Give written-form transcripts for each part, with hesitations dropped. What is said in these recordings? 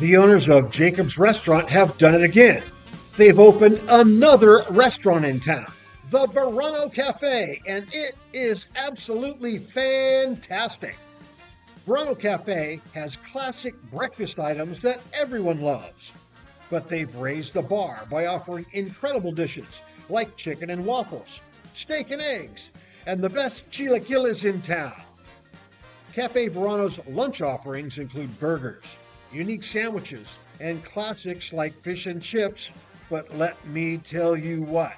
The owners of Jacob's Restaurant have done it again. They've opened another restaurant in town, the Verano Cafe, and it is absolutely fantastic. Verano Cafe has classic breakfast items that everyone loves, but they've raised the bar by offering incredible dishes like chicken and waffles, steak and eggs, and the best chilaquiles in town. Cafe Verano's lunch offerings include burgers, unique sandwiches, and classics like fish and chips, but let me tell you what,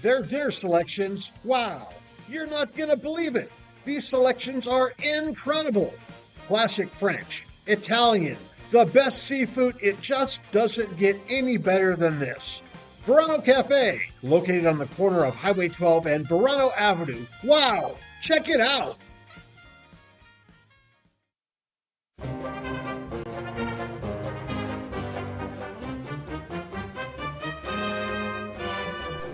their dinner selections, wow, you're not gonna believe it. These selections are incredible. Classic French, Italian, the best seafood, it just doesn't get any better than this. Verano Cafe, located on the corner of Highway 12 and Verano Avenue. Wow, check it out.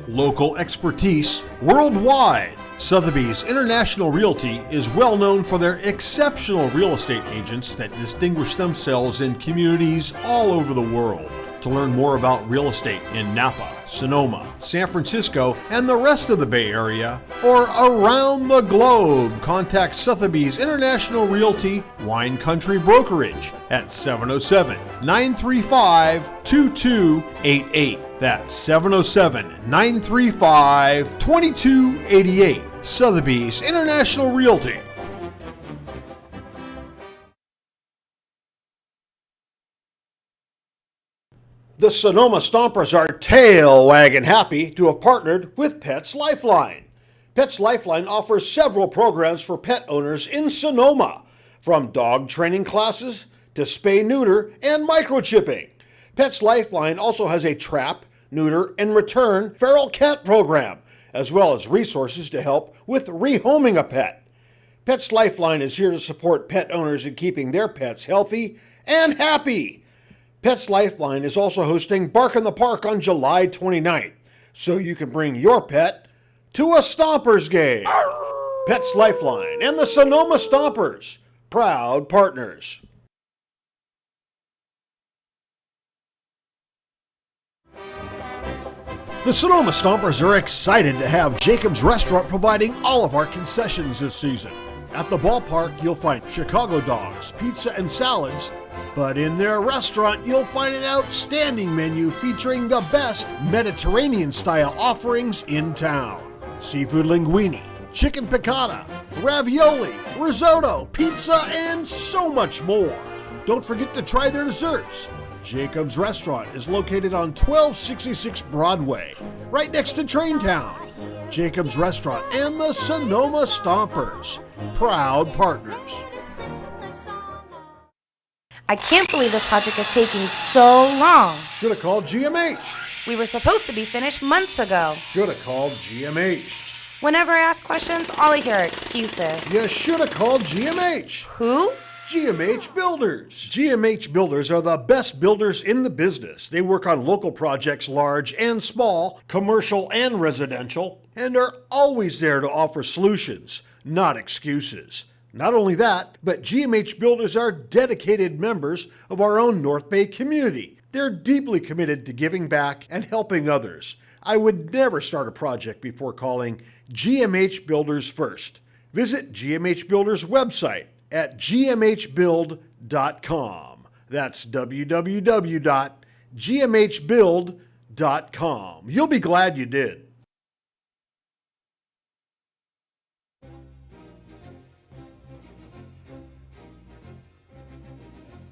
Local expertise worldwide. Sotheby's International Realty is well known for their exceptional real estate agents that distinguish themselves in communities all over the world. To learn more about real estate in Napa, Sonoma, San Francisco, and the rest of the Bay Area, or around the globe, contact Sotheby's International Realty Wine Country Brokerage at 707-935-2288. That's 707-935-2288. Sotheby's International Realty. The Sonoma Stompers are tail-wagging happy to have partnered with Pets Lifeline. Pets Lifeline offers several programs for pet owners in Sonoma, from dog training classes to spay-neuter and microchipping. Pets Lifeline also has a trap, neuter, and return feral cat program, as well as resources to help with rehoming a pet. Pets Lifeline is here to support pet owners in keeping their pets healthy and happy. Pets Lifeline is also hosting Bark in the Park on July 29th, so you can bring your pet to a Stompers game. Pets Lifeline and the Sonoma Stompers, proud partners. The Sonoma Stompers are excited to have Jacob's Restaurant providing all of our concessions this season. At the ballpark, you'll find Chicago dogs, pizza, and salads, but in their restaurant, you'll find an outstanding menu featuring the best Mediterranean-style offerings in town. Seafood linguine, chicken piccata, ravioli, risotto, pizza, and so much more. Don't forget to try their desserts. Jacob's Restaurant is located on 1266 Broadway, right next to Traintown. Jacob's Restaurant and the Sonoma Stompers, proud partners. I can't believe this project is taking so long. Should have called GMH. We were supposed to be finished months ago. Should have called GMH. Whenever I ask questions, all I hear are excuses. You should have called GMH. Who? GMH Builders. GMH Builders are the best builders in the business. They work on local projects, large and small, commercial and residential, and are always there to offer solutions, not excuses. Not only that, but GMH Builders are dedicated members of our own North Bay community. They're deeply committed to giving back and helping others. I would never start a project before calling GMH Builders first. Visit GMH Builders' website at gmhbuild.com. That's www.gmhbuild.com. You'll be glad you did.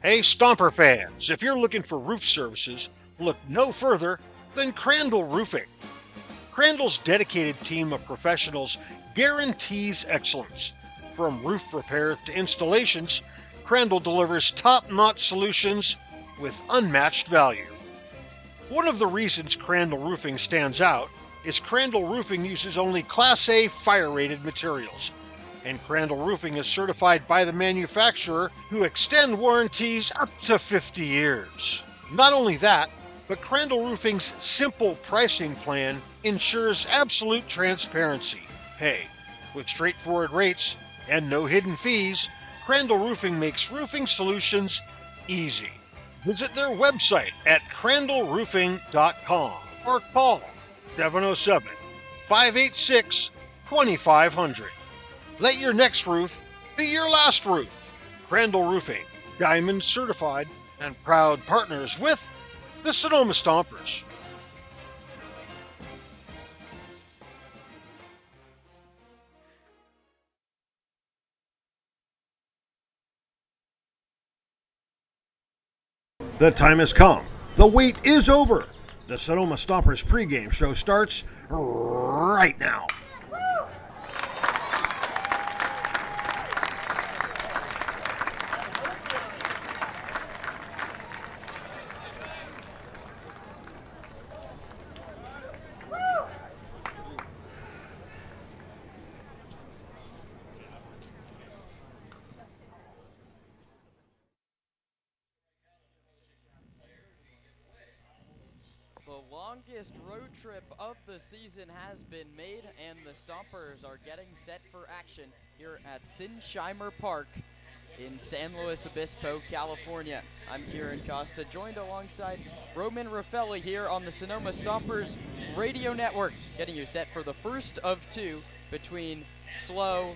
Hey, Stomper fans, if you're looking for roof services, look no further than Crandall Roofing. Crandall's dedicated team of professionals guarantees excellence. From roof repairs to installations, Crandall delivers top-notch solutions with unmatched value. One of the reasons Crandall Roofing stands out is Crandall Roofing uses only Class A fire-rated materials, and Crandall Roofing is certified by the manufacturer, who extend warranties up to 50 years. Not only that, but Crandall Roofing's simple pricing plan ensures absolute transparency. Hey, with straightforward rates and no hidden fees, Crandall Roofing makes roofing solutions easy. Visit their website at crandallroofing.com or call 707-586-2500. Let your next roof be your last roof. Crandall Roofing, Diamond certified and proud partners with the Sonoma Stompers. The time has come. The wait is over. The Sonoma Stompers pregame show starts right now. The longest road trip of the season has been made, and the Stompers are getting set for action here at Sinsheimer Park in San Luis Obispo, California. I'm Kieran Costa, joined alongside Roman Raffelli here on the Sonoma Stompers Radio Network, getting you set for the first of two between SLO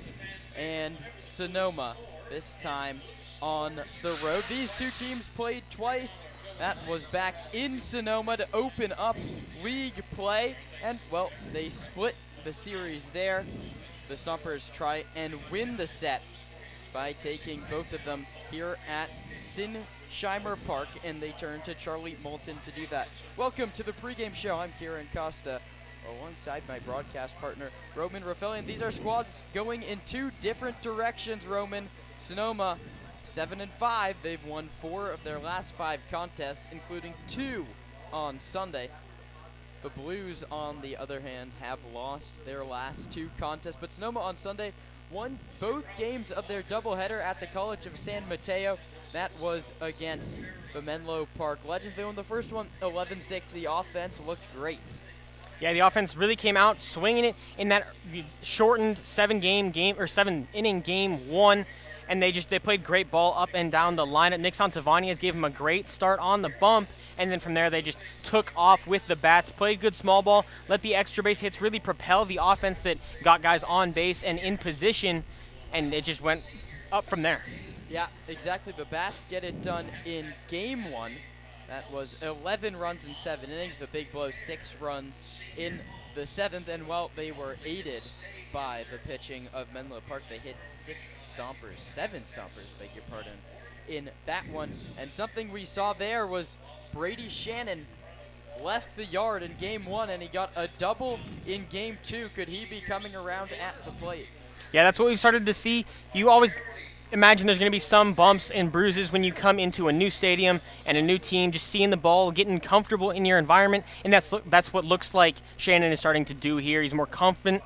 and Sonoma, this time on the road. These two teams played twice. That was back in Sonoma to open up league play, and, well, they split the series there. The Stompers try and win the set by taking both of them here at Sinsheimer Park, and they turn to Charlie Moulton to do that. Welcome to the pregame show. I'm Kieran Costa, alongside my broadcast partner, Roman Raffelli, and these are squads going in two different directions, Roman. Sonoma 7-5. They've won 4 of their last 5 contests, including 2 on Sunday. The Blues, on the other hand, have lost their last 2 contests, but Sonoma on Sunday won both games of their doubleheader at the College of San Mateo. That was against the Menlo Park Legends. They won the first one 11-6. The offense looked great. Yeah, the offense really came out swinging it in that shortened 7-inning game 1. And they played great ball up and down the lineup. Nick Santavanias gave them a great start on the bump, and then from there they just took off with the bats, played good small ball, let the extra base hits really propel the offense that got guys on base and in position, and it just went up from there. Yeah, exactly. The bats get it done in game 1. That was 11 runs in 7 innings. The Big Blow 6 runs in the 7th, and, well, they were aided by the pitching of Menlo Park. They hit 7 stompers, beg your pardon, in that one. And something we saw there was Brady Shannon left the yard in game 1, and he got a double in game 2. Could he be coming around at the plate? Yeah, that's what we've started to see. You always imagine there's going to be some bumps and bruises when you come into a new stadium and a new team, just seeing the ball, getting comfortable in your environment, and that's what looks like Shannon is starting to do here. He's more confident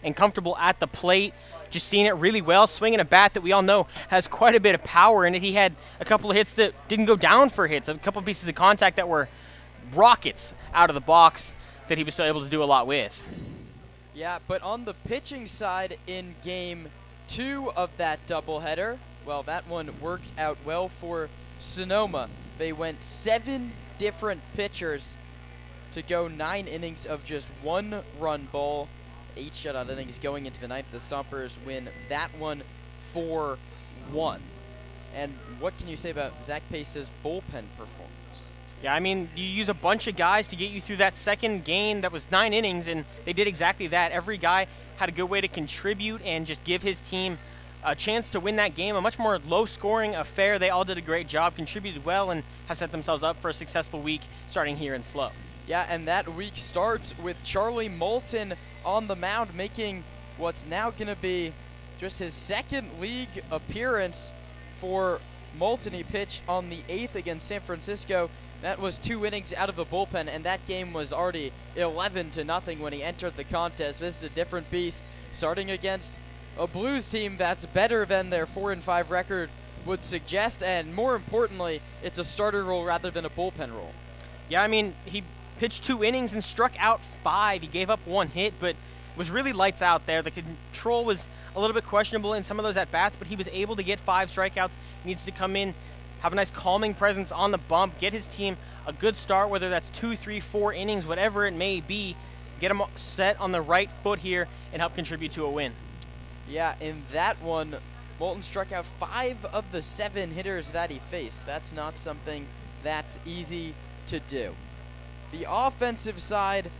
and comfortable at the plate, just seeing it really well, swinging a bat that we all know has quite a bit of power in it. He had a couple of hits that didn't go down for hits, a couple of pieces of contact that were rockets out of the box that he was still able to do a lot with. Yeah, but on the pitching side in game 2 of that doubleheader, well, that one worked out well for Sonoma. They went 7 different pitchers to go 9 innings of just 1-run ball, 8 shutout innings going into the ninth. The Stompers win that one 4-1. And what can you say about Zach Pace's bullpen performance? Yeah, I mean, you use a bunch of guys to get you through that second game that was 9 innings, and they did exactly that. Every guy had a good way to contribute and just give his team a chance to win that game, a much more low-scoring affair. They all did a great job, contributed well, and have set themselves up for a successful week starting here in SLO. Yeah, and that week starts with Charlie Moulton on the mound, making what's now going to be just his second league appearance for Moulton. He pitched on the 8th against San Francisco. That was 2 innings out of the bullpen, and that game was already 11-0 when he entered the contest. This is a different beast, starting against a Blues team that's better than their 4-5 record would suggest, and more importantly, it's a starter role rather than a bullpen role. Yeah, I mean, he pitched 2 innings and struck out 5. He gave up 1 hit, but was really lights out there. The control was a little bit questionable in some of those at-bats, but he was able to get 5 strikeouts. He needs to come in have a nice calming presence on the bump, get his team a good start, whether that's 2, 3, 4 innings, whatever it may be, get them set on the right foot here and help contribute to a win. Yeah, in that one, Moulton struck out 5 of the 7 hitters that he faced. That's not something that's easy to do. The offensive side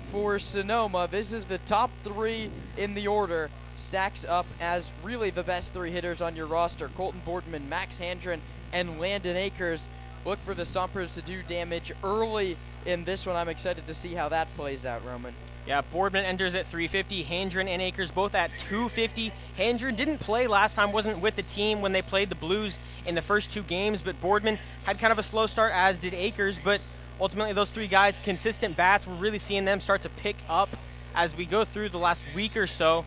for Sonoma, this is the top 3 in the order, stacks up as really the best 3 hitters on your roster. Colton Boardman, Max Handren, and Landon Akers. Look for the Stompers to do damage early in this one. I'm excited to see how that plays out, Roman. Yeah, Boardman enters at 350, Handren and Akers both at 250. Handren didn't play last time, wasn't with the team when they played the Blues in the first 2 games, but Boardman had kind of a slow start, as did Akers, but ultimately those 3 guys, consistent bats, we're really seeing them start to pick up as we go through the last week or so.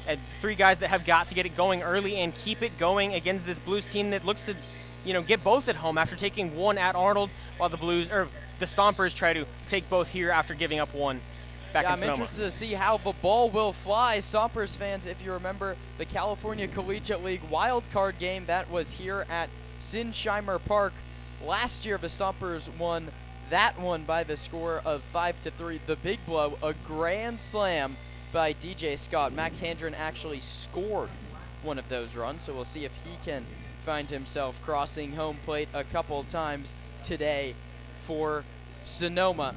And 3 guys that have got to get it going early and keep it going against this Blues team that looks to, get both at home after taking 1 at Arnold, while the Stompers try to take both here after giving up 1 back in Sonoma. I'm interested to see how the ball will fly. Stompers fans, if you remember the California Collegiate League wild card game that was here at Sinsheimer Park last year, the Stompers won that one by the score of 5-3. The big blow, a grand slam by DJ Scott. Max Handren actually scored one of those runs, so we'll see if he can find himself crossing home plate a couple times today for Sonoma.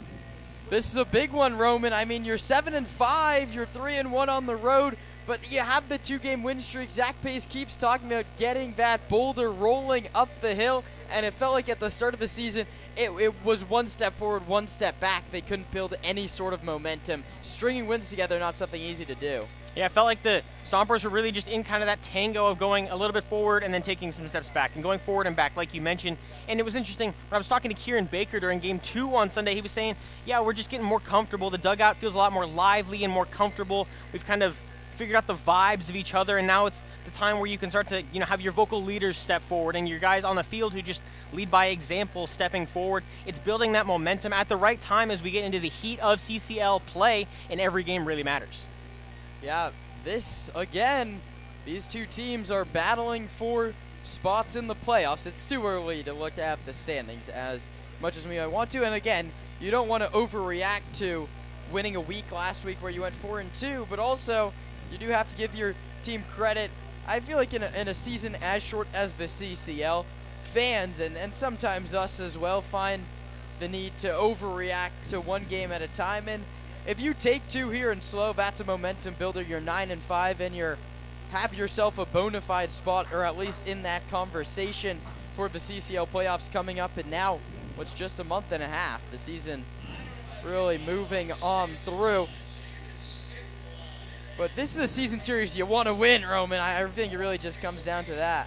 This is a big one, Roman. I mean, you're 7-5, you're 3-1 on the road, but you have the 2-game win streak. Zach Pace keeps talking about getting that boulder rolling up the hill, and it felt like at the start of the season, it was 1 step forward, 1 step back. They couldn't build any sort of momentum. Stringing wins together, not something easy to do. Yeah, it felt like the Stompers were really just in kind of that tango of going a little bit forward and then taking some steps back and going forward and back, like you mentioned. And it was interesting, when I was talking to Kieran Baker during Game 2 on Sunday, he was saying, yeah, we're just getting more comfortable. The dugout feels a lot more lively and more comfortable. We've kind of figured out the vibes of each other, and now it's the time where you can start to, have your vocal leaders step forward and your guys on the field who just lead by example stepping forward. It's building that momentum at the right time as we get into the heat of CCL play, and every game really matters. Yeah, these 2 teams are battling for spots in the playoffs. It's too early to look at the standings as much as we might want to, and again, you don't want to overreact to winning a week last week where you went 4-2, but also you do have to give your team credit. I feel like in a season as short as the CCL, fans and sometimes us as well find the need to overreact to 1 game at a time, and if you take 2 here and slow, that's a momentum builder. You're 9-5, and you're have yourself a bona fide spot, or at least in that conversation for the CCL playoffs coming up. And now, it's just a month and a half. The season really moving on through. But this is a season series you want to win, Roman. I think it really just comes down to that.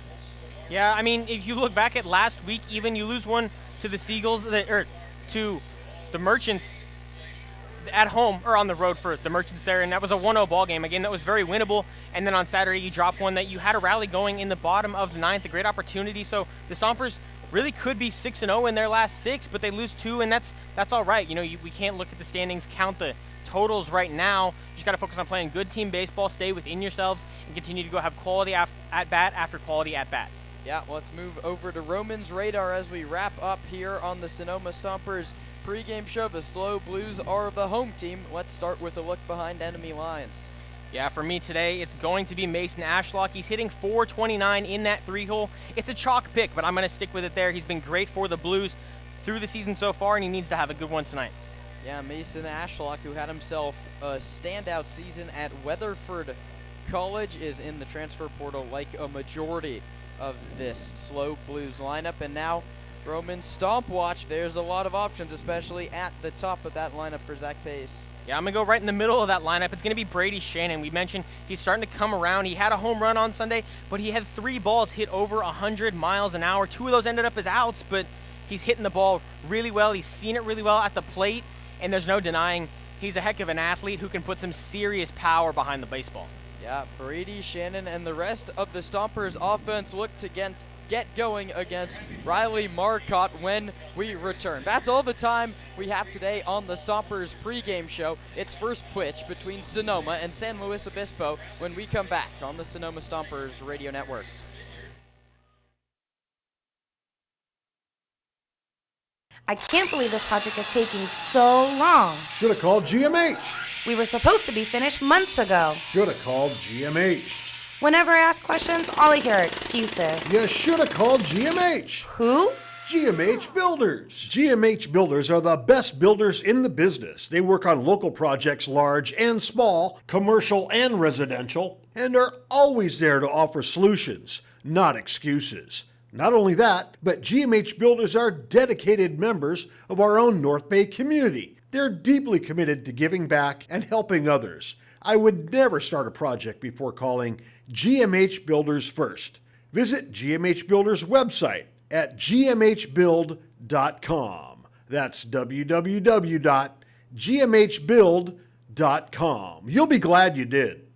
Yeah, I mean, if you look back at last week, even you lose 1 to the Seagulls, or to the Merchants at home, or on the road for the Merchants there, and that was a 1-0 ball game. Again, that was very winnable. And then on Saturday, you drop 1 that you had a rally going in the bottom of the 9th, a great opportunity. So the Stompers really could be 6-0 in their last 6, but they lose 2, and that's all right. We can't look at the standings, count the totals right now. You just got to focus on playing good team baseball, stay within yourselves, and continue to go have quality at-bat after quality at-bat. Yeah, let's move over to Roman's radar as we wrap up here on the Sonoma Stompers pregame show. The Slow Blues are the home team. Let's start with a look behind enemy lines. Yeah, for me today, it's going to be Mason Ashlock. He's hitting .429 in that 3-hole. It's a chalk pick, but I'm going to stick with it there. He's been great for the Blues through the season so far, and he needs to have a good one tonight. Yeah, Mason Ashlock, who had himself a standout season at Weatherford College, is in the transfer portal like a majority of this Slow Blues lineup. And now, Roman, Stomp Watch. There's a lot of options, especially at the top of that lineup for Zach Pace. Yeah, I'm going to go right in the middle of that lineup. It's going to be Brady Shannon. We mentioned he's starting to come around. He had a home run on Sunday, but he had 3 balls hit over 100 miles an hour. 2 of those ended up as outs, but he's hitting the ball really well. He's seen it really well at the plate, and there's no denying he's a heck of an athlete who can put some serious power behind the baseball. Yeah, Brady Shannon and the rest of the Stompers offense look to get going against Riley Marcotte when we return. That's all the time we have today on the Stompers pregame show. It's first pitch between Sonoma and San Luis Obispo when we come back on the Sonoma Stompers Radio Network. I can't believe this project is taking so long. Should have called GMH. We were supposed to be finished months ago. Should have called GMH. Whenever I ask questions, all I hear are excuses. You should have called GMH. Who? GMH Builders. GMH Builders are the best builders in the business. They work on local projects, large and small, commercial and residential, and are always there to offer solutions, not excuses. Not only that, but GMH Builders are dedicated members of our own North Bay community. They're deeply committed to giving back and helping others. I would never start a project before calling GMH Builders first. Visit GMH Builders' website at gmhbuild.com. That's www.gmhbuild.com. You'll be glad you did.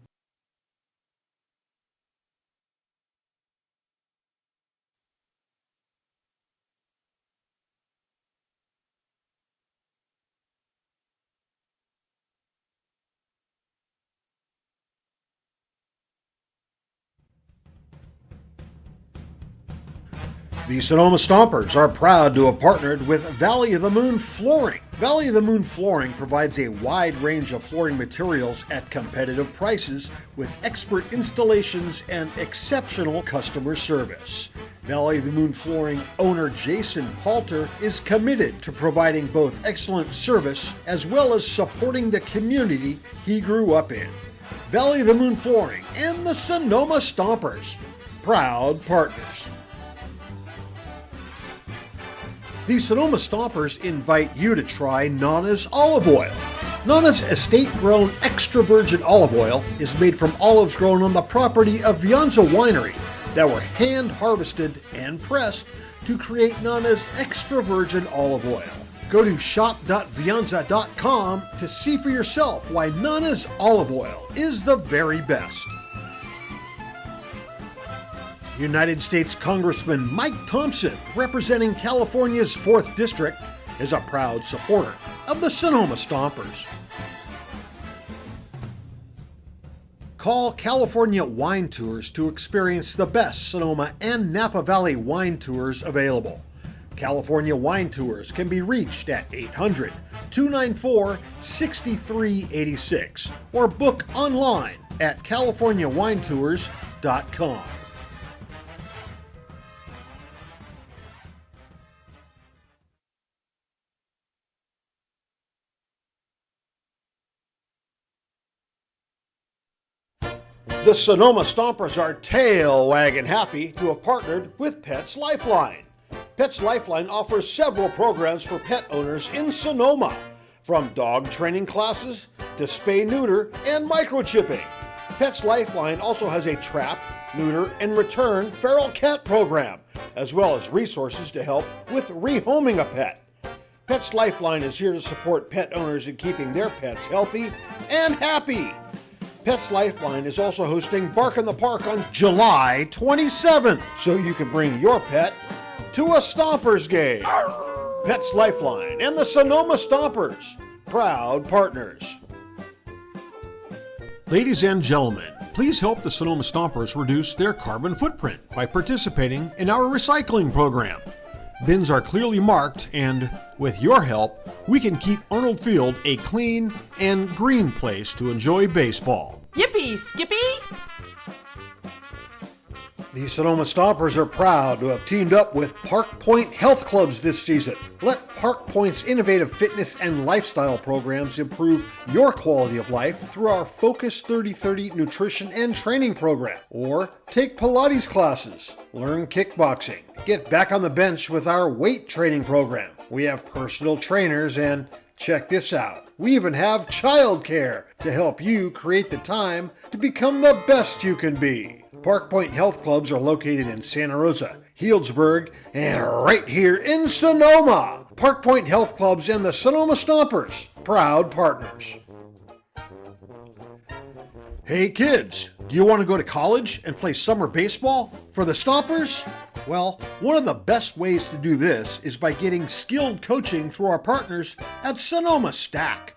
The Sonoma Stompers are proud to have partnered with Valley of the Moon Flooring. Valley of the Moon Flooring provides a wide range of flooring materials at competitive prices with expert installations and exceptional customer service. Valley of the Moon Flooring owner Jason Halter is committed to providing both excellent service as well as supporting the community he grew up in. Valley of the Moon Flooring and the Sonoma Stompers, proud partners. The Sonoma Stompers invite you to try Nana's Olive Oil. Nana's estate-grown extra virgin olive oil is made from olives grown on the property of Vianza Winery that were hand-harvested and pressed to create Nana's extra virgin olive oil. Go to shop.vianza.com to see for yourself why Nana's Olive Oil is the very best. United States Congressman Mike Thompson, representing California's 4th District, is a proud supporter of the Sonoma Stompers. Call California Wine Tours to experience the best Sonoma and Napa Valley wine tours available. California Wine Tours can be reached at 800-294-6386 or book online at californiawinetours.com. The Sonoma Stompers are tail-wagging happy to have partnered with Pets Lifeline. Pets Lifeline offers several programs for pet owners in Sonoma, from dog training classes to spay-neuter and microchipping. Pets Lifeline also has a trap, neuter, and return feral cat program, as well as resources to help with rehoming a pet. Pets Lifeline is here to support pet owners in keeping their pets healthy and happy. Pets Lifeline is also hosting Bark in the Park on July 27th, so you can bring your pet to a Stompers game. Pets Lifeline and the Sonoma Stompers, proud partners. Ladies and gentlemen, please help the Sonoma Stompers reduce their carbon footprint by participating in our recycling program. Bins are clearly marked, and with your help, we can keep Arnold Field a clean and green place to enjoy baseball. Yippee, Skippy! The Sonoma Stompers are proud to have teamed up with Park Point Health Clubs this season. Let Park Point's innovative fitness and lifestyle programs improve your quality of life through our Focus 3030 nutrition and training program. Or take Pilates classes, learn kickboxing, get back on the bench with our weight training program. We have personal trainers and check this out. We even have childcare to help you create the time to become the best you can be. Park Point Health Clubs are located in Santa Rosa, Healdsburg, and right here in Sonoma. Park Point Health Clubs and the Sonoma Stompers, proud partners. Hey kids, do you want to go to college and play summer baseball for the Stompers? Well, one of the best ways to do this is by getting skilled coaching through our partners at Sonoma Stack.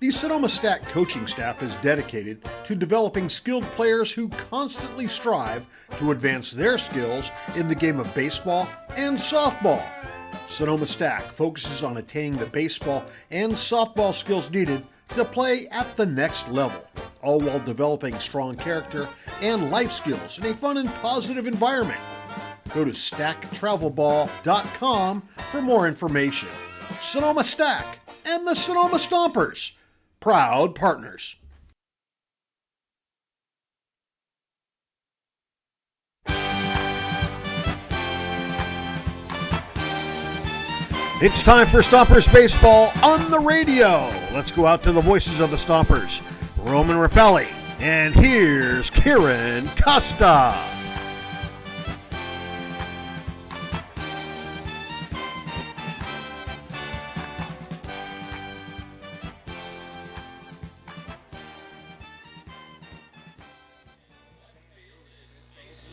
The Sonoma Stack coaching staff is dedicated to developing skilled players who constantly strive to advance their skills in the game of baseball and softball. Sonoma Stack focuses on attaining the baseball and softball skills needed to play at the next level, all while developing strong character and life skills in a fun and positive environment. Go to stacktravelball.com for more information. Sonoma Stack and the Sonoma Stompers, proud partners. It's time for Stompers Baseball on the radio. Let's go out to the voices of the Stompers, Roman Rafelli, and here's Kieran Costa.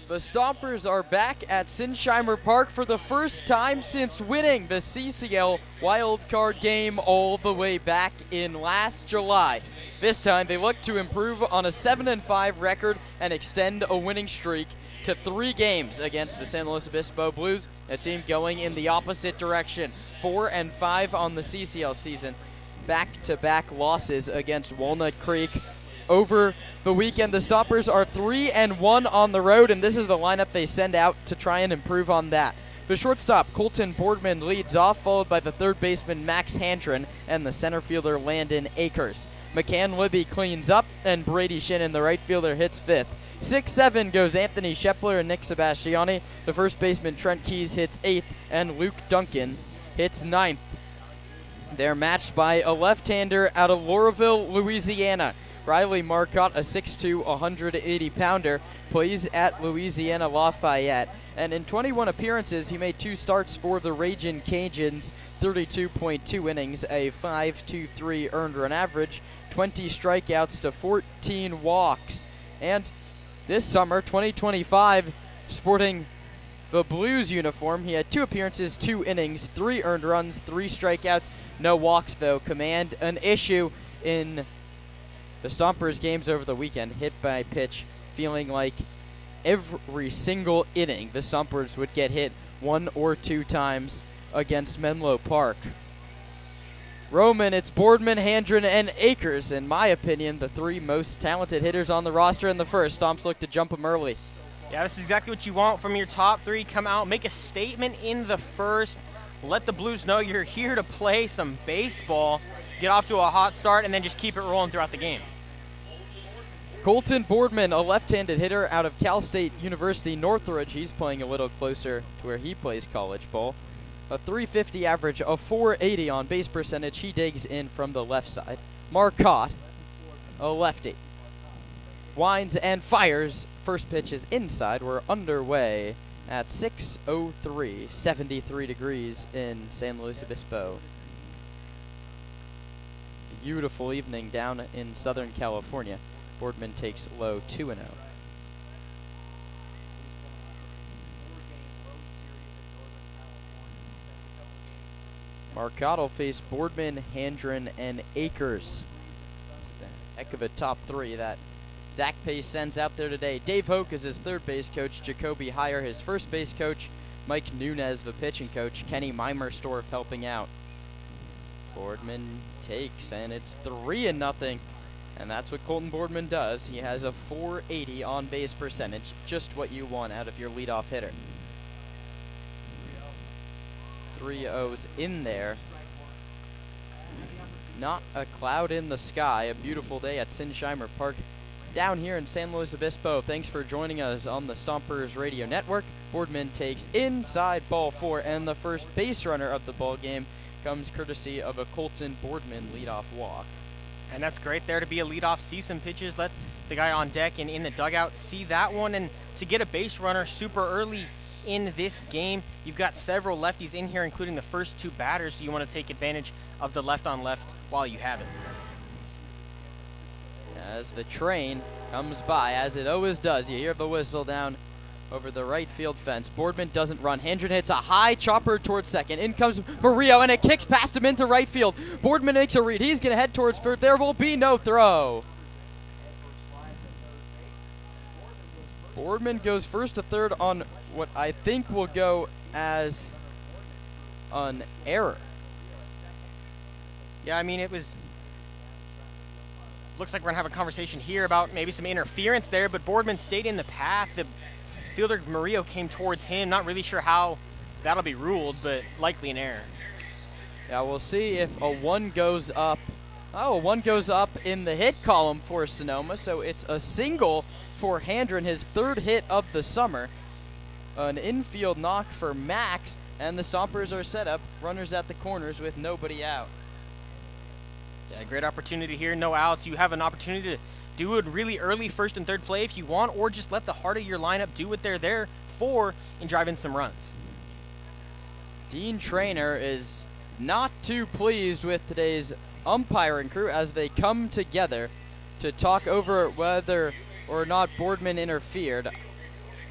The Stompers are back at Sinsheimer Park for the first time since winning the CCL wildcard game all the way back in last July. This time they look to improve on a 7-5 record and extend a winning streak to 3 games against the San Luis Obispo Blues, a team going in the opposite direction. 4-5 on the CCL season. Back-to-back losses against Walnut Creek. Over the weekend, the Stompers are 3-1 on the road, and this is the lineup they send out to try and improve on that. The shortstop, Colton Boardman, leads off, followed by the third baseman, Max Handren, and the center fielder, Landon Akers. McCann Libby cleans up, and Brady Shinnon, the right fielder, hits 5th. 6-7 goes Anthony Shepler and Nick Sebastiani. The first baseman, Trent Keys, hits 8th, and Luke Duncan hits 9th. They're matched by a left-hander out of Lauraville, Louisiana. Riley Marcotte, a 6'2", 180-pounder, plays at Louisiana Lafayette. And in 21 appearances, he made 2 starts for the Ragin' Cajuns, 32.2 innings, a 5.23 earned run average, 20 strikeouts to 14 walks. And this summer, 2025, sporting the Blues uniform, he had 2 appearances, 2 innings, 3 earned runs, 3 strikeouts, no walks though. Command an issue in the Stompers games over the weekend, hit by pitch, feeling like every single inning the Stompers would get hit 1 or 2 times against Menlo Park. Roman, it's Boardman, Handren, and Akers, in my opinion, the 3 most talented hitters on the roster in the first. Stomps look to jump them early. Yeah, this is exactly what you want from your top 3. Come out, make a statement in the first. Let the Blues know you're here to play some baseball. Get off to a hot start, and then just keep it rolling throughout the game. Colton Boardman, a left-handed hitter out of Cal State University Northridge. He's playing a little closer to where he plays college ball. A .350 average, a .480 on base percentage. He digs in from the left side. Marcotte, a lefty, winds and fires. First pitch is inside. We're underway at 6:03, 73 degrees in San Luis Obispo. Beautiful evening down in Southern California. Boardman takes low 2-0. Marcotte will face Boardman, Handren, and Akers. That's a heck of a top 3 that Zach Pace sends out there today. Dave Hoke is his third base coach. Jacoby Heyer, his first base coach. Mike Nunez, the pitching coach. Kenny Meimerstorff helping out. Boardman takes, and it's 3-0. And that's what Colton Boardman does. He has a .480 on base percentage, just what you want out of your leadoff hitter. 3-0's in there. Not a cloud in the sky. A beautiful day at Sinsheimer Park down here in San Luis Obispo. Thanks for joining us on the Stompers Radio Network. Boardman takes inside ball 4, and the first base runner of the ball game comes courtesy of a Colton Boardman leadoff walk. And that's great there to be a leadoff, see some pitches, let the guy on deck and in the dugout see that one. And to get a base runner super early in this game, you've got several lefties in here, including the first 2 batters, so you want to take advantage of the left-on-left while you have it. As the train comes by, as it always does, you hear the whistle down over the right field fence. Boardman doesn't run. Handren hits a high chopper towards second. In comes Murillo, and it kicks past him into right field. Boardman makes a read. He's going to head towards third. There will be no throw. Boardman goes first to third on what I think will go as an error. Yeah, I mean, looks like we're going to have a conversation here about maybe some interference there, but Boardman stayed in the path. The fielder, Murillo, came towards him. Not really sure how that'll be ruled, but likely an error. Yeah, we'll see if a 1 goes up. Oh, a 1 goes up in the hit column for Sonoma, so it's a single for Handren, his 3rd hit of the summer. An infield knock for Max, and the Stompers are set up, runners at the corners with nobody out. Yeah, great opportunity here, no outs. You have an opportunity to do it really early, first and third play if you want, or just let the heart of your lineup do what they're there for and drive in some runs. Dean Traynor is not too pleased with today's umpiring crew as they come together to talk over whether or not Boardman interfered.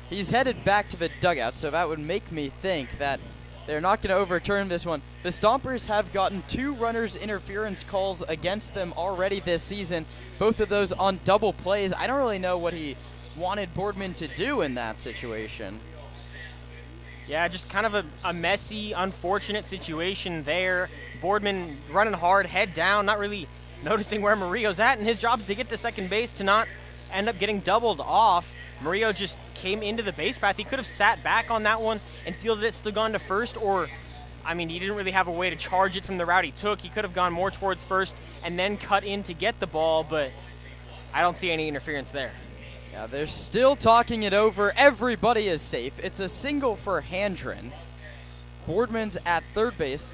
He's headed back to the dugout, so that would make me think that they're not going to overturn this one. The Stompers have gotten 2 runners interference calls against them already this season, both of those on double plays. I don't really know what he wanted Boardman to do in that situation. Yeah, just kind of a messy, unfortunate situation there. Boardman running hard, head down, not really noticing where Murillo's at, and his job is to get to second base to not end up getting doubled off. Murillo just came into the base path. He could have sat back on that one and fielded it, still gone to first, or, I mean, he didn't really have a way to charge it from the route he took. He could have gone more towards first and then cut in to get the ball, but I don't see any interference there. Yeah, they're still talking it over. Everybody is safe. It's a single for Handren. Boardman's at third base.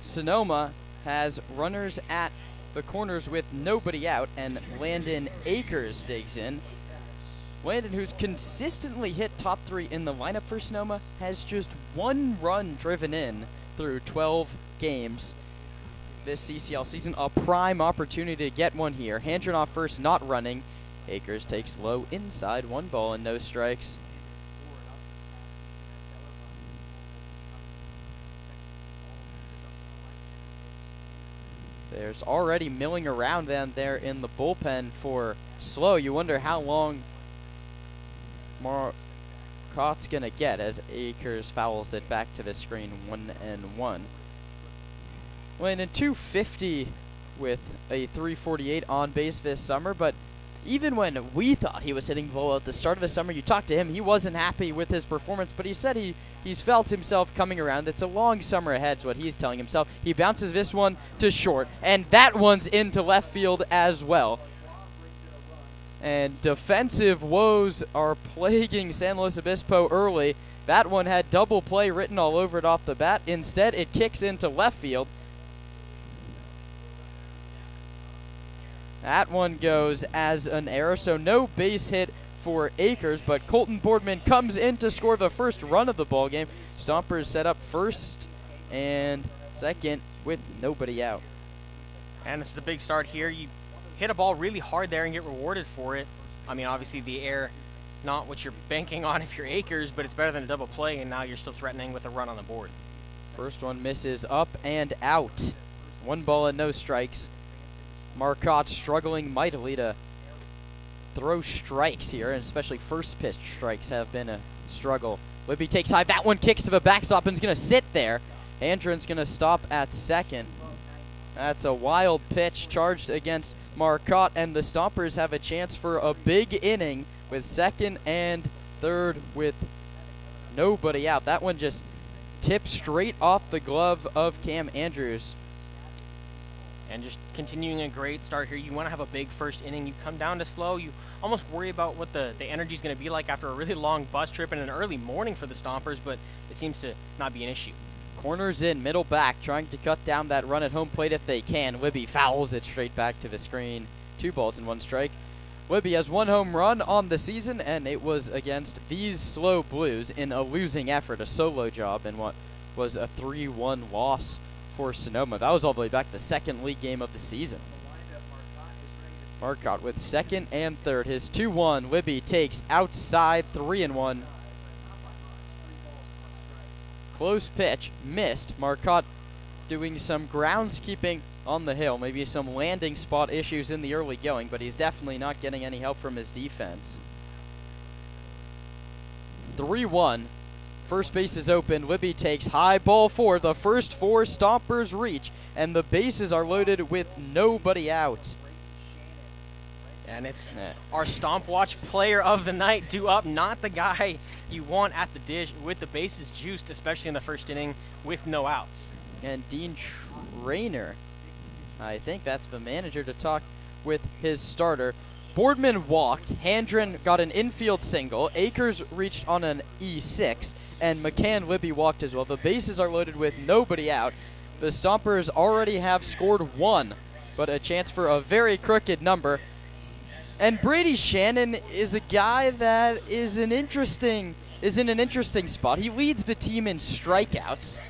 Sonoma has runners at the corners with nobody out, and Landon Akers digs in. Landon, who's consistently hit top 3 in the lineup for Sonoma, has just 1 run driven in through 12 games this CCL season. A prime opportunity to get one here. Handren off first, not running. Akers takes low inside, 1 ball and no strikes. There's already milling around them there in the bullpen for Slow. You wonder how long Marcotte's going to get as Akers fouls it back to the screen, 1-1. Landon 250 with a 348 on base this summer, but even when we thought he was hitting low at the start of the summer, you talked to him, he wasn't happy with his performance, but he said he's felt himself coming around. It's a long summer ahead, is what he's telling himself. He bounces this one to short, and that one's into left field as well. And defensive woes are plaguing San Luis Obispo early. That one had double play written all over it off the bat. Instead, it kicks into left field. That one goes as an error, so no base hit for Akers, but Colton Boardman comes in to score the first run of the ballgame. Stompers set up first and second with nobody out. And this is a big start here. You hit a ball really hard there and get rewarded for it. I mean, obviously the air, not what you're banking on if you're Akers, but it's better than a double play, and now you're still threatening with a run on the board. First one misses up and out. 1 ball and no strikes. Marcotte struggling mightily to throw strikes here, and especially first pitch strikes have been a struggle. Libby takes high. That one kicks to the backstop and is going to sit there. Handren's going to stop at second. That's a wild pitch charged against Marcotte, and the Stompers have a chance for a big inning with second and third with nobody out. That one just tipped straight off the glove of Cam Andrews. And just continuing a great start here. You want to have a big first inning. You come down to slow. You almost worry about what the energy is going to be like after a really long bus trip and an early morning for the Stompers, but it seems to not be an issue. Corners in, middle back, trying to cut down that run at home plate if they can. Libby fouls it straight back to the screen. 2 balls and 1 strike. Libby has 1 home run on the season, and it was against these Slow Blues in a losing effort, a solo job in what was a 3-1 loss for Sonoma. That was all the way back to the second league game of the season. Marcotte with second and third. His 2-1. Libby takes outside, 3-1. Close pitch, missed. Marcotte doing some groundskeeping on the hill. Maybe some landing spot issues in the early going, but he's definitely not getting any help from his defense. 3-1 First base is open. Libby takes high ball forward. The first 4 Stompers reach, and the bases are loaded with nobody out. And it's our Stomp Watch player of the night due up, not the guy you want at the dish with the bases juiced, especially in the first inning with no outs. And Dean Trainer, I think that's the manager, to talk with his starter. Boardman walked, Handren got an infield single, Akers reached on an E6, and McCann Libby walked as well. The bases are loaded with nobody out. The Stompers already have scored 1, but a chance for a very crooked number. And Brady Shannon is a guy that is in an interesting spot. He leads the team in strikeouts,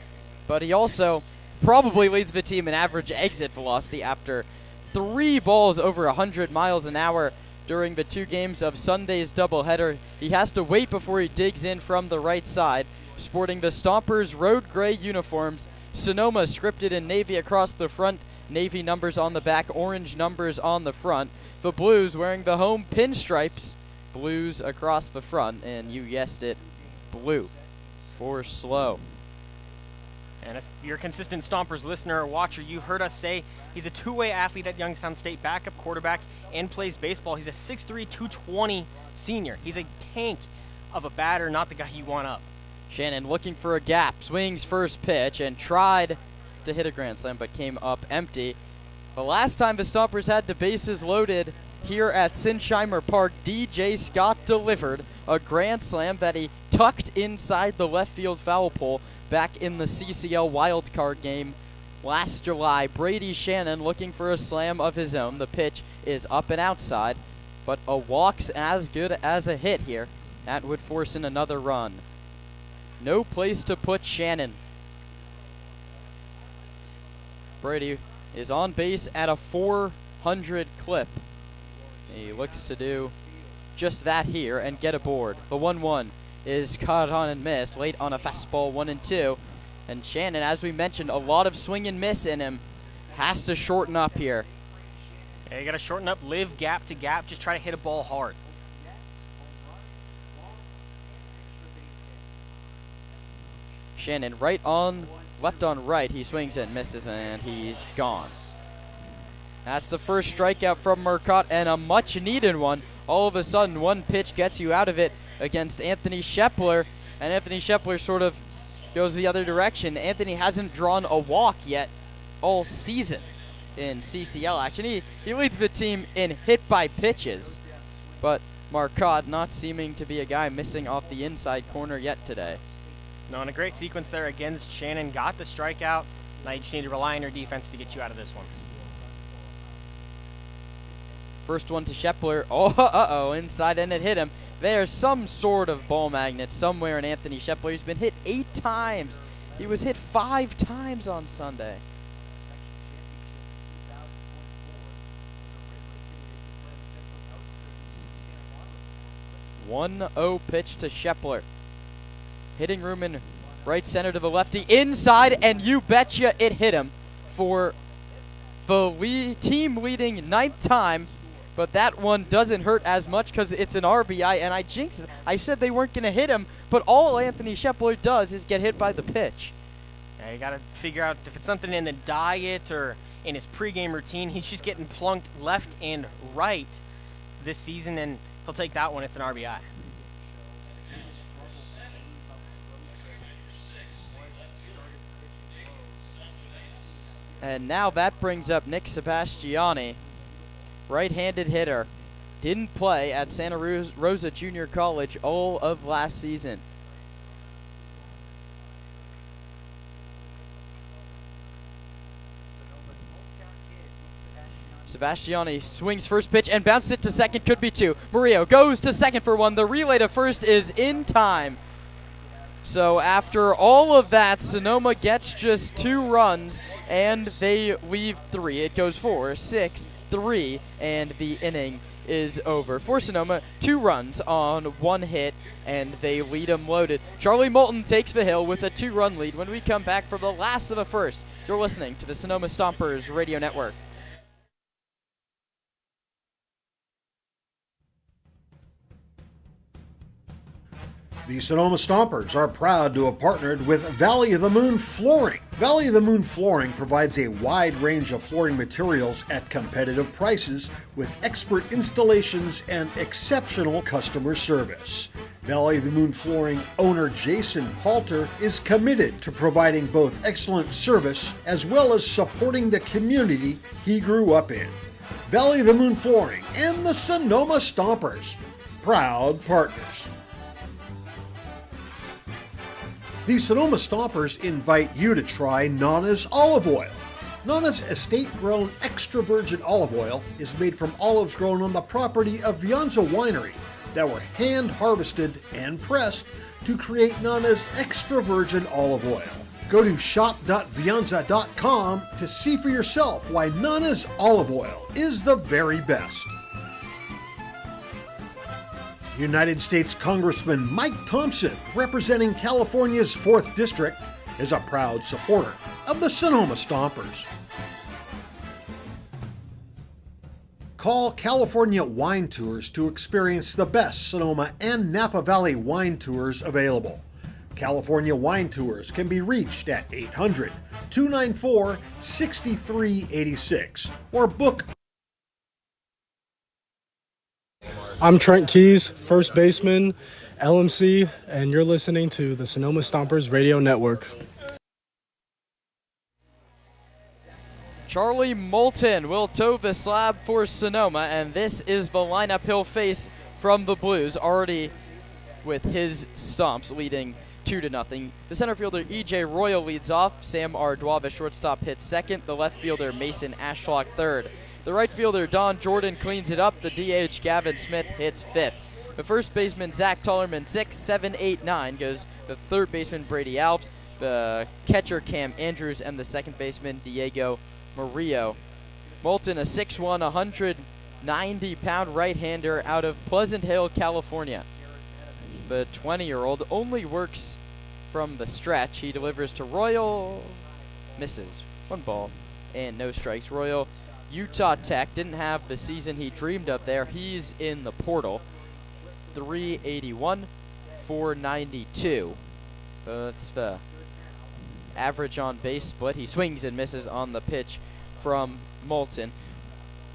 but he also probably leads the team in average exit velocity after 3 balls over 100 miles an hour during the 2 games of Sunday's doubleheader. He has to wait before he digs in from the right side, sporting the Stompers' road gray uniforms. Sonoma scripted in navy across the front, navy numbers on the back, orange numbers on the front. The Blues wearing the home pinstripes, blues across the front, and you guessed it, blue for slow. And if you're a consistent Stompers listener or watcher, you've heard us say he's a two-way athlete at Youngstown State, backup quarterback, and plays baseball. He's a 6'3", 220 senior. He's a tank of a batter, not the guy you want up. Shannon looking for a gap, swings first pitch, and tried to hit a grand slam, but came up empty. The last time the Stompers had the bases loaded here at Sinsheimer Park, DJ Scott delivered a grand slam that he tucked inside the left field foul pole back in the CCL wildcard game last July. Brady Shannon looking for a slam of his own. The pitch is up and outside, but a walk's as good as a hit here. That would force in another run. No place to put Shannon. Brady is on base at a 400 clip. He looks to do just that here and get aboard. The 1-1 is caught on and missed late on a fastball 1-2. And Shannon, as we mentioned, a lot of swing and miss in him. Has to shorten up here. Yeah, you got to shorten up, live gap to gap, just try to hit a ball hard. Shannon right on, left on right. He swings and misses, and he's gone. That's the first strikeout from Murcott, and a much-needed one. All of a sudden, one pitch gets you out of it against Anthony Shepler, and Anthony Shepler sort of goes the other direction. Anthony hasn't drawn a walk yet all season in CCL action. He leads the team in hit by pitches, but Marcotte not seeming to be a guy missing off the inside corner yet today. No, and a great sequence there against Shannon. Got the strikeout. Now you just need to rely on your defense to get you out of this one. First one to Shepler. Oh, inside, and it hit him. There's some sort of ball magnet somewhere in Anthony Shepler. He's been hit 8 times. He was hit 5 times on Sunday. 1-0 pitch to Shepler. Hitting room in right center to the lefty. Inside, and you betcha it hit him for the team-leading 9th time. But that one doesn't hurt as much because it's an RBI, and I jinxed it. I said they weren't going to hit him, but all Anthony Shepler does is get hit by the pitch. Yeah, you got to figure out if it's something in the diet or in his pregame routine. He's just getting plunked left and right this season, and he'll take that one. It's an RBI. And now that brings up Nick Sebastiani, right-handed hitter. Didn't play at Santa Rosa Junior College all of last season. Sebastiani swings first pitch and bounces it to second, could be 2. Murillo goes to second for 1. The relay to first is in time. So after all of that, Sonoma gets just 2 runs, and they leave 3. It goes 4, 6, 3, and the inning is over. For Sonoma, 2 runs on 1 hit, and they lead them loaded. Charlie Moulton takes the hill with a 2-run lead when we come back for the last of the first. You're listening to the Sonoma Stompers Radio Network. The Sonoma Stompers are proud to have partnered with Valley of the Moon Flooring. Valley of the Moon Flooring provides a wide range of flooring materials at competitive prices with expert installations and exceptional customer service. Valley of the Moon Flooring owner Jason Palter is committed to providing both excellent service as well as supporting the community he grew up in. Valley of the Moon Flooring and the Sonoma Stompers, proud partners. The Sonoma Stompers invite you to try Nana's Olive Oil. Nana's estate-grown extra virgin olive oil is made from olives grown on the property of Vianza Winery that were hand-harvested and pressed to create Nana's extra virgin olive oil. Go to shop.vianza.com to see for yourself why Nana's Olive Oil is the very best. United States Congressman Mike Thompson, representing California's 4th District, is a proud supporter of the Sonoma Stompers. Call California Wine Tours to experience the best Sonoma and Napa Valley wine tours available. California Wine Tours can be reached at 800-294-6386 or book. I'm Trent Keys, first baseman, LMC, and you're listening to the Sonoma Stompers Radio Network. Charlie Moulton will toe the slab for Sonoma, and this is the lineup he'll face from the Blues, already with his stomps leading 2-0. The center fielder E.J. Royal leads off. Sam Ardois, the shortstop, hits second. The left fielder Mason Ashlock third. The right fielder Don Jordan cleans it up. The DH Gavin Smith hits fifth. The first baseman Zach Tollerman 6, 7, 8, 9 goes the third baseman Brady Alves, the catcher Cam Andrews, and the second baseman Diego Murillo. Moulton, a 6'1", 190-pound right-hander out of Pleasant Hill, California. The 20-year-old only works from the stretch. He delivers to Royal, misses, 1 ball and no strikes. Royal, Utah Tech, didn't have the season he dreamed of there. He's in the portal. 381, 492. That's the average on base split. He swings and misses on the pitch from Moulton.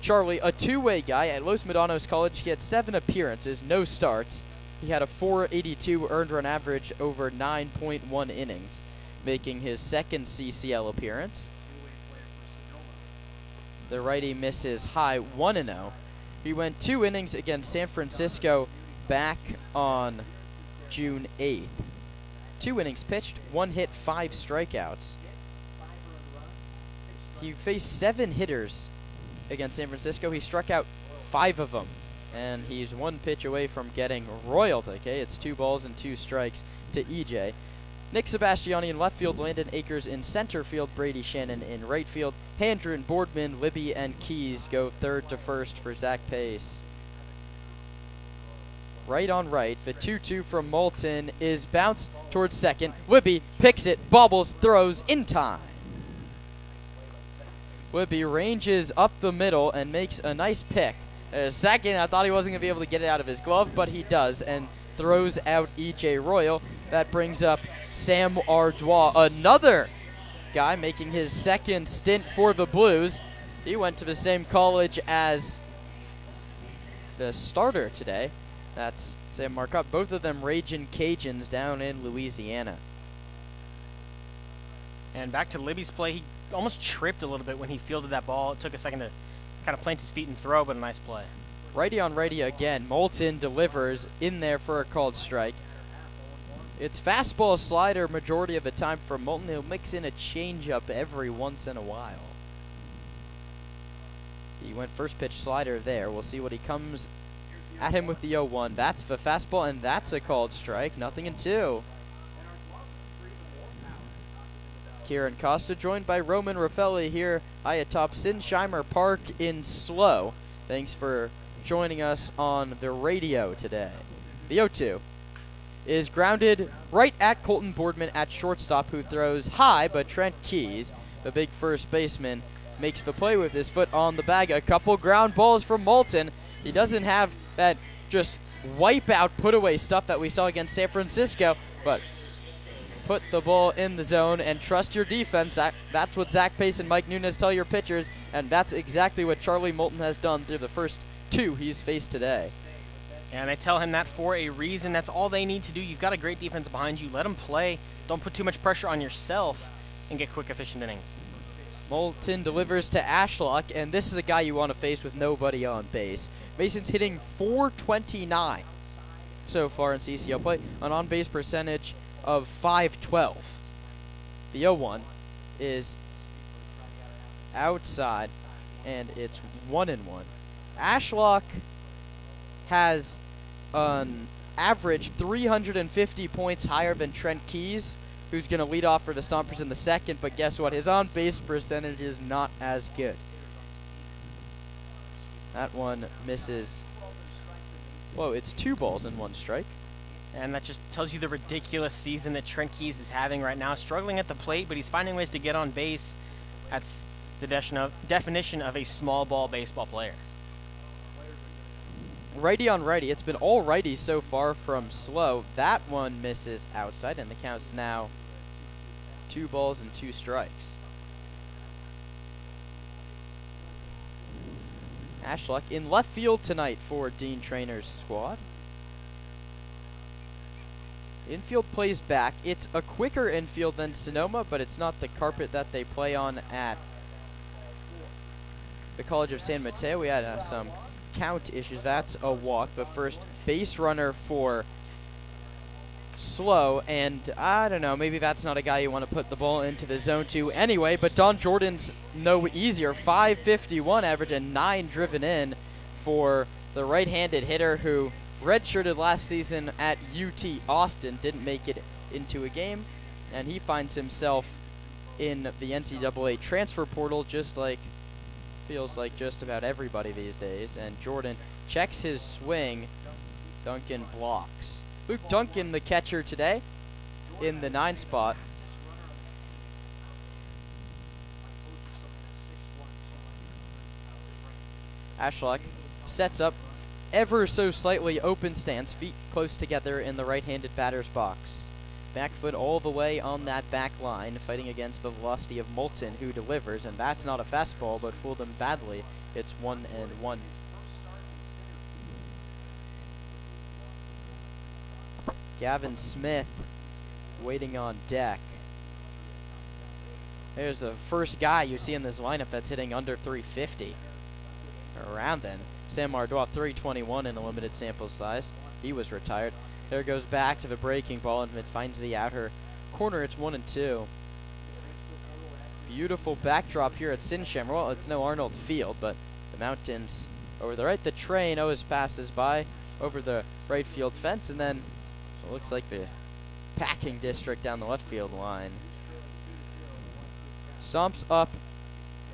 Charlie, a two-way guy at Los Medanos College. He had 7 appearances, no starts. He had a 482 earned run average over 9.1 innings, making his second CCL appearance. The righty misses high 1-0. He went 2 innings against San Francisco back on June 8th. 2 innings pitched, 1 hit, 5 strikeouts. He faced 7 hitters against San Francisco. He struck out 5 of them, and he's 1 pitch away from getting royalty. Okay, it's 2 balls and 2 strikes to EJ. Nick Sebastiani in left field, Landon Akers in center field, Brady Shannon in right field. Handren, Boardman, Libby, and Keys go third to first for Zach Pace. Right on right, the 2-2 from Moulton is bounced towards second. Libby picks it, bobbles, throws in time. Libby ranges up the middle and makes a nice pick. Second, I thought he wasn't going to be able to get it out of his glove, but he does, and throws out E.J. Royal. That brings up Sam Ardois, another guy making his second stint for the Blues. He went to the same college as the starter today. That's Sam Marcotte. Both of them Ragin' Cajuns down in Louisiana. And back to Libby's play, he almost tripped a little bit when he fielded that ball. It took a second to kind of plant his feet and throw, but a nice play. Righty on righty again. Moulton delivers in there for a called strike. It's fastball slider majority of the time for Moulton. He'll mix in a changeup every once in a while. He went first pitch slider there. We'll see what he comes at him with the 0-1. That's the fastball, and that's a called strike. 0-2. Kieran Costa joined by Roman Raffelli here atop Sinsheimer Park in SLO. Thanks for joining us on the radio today. The 0-2 is grounded right at Colton Boardman at shortstop, who throws high, but Trent Keys, the big first baseman, makes the play with his foot on the bag. A couple ground balls from Moulton. He doesn't have that just wipeout put-away stuff that we saw against San Francisco, but put the ball in the zone and trust your defense. That's what Zach Pace and Mike Nunez tell your pitchers, and that's exactly what Charlie Moulton has done through the first two he's faced today. And I tell him that for a reason. That's all they need to do. You've got a great defense behind you. Let them play. Don't put too much pressure on yourself and get quick, efficient innings. Moulton delivers to Ashlock, and this is a guy you want to face with nobody on base. Mason's hitting .429 so far in CCL play, an on-base percentage of .512. The 0-1 is outside, and it's 1-1. Ashlock has an average 350 points higher than Trent Keys, who's going to lead off for the Stompers in the second, but guess what? His on-base percentage is not as good. That one misses. Whoa, it's 2 balls and 1 strike. And that just tells you the ridiculous season that Trent Keys is having right now. Struggling at the plate, but he's finding ways to get on base. That's the definition of a small ball baseball player. Righty on righty. It's been all righty so far from Slow. That one misses outside, and the count's now 2 balls and 2 strikes. Ashlock in left field tonight for Dean Trainer's squad. Infield plays back. It's a quicker infield than Sonoma, but it's not the carpet that they play on at the College of San Mateo. We had some count issues. That's a walk. The first base runner for Slow, and I don't know, maybe that's not a guy you want to put the ball into the zone to anyway, but Don Jordan's no easier. .551 average and 9 driven in for the right-handed hitter who redshirted last season at UT Austin, didn't make it into a game, and he finds himself in the NCAA transfer portal feels like just about everybody these days, and Jordan checks his swing. Duncan blocks. Luke Duncan, the catcher today, in the 9 spot. Ashlock sets up ever so slightly open stance, feet close together in the right-handed batter's box. Back foot all the way on that back line, fighting against the velocity of Moulton, who delivers, and that's not a fastball, but fooled him badly. It's 1-1. Gavin Smith waiting on deck. There's the first guy you see in this lineup that's hitting under 350. Around then, Sam Ardois 321 in a limited sample size. He was retired. There goes back to the breaking ball, and it finds the outer corner. It's 1-2. Beautiful backdrop here at Sinsheimer. Well, it's no Arnold Field, but the mountains over the right. The train always passes by over the right field fence, and then it looks like the packing district down the left field line. Stomps up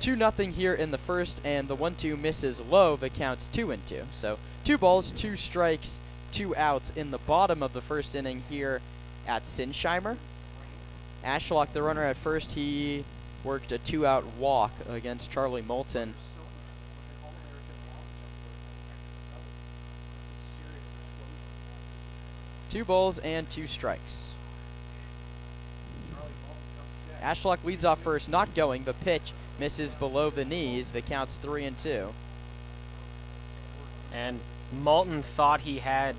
2-0 here in the first, and the 1-2 misses low, but counts 2-2. So 2 balls, 2 strikes, 2 outs in the bottom of the first inning here at Sinsheimer. Ashlock, the runner at first, he worked a 2-out walk against Charlie Moulton. Two balls and 2 strikes. Ashlock leads off first, not going. The pitch misses below the knees. The count's 3-2. And Moulton thought he had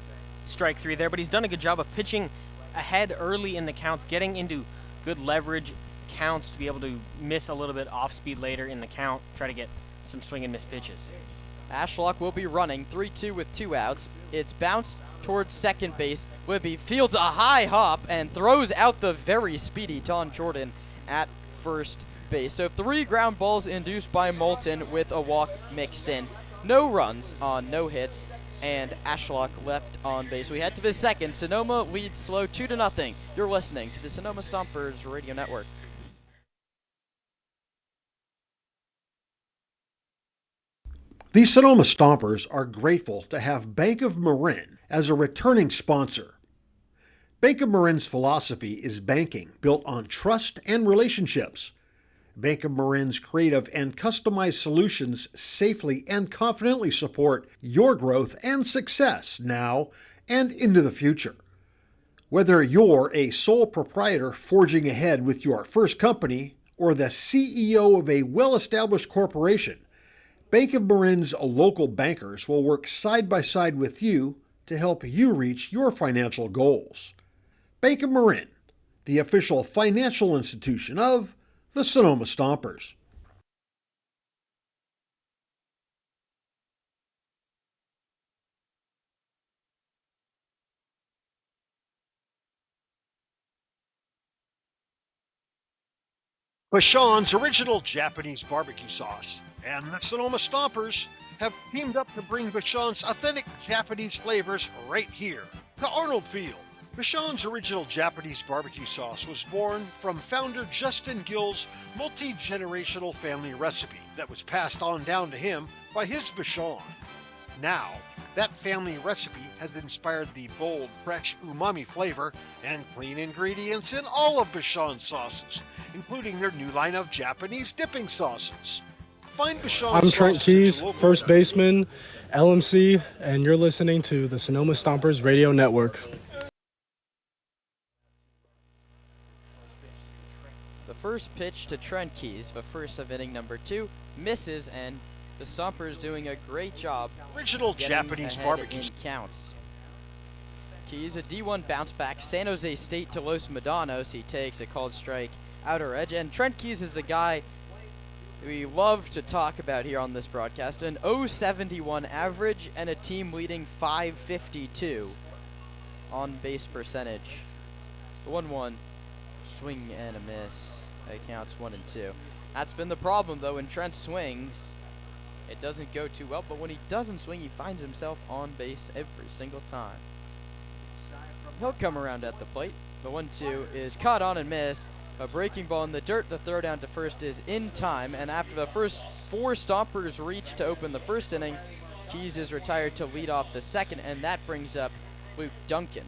strike 3 there, but he's done a good job of pitching ahead early in the counts, getting into good leverage counts to be able to miss a little bit off speed later in the count, try to get some swing and miss pitches. Ashlock will be running 3-2 with 2 outs. It's bounced towards second base. Libby fields a high hop and throws out the very speedy Don Jordan at first base. So 3 ground balls induced by Moulton with a walk mixed in. No runs on no hits, and Ashlock left on base. We head to the second. Sonoma leads Slow 2-0. You're listening to the Sonoma Stompers Radio Network. The Sonoma Stompers are grateful to have Bank of Marin as a returning sponsor. Bank of Marin's philosophy is banking built on trust and relationships. Bank of Marin's creative and customized solutions safely and confidently support your growth and success now and into the future. Whether you're a sole proprietor forging ahead with your first company or the CEO of a well-established corporation, Bank of Marin's local bankers will work side by side with you to help you reach your financial goals. Bank of Marin, the official financial institution of the Sonoma Stompers. Bashan's original Japanese barbecue sauce and the Sonoma Stompers have teamed up to bring Bashan's authentic Japanese flavors right here to Arnold Field. Bashan's original Japanese barbecue sauce was born from founder Justin Gill's multi-generational family recipe that was passed on down to him by his Bashan. Now, that family recipe has inspired the bold, fresh umami flavor and clean ingredients in all of Bashan's sauces, including their new line of Japanese dipping sauces. Find Bashan's I'm Trent Keys, first baseman, LMC, and you're listening to the Sonoma Stompers Radio Network. The first pitch to Trent Keys, the first of inning number 2, misses, and the Stompers doing a great job. Original Japanese barbecue in counts. Keys, a D1 bounce back, San Jose State to Los Medanos. He takes a called strike outer edge, and Trent Keys is the guy we love to talk about here on this broadcast. An .071 average and a team leading .552 on base percentage. 1-1, swing and a miss. It counts 1-2. That's been the problem though. When Trent swings, it doesn't go too well, but when he doesn't swing, he finds himself on base every single time. He'll come around at the plate. The 1-2 is caught on and missed. A breaking ball in the dirt. The throw down to first is in time, and after the first 4 Stompers reach to open the first inning, Keys is retired to lead off the second, and that brings up Luke Duncan.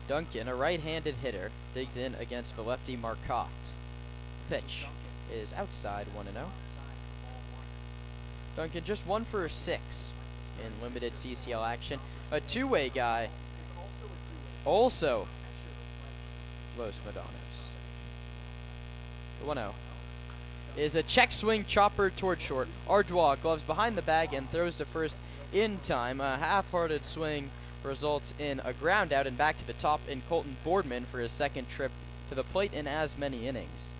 Duncan, a right-handed hitter, digs in against the lefty Marcotte. Pitch is outside, 1-0. Duncan just 1 for 6 in limited CCL action. A two-way guy, also Los Medanos. 1-0 is a check swing chopper toward short. Ardois gloves behind the bag and throws to first in time. A half-hearted swing results in a ground out and back to the top in Colton Boardman for his second trip to the plate in as many innings.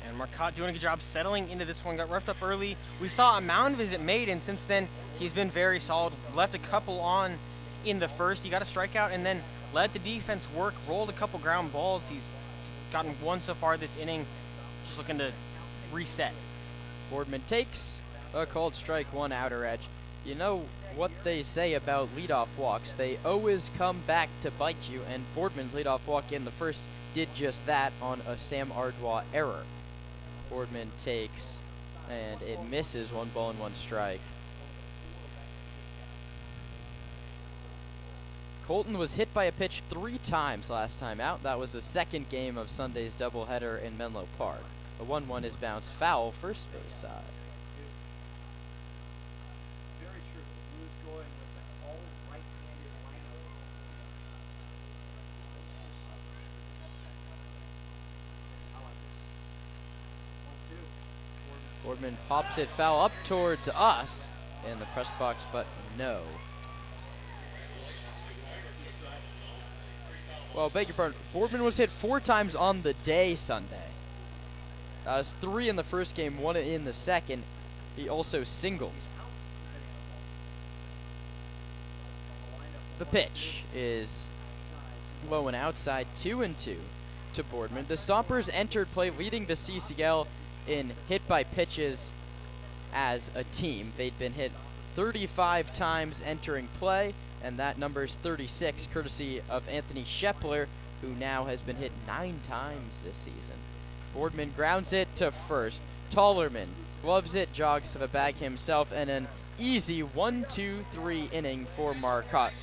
And Marcotte doing a good job settling into this one. Got roughed up early. We saw a mound visit made, and since then he's been very solid. Left a couple on in the first. He got a strikeout and then let the defense work. Rolled a couple ground balls. He's gotten 1 so far this inning. Just looking to reset. Boardman takes a called strike, 1 outer edge. You know what they say about leadoff walks. They always come back to bite you, and Boardman's leadoff walk in the first did just that on a Sam Ardois error. Boardman takes, and it misses. 1 ball and 1 strike. Colton was hit by a pitch 3 times last time out. That was the second game of Sunday's doubleheader in Menlo Park. The 1-1 is bounced foul, first base side. Boardman pops it foul up towards us in the press box, but no. Well, beg your pardon. Boardman was hit 4 times on the day Sunday. That was 3 in the first game, 1 in the second. He also singled. The pitch is low and outside, 2-2 to Boardman. The Stompers entered play leading the CCL in hit by pitches as a team. They'd been hit 35 times entering play, and that number is 36, courtesy of Anthony Shepler, who now has been hit 9 times this season. Boardman grounds it to first. Tollerman gloves it, jogs to the bag himself, and an easy 1-2-3 inning for Marcotte.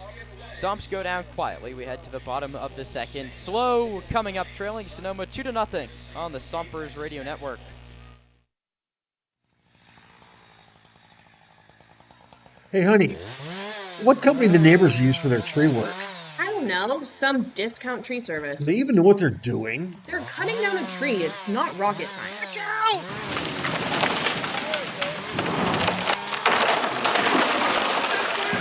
Stomps go down quietly. We head to the bottom of the second. Slow coming up, trailing Sonoma 2-0 on the Stompers Radio Network. Hey, honey, what company the neighbors use for their tree work? I don't know, some discount tree service. Do they even know what they're doing? They're cutting down a tree. It's not rocket science.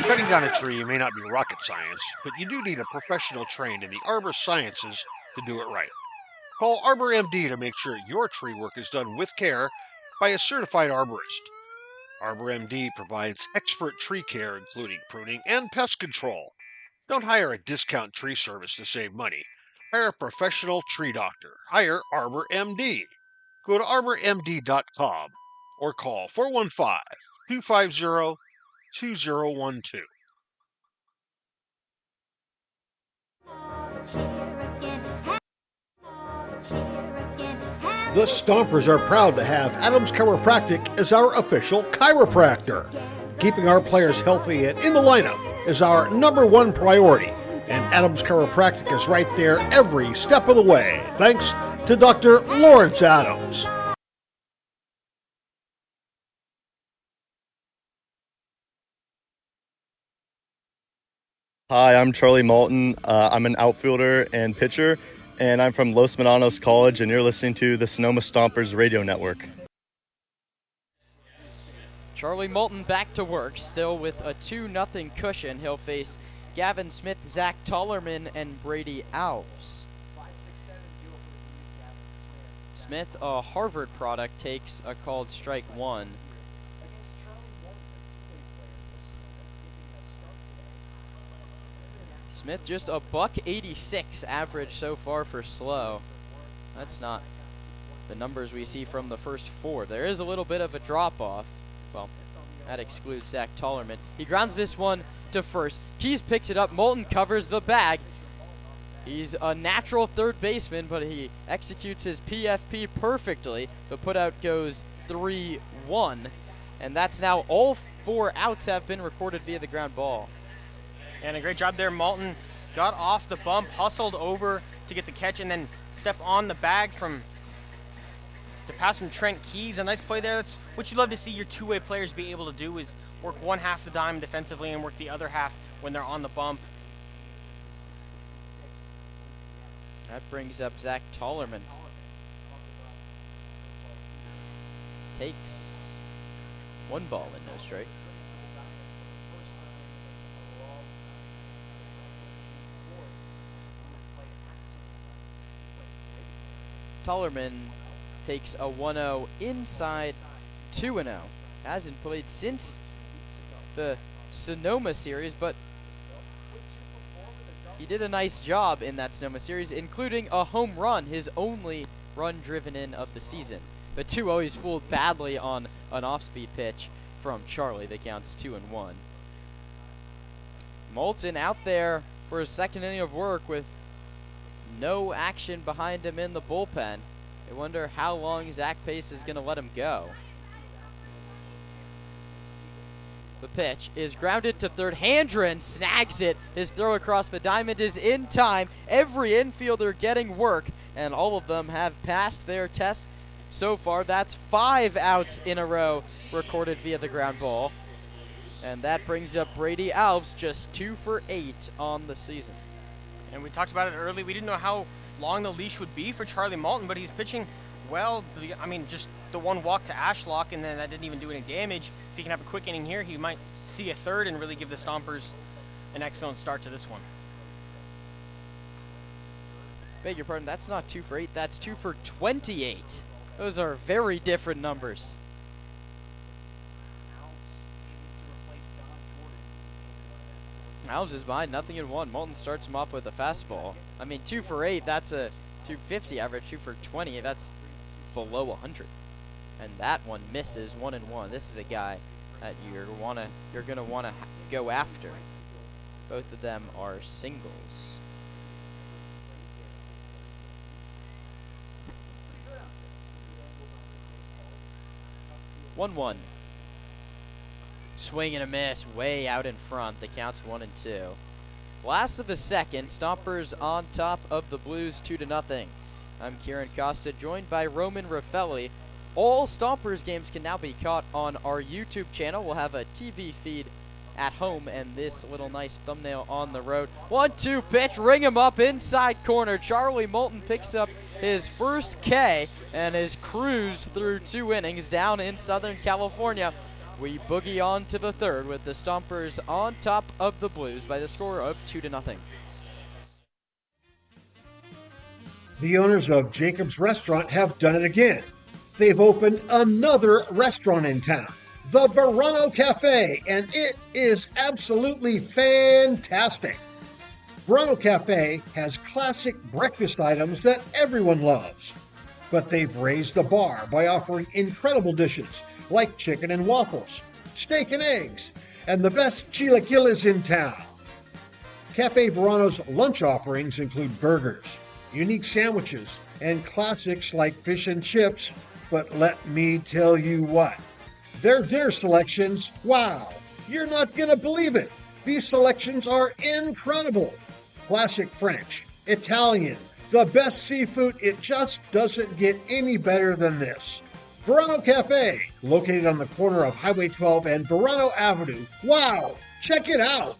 Cutting down a tree may not be rocket science, but you do need a professional trained in the arbor sciences to do it right. Call Arbor MD to make sure your tree work is done with care by a certified arborist. Arbor MD provides expert tree care, including pruning and pest control. Don't hire a discount tree service to save money. Hire a professional tree doctor. Hire Arbor MD. Go to arbormd.com or call 415-250-2012. The Stompers are proud to have Adams Chiropractic as our official chiropractor. Keeping our players healthy and in the lineup is our #1 priority, and Adams Chiropractic is right there every step of the way, thanks to Dr. Lawrence Adams. Hi, I'm Charlie Malton. I'm an outfielder and pitcher, and I'm from Los Menanos College, and you're listening to the Sonoma Stompers Radio Network. Charlie Moulton back to work, still with a 2-0 cushion. He'll face Gavin Smith, Zach Tollerman, and Brady Alves. Smith, a Harvard product, takes a called strike one. Smith just a $186 average so far for slow. That's not the numbers we see from the first four. There is a little bit of a drop-off. Well, that excludes Zach Tollerman. He grounds this one to first. Keys picks it up. Moulton covers the bag. He's a natural third baseman, but he executes his PFP perfectly. The putout goes 3-1, and that's now all 4 outs have been recorded via the ground ball. And a great job there. Moulton got off the bump, hustled over to get the catch, and then step on the bag to pass from Trent Keys. A nice play there. That's what you love to see your two-way players be able to do, is work one half the diamond defensively and work the other half when they're on the bump. That brings up Zach Tollerman. Takes 1 ball and no strike. Tollerman takes a 1-0 inside 2-0. Hasn't played since the Sonoma series, but he did a nice job in that Sonoma series, including a home run, his only run driven in of the season. The 2-0, he's fooled badly on an off-speed pitch from Charlie. The count's 2-1. Moulton out there for his second inning of work with no action behind him in the bullpen. I wonder how long Zach Pace is going to let him go. The pitch is grounded to third. Handren snags it. His throw across the diamond is in time. Every infielder getting work, and all of them have passed their test so far. That's 5 outs in a row recorded via the ground ball. And that brings up Brady Alves, just 2 for 8 on the season. And we talked about it early. We didn't know how long the leash would be for Charlie Moulton, but he's pitching well. I mean, just the 1 walk to Ashlock, and then that didn't even do any damage. If he can have a quick inning here, he might see a third and really give the Stompers an excellent start to this one. Beg your pardon, that's not 2 for 8, that's 2 for 28. Those are very different numbers. Alves is behind, 0-1. Moulton starts him off with a fastball. I mean, 2 for 8, that's a 250 average. 2 for 20, that's below 100. And that one misses, 1-1. This is a guy that you're gonna wanna go after. Both of them are singles. 1-1. Swing and a miss, way out in front. The count's 1-2. Last of the second, Stompers on top of the Blues 2-0. I'm Kieran Costa, joined by Roman Raffelli. All Stompers games can now be caught on our YouTube channel. We'll have a TV feed at home and this little nice thumbnail on the road. 1-2 pitch, ring him up inside corner. Charlie Moulton picks up his first K and has cruised through 2 innings down in Southern California. We boogie on to the third with the Stompers on top of the Blues by the score of 2-0. The owners of Jacob's Restaurant have done it again. They've opened another restaurant in town, the Verano Cafe, and it is absolutely fantastic. Verano Cafe has classic breakfast items that everyone loves, but they've raised the bar by offering incredible dishes like chicken and waffles, steak and eggs, and the best chilaquiles in town. Cafe Verano's lunch offerings include burgers, unique sandwiches, and classics like fish and chips. But let me tell you what, their dinner selections, wow, you're not going to believe it. These selections are incredible. Classic French, Italian, the best seafood, it just doesn't get any better than this. Verano Cafe, located on the corner of Highway 12 and Verano Avenue. Wow, check it out.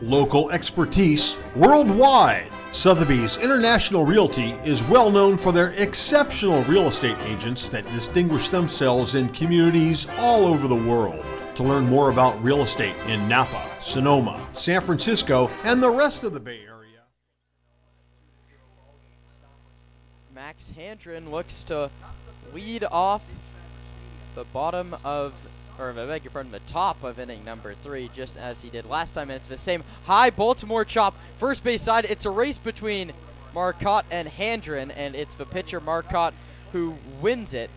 Local expertise worldwide. Sotheby's International Realty is well known for their exceptional real estate agents that distinguish themselves in communities all over the world. To learn more about real estate in Napa, Sonoma, San Francisco, and the rest of the Bay Area. Max Handren looks to lead off the bottom of, or I beg your pardon, the top of inning number 3, just as he did last time. And it's the same high Baltimore chop, first base side. It's a race between Marcotte and Handren, and it's the pitcher Marcotte who wins it.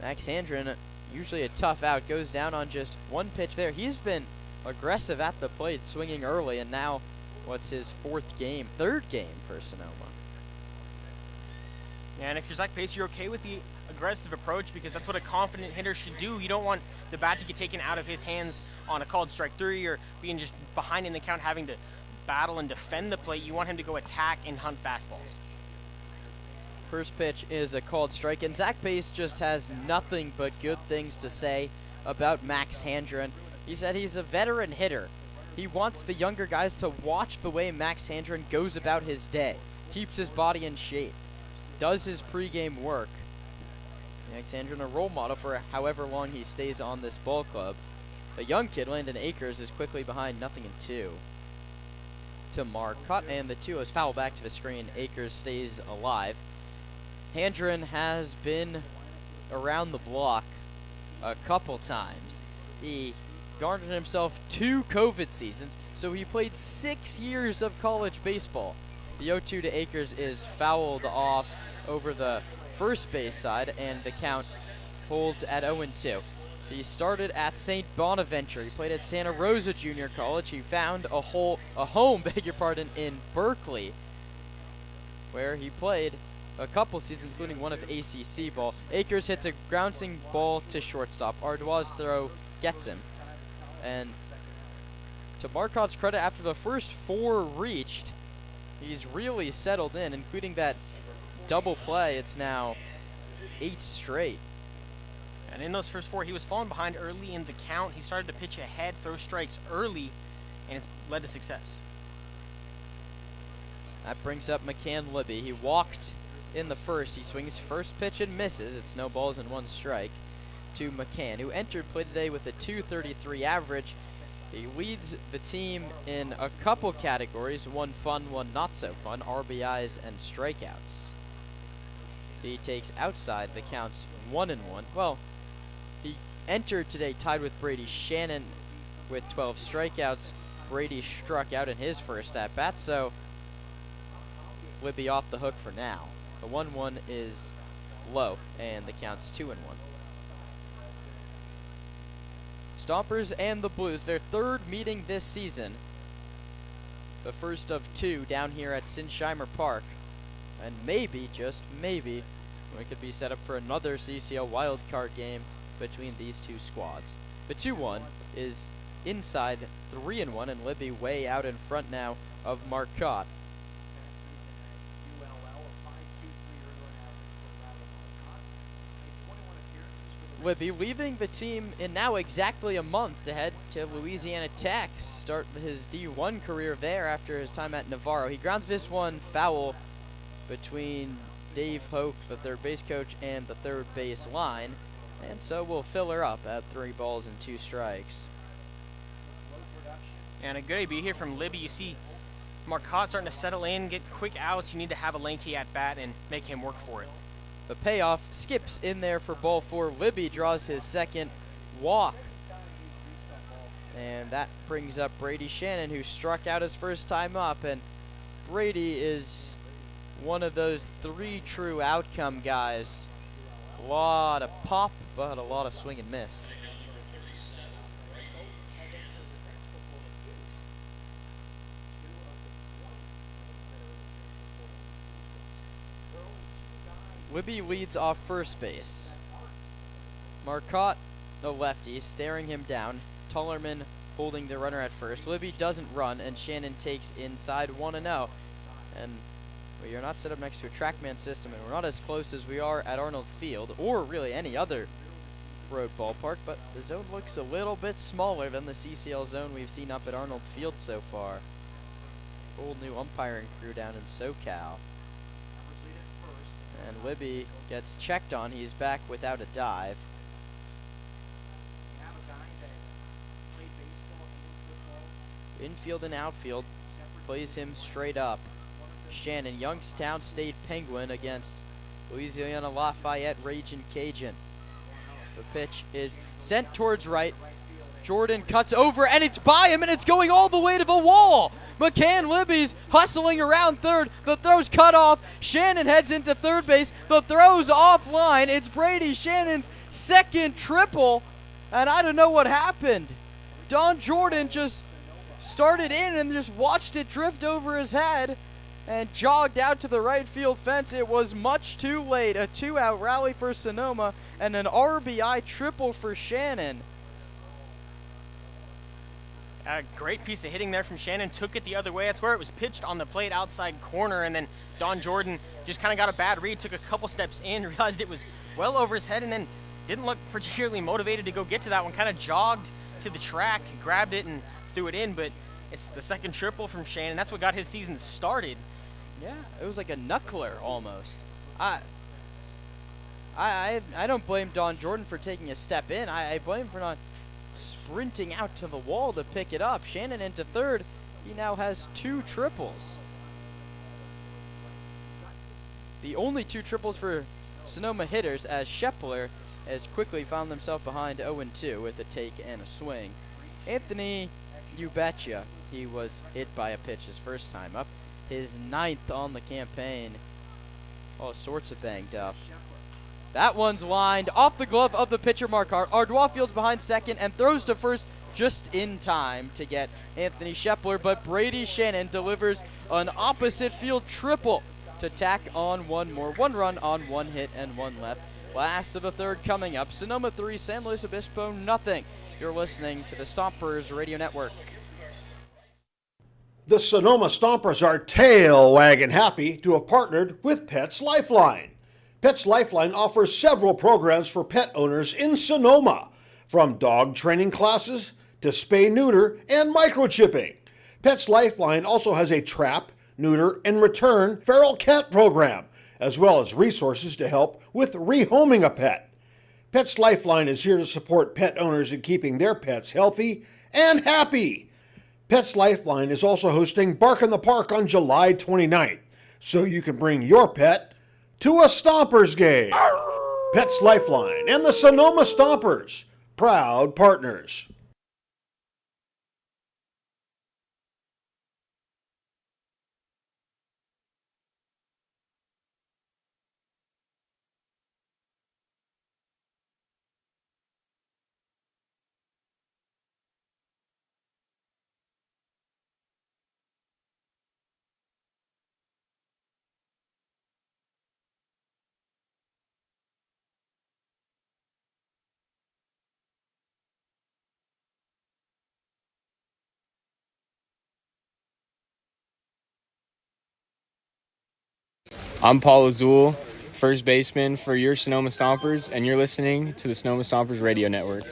Max Handren, usually a tough out, goes down on just 1 pitch there. He's been aggressive at the plate, swinging early, and now what's his third game for Sonoma. Yeah, and if you're Zach Pace, you're okay with the aggressive approach because that's what a confident hitter should do. You don't want the bat to get taken out of his hands on a called strike 3 or being just behind in the count having to battle and defend the plate. You want him to go attack and hunt fastballs. First pitch is a called strike, and Zach Pace just has nothing but good things to say about Max Handren. He said he's a veteran hitter. He wants the younger guys to watch the way Max Handren goes about his day, keeps his body in shape, does his pregame work. Max Handren, a role model for however long he stays on this ball club. The young kid, Landon Akers, is quickly behind 0-2 to Marcotte, and the 2 is foul back to the screen. Akers stays alive. Handren has been around the block a couple times. He garnered himself 2 COVID seasons, so he played 6 years of college baseball. The 0-2 to Akers is fouled off over the first base side, and the count holds at 0-2. He started at St. Bonaventure. He played at Santa Rosa Junior College. He found a home, in Berkeley, where he played a couple seasons, including one of ACC ball. Akers hits a bouncing ball to shortstop. Ardois' throw gets him. And to Marcotte's credit, after the first 4 reached, he's really settled in, including that double play. It's now 8 straight. And in those first 4, he was falling behind early in the count. He started to pitch ahead, throw strikes early, and it's led to success. That brings up McCann Libby. He walked in the first. He swings first pitch and misses. It's no balls and 1 strike to McCann, who entered play today with a .233 average. He leads the team in a couple categories, one fun, one not so fun, RBIs and strikeouts. He takes outside the counts 1-1. Well, he entered today tied with Brady Shannon with 12 strikeouts. Brady struck out in his first at-bat, so Libby off the hook for now. The 1-1 is low, and the count's 2-1. Stompers and the Blues, their third meeting this season. The first of two down here at Sinsheimer Park. And maybe, just maybe, we could be set up for another CCL wildcard game between these two squads. The 2-1 is inside 3-1, and Libby way out in front now of Marcotte. Libby leaving the team in now exactly a month to head to Louisiana Tech, start his D1 career there after his time at Navarro. He grounds this one foul between Dave Hoke, the third base coach, and the third base line, and so we'll fill her up at 3 balls and 2 strikes. And a good AB here from Libby. You see Marcotte starting to settle in, get quick outs. You need to have a lanky at bat and make him work for it. The payoff skips in there for ball 4. Libby draws his second walk. And that brings up Brady Shannon, who struck out his first time up. And Brady is one of those 3 true outcome guys. A lot of pop, but a lot of swing and miss. Libby leads off first base. Marcotte, the lefty, staring him down. Tullerman holding the runner at first. Libby doesn't run, and Shannon takes inside 1-0. And we are not set up next to a TrackMan system, and we're not as close as we are at Arnold Field, or really any other road ballpark, but the zone looks a little bit smaller than the CCL zone we've seen up at Arnold Field so far. Old new umpiring crew down in SoCal. And Libby gets checked on. He's back without a dive. Infield and outfield plays him straight up. Shannon, Youngstown State Penguin against Louisiana Lafayette Ragin' Cajun. The pitch is sent towards right. Jordan cuts over, and it's by him, and it's going all the way to the wall. McCann Libby's hustling around third. The throw's cut off. Shannon heads into third base. The throw's offline. It's Brady Shannon's second triple, and I don't know what happened. Don Jordan just started in and just watched it drift over his head and jogged out to the right field fence. It was much too late. A 2-out rally for Sonoma and an RBI triple for Shannon. A great piece of hitting there from Shannon. Took it the other way. That's where it was pitched on the plate outside corner. And then Don Jordan just kind of got a bad read. Took a couple steps in. Realized it was well over his head. And then didn't look particularly motivated to go get to that one. Kind of jogged to the track. Grabbed it and threw it in. But it's the second triple from Shannon. That's what got his season started. Yeah, it was like a knuckler almost. I don't blame Don Jordan for taking a step in. I blame him for not sprinting out to the wall to pick it up. Shannon into third. He now has 2 triples. The only 2 triples for Sonoma hitters, as Shepler has quickly found himself behind 0-2 with a take and a swing. Anthony, you betcha, he was hit by a pitch his first time up. His 9th on the campaign. All sorts of banged up. That one's lined off the glove of the pitcher, Marcotte. Ardois fields behind second and throws to first just in time to get Anthony Shepler, but Brady Shannon delivers an opposite field triple to tack on one more. 1 run on 1 hit and 1 left. Last of the third coming up. Sonoma 3, San Luis Obispo nothing. You're listening to the Stompers Radio Network. The Sonoma Stompers are tail wagging happy to have partnered with Pets Lifeline. Pets Lifeline offers several programs for pet owners in Sonoma, from dog training classes to spay-neuter and microchipping. Pets Lifeline also has a trap, neuter, and return feral cat program, as well as resources to help with rehoming a pet. Pets Lifeline is here to support pet owners in keeping their pets healthy and happy. Pets Lifeline is also hosting Bark in the Park on July 29th, so you can bring your pet to a Stompers game. Pets Lifeline and the Sonoma Stompers, proud partners. I'm Paul Azul, first baseman for your Sonoma Stompers, and you're listening to the Sonoma Stompers Radio Network.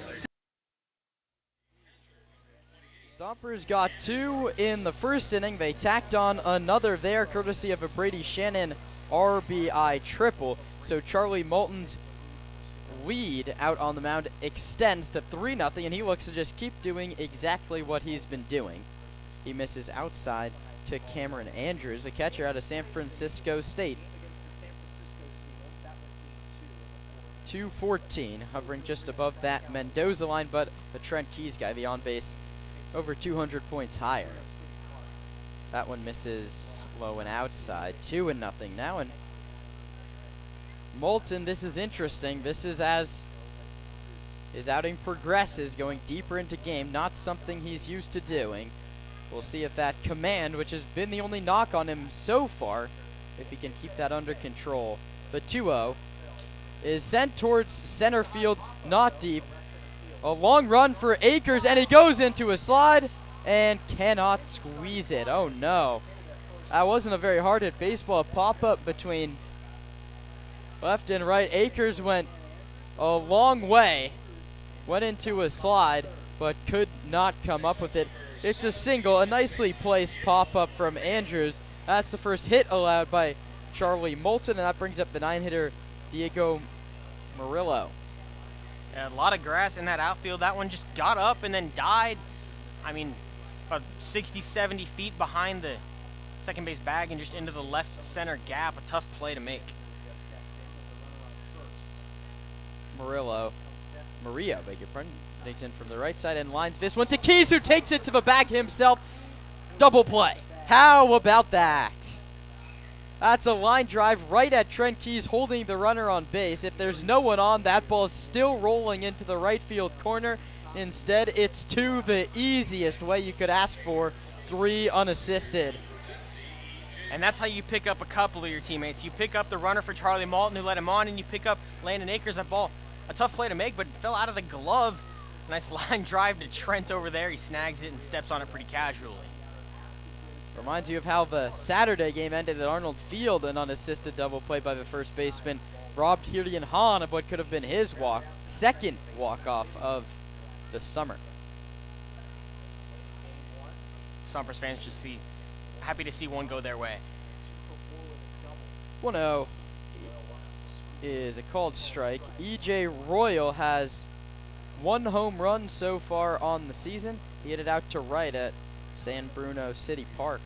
Stompers got 2 in the first inning. They tacked on another there, courtesy of a Brady Shannon RBI triple. So Charlie Moulton's lead out on the mound extends to 3-0, and he looks to just keep doing exactly what he's been doing. He misses outside to Cameron Andrews, the catcher out of San Francisco State. 214, hovering just above that Mendoza line, but the Trent Keys guy, the on base, over 200 points higher. That one misses low and outside. 2-0 now, and Moulton, this is interesting. This is as his outing progresses, going deeper into game, not something he's used to doing. We'll see if that command, which has been the only knock on him so far, if he can keep that under control. The 2-0 is sent towards center field, not deep. A long run for Akers, and he goes into a slide and cannot squeeze it. Oh no. That wasn't a very hard hit baseball. A pop-up between left and right. Akers went a long way, went into a slide, but could not come up with it. It's a single, a nicely placed pop-up from Andrews. That's the first hit allowed by Charlie Moulton, and that brings up the 9-hitter Diego Murillo. A lot of grass in that outfield. That one just got up and then died. I mean, about 60, 70 feet behind the second base bag and just into the left center gap. A tough play to make. Murillo, beg your pardon, sneaks in from the right side and lines this one to Keys, who takes it to the bag himself. Double play. How about that? That's a line drive right at Trent Keys, holding the runner on base. If there's no one on, that ball is still rolling into the right field corner. Instead, it's to the easiest way you could ask for, 3 unassisted. And that's how you pick up a couple of your teammates. You pick up the runner for Charlie Moulton, who let him on, and you pick up Landon Akers. That ball, a tough play to make, but it fell out of the glove. Nice line drive to Trent over there. He snags it and steps on it pretty casually. Reminds you of how the Saturday game ended at Arnold Field, an unassisted double play by the first baseman, robbed Hyun Han of what could have been his second walk-off of the summer. Stompers fans just happy to see one go their way. 1-0 is a called strike. E.J. Royal has 1 home run so far on the season. He hit it out to right at San Bruno City Park.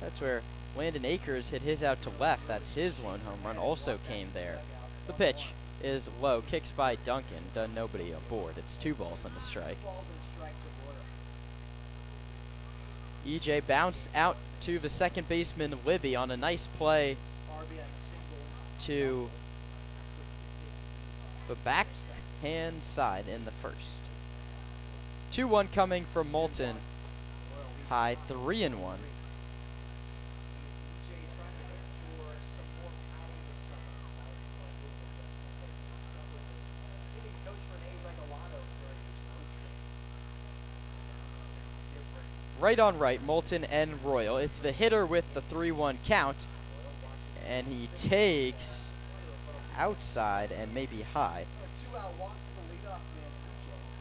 That's where Landon Akers hit his out to left. That's his lone home run, also came there. The pitch is low, kicks by Duncan, done nobody aboard. It's 2 balls and a strike. EJ bounced out to the second baseman Libby on a nice play to the backhand side in the first. 2-1 coming from Moulton. High 3-1. Right on right, Moulton and Royal. It's the hitter with the 3-1 count, and he takes outside and maybe high.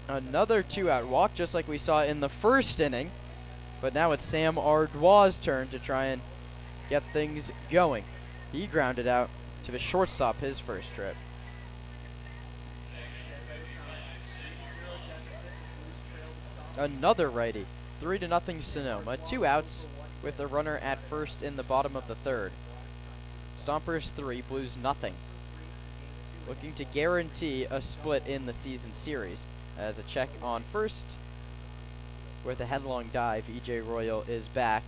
Another 2-out walk, just like we saw in the first inning, but now it's Sam Ardois' turn to try and get things going. He grounded out to the shortstop his first trip. Another righty. 3-0 Sonoma. 2 outs with a runner at first in the bottom of the third. Stompers 3, Blues nothing. Looking to guarantee a split in the season series. As a check on first, with a headlong dive, E.J. Royal is back.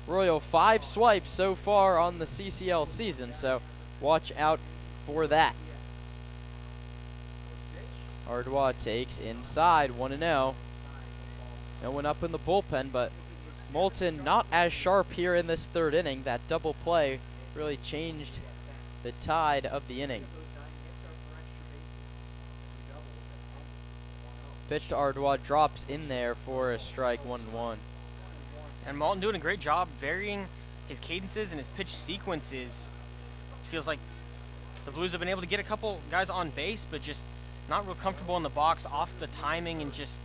Royal 5 swipes so far on the CCL season, so watch out for that. Ardois takes inside, 1-0. No one up in the bullpen, but Moulton not as sharp here in this third inning. That double play really changed the tide of the inning. Pitch to Ardois, drops in there for a strike, 1-1. And Moulton doing a great job varying his cadences and his pitch sequences, it feels like the Blues have been able to get a couple guys on base, but just not real comfortable in the box, off the timing, and just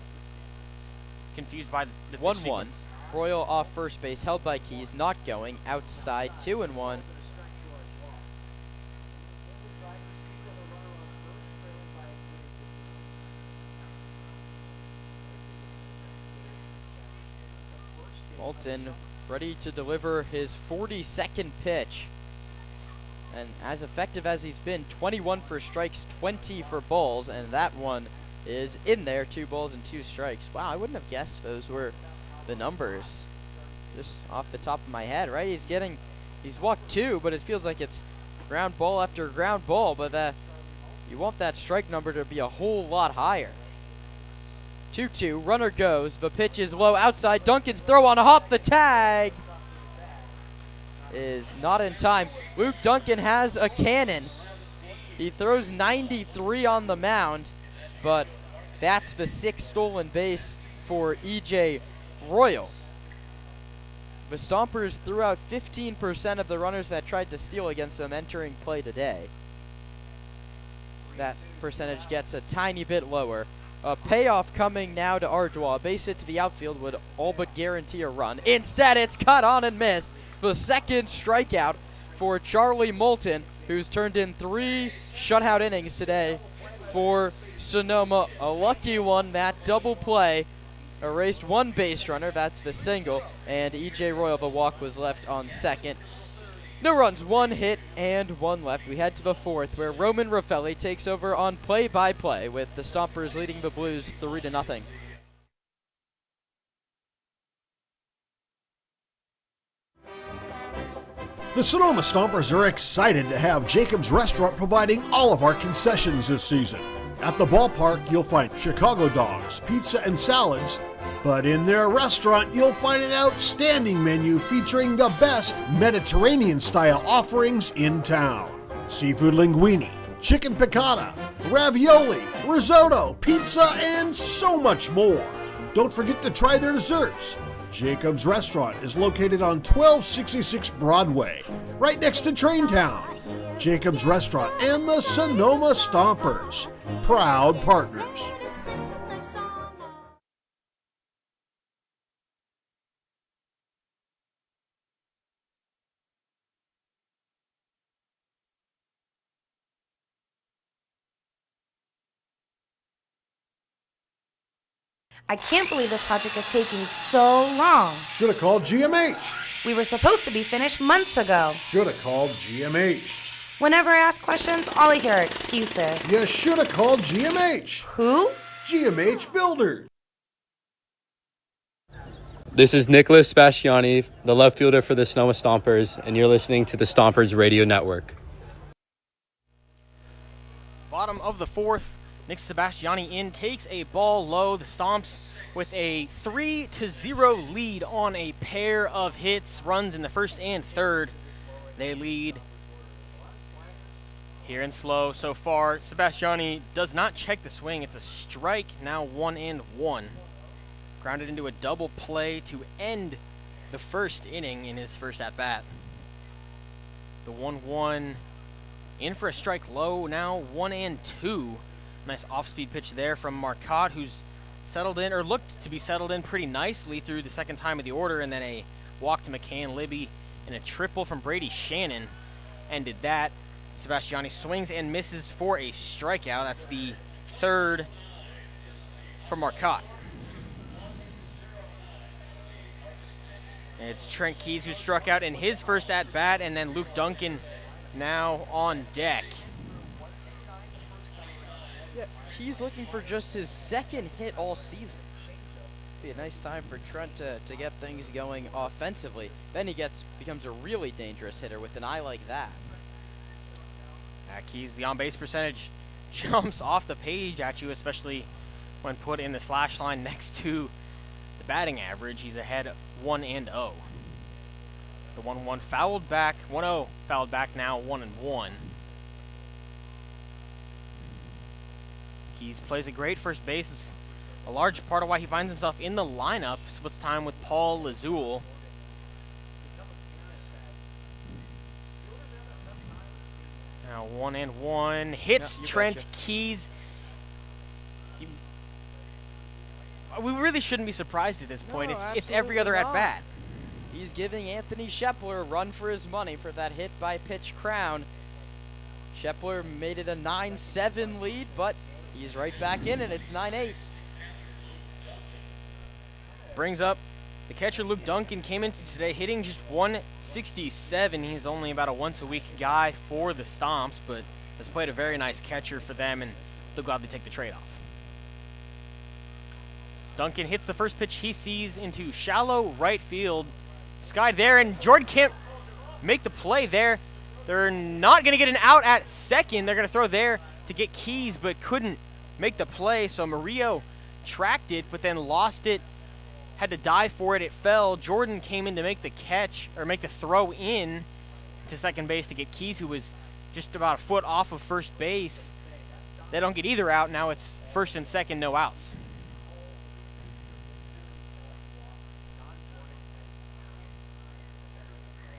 confused by the 1-1. Royal off first base, held by Keys, not going. Outside, 2-1. Moulton ready to deliver his 42nd pitch. And as effective as he's been, 21 for strikes, 20 for balls, and that one is in there, 2 balls and 2 strikes. Wow, I wouldn't have guessed those were the numbers. Just off the top of my head, right? He's walked 2, but it feels like it's ground ball after ground ball, but you want that strike number to be a whole lot higher. 2-2, runner goes, the pitch is low outside, Duncan's throw on a hop, the tag is not in time. Luke Duncan has a cannon. He throws 93 on the mound, but that's the 6th stolen base for E.J. Royal. The Stompers threw out 15% of the runners that tried to steal against them entering play today. That percentage gets a tiny bit lower. A payoff coming now to Ardois. A base hit to the outfield would all but guarantee a run. Instead, it's cut on and missed. The 2nd strikeout for Charlie Moulton, who's turned in 3 shutout innings today for Sonoma. A lucky one, that double play erased 1 base runner, that's the single, and E.J. Royal, the walk was left on second. No runs, 1 hit and 1 left. We head to the 4th, where Roman Raffelli takes over on play-by-play with the Stompers leading the Blues 3-0. The Sonoma Stompers are excited to have Jacob's Restaurant providing all of our concessions this season. At the ballpark, you'll find Chicago dogs, pizza, and salads. But in their restaurant, you'll find an outstanding menu featuring the best Mediterranean-style offerings in town. Seafood linguine, chicken piccata, ravioli, risotto, pizza, and so much more. Don't forget to try their desserts. Jacob's Restaurant is located on 1266 Broadway, right next to Traintown. Jacob's Restaurant and the Sonoma Stompers, proud partners. I can't believe this project is taking so long. Should have called GMH. We were supposed to be finished months ago. Should have called GMH. Whenever I ask questions, all I hear are excuses. You should have called GMH. Who? GMH Builders. This is Nicholas Sebastiani, the left fielder for the Sonoma Stompers, and you're listening to the Stompers Radio Network. Bottom of the 4th, Nick Sebastiani in, takes a ball low. The Stomps with a 3-0 lead on a pair of hits, runs in the 1st and 3rd. They lead here in slow so far. Sebastiani does not check the swing. It's a strike, now 1-1. Grounded into a double play to end the 1st inning in his first at-bat. The 1-1 in for a strike low, now 1-2. Nice off-speed pitch there from Marcotte, who's settled in, or looked to be settled in pretty nicely through the 2nd time of the order, and then a walk to McCann Libby and a triple from Brady Shannon ended that. Sebastiani swings and misses for a strikeout. That's the 3rd for Marcotte. And it's Trent Keys who struck out in his first at-bat, and then Luke Duncan now on deck. Yeah, he's looking for just his 2nd hit all season. Be a nice time for Trent to get things going offensively. Then he becomes a really dangerous hitter with an eye like that. Keys, the on-base percentage jumps off the page at you, especially when put in the slash line next to the batting average. He's ahead 1-0. The 1-1 fouled back, 1-0 fouled back now, 1-1. Keys plays a great first base. It's a large part of why he finds himself in the lineup. Splits time with Paul Lazule. Now 1-1. Hits Trent betcha. Keys. We really shouldn't be surprised at this point. No, It's every other absolutely at-bat. He's giving Anthony Shepler a run for his money for that hit by pitch crown. Shepler made it a 9-7 lead, but he's right back in it. It's 9-8. Brings up the catcher Luke Duncan came into today hitting just 167. He's only about a once-a-week guy for the Stomps, but has played a very nice catcher for them, and they'll gladly take the trade-off. Duncan hits the first pitch he sees into shallow right field. Skied there, and Jordan can't make the play there. They're not going to get an out at second. They're going to throw there to get Keys, but couldn't make the play, so Murillo tracked it, but then lost it. Had to dive for it. It fell. Jordan came in to make the catch, or make the throw in to second base to get Keys, who was just about a foot off of first base. They don't get either out. Now it's first and second, no outs.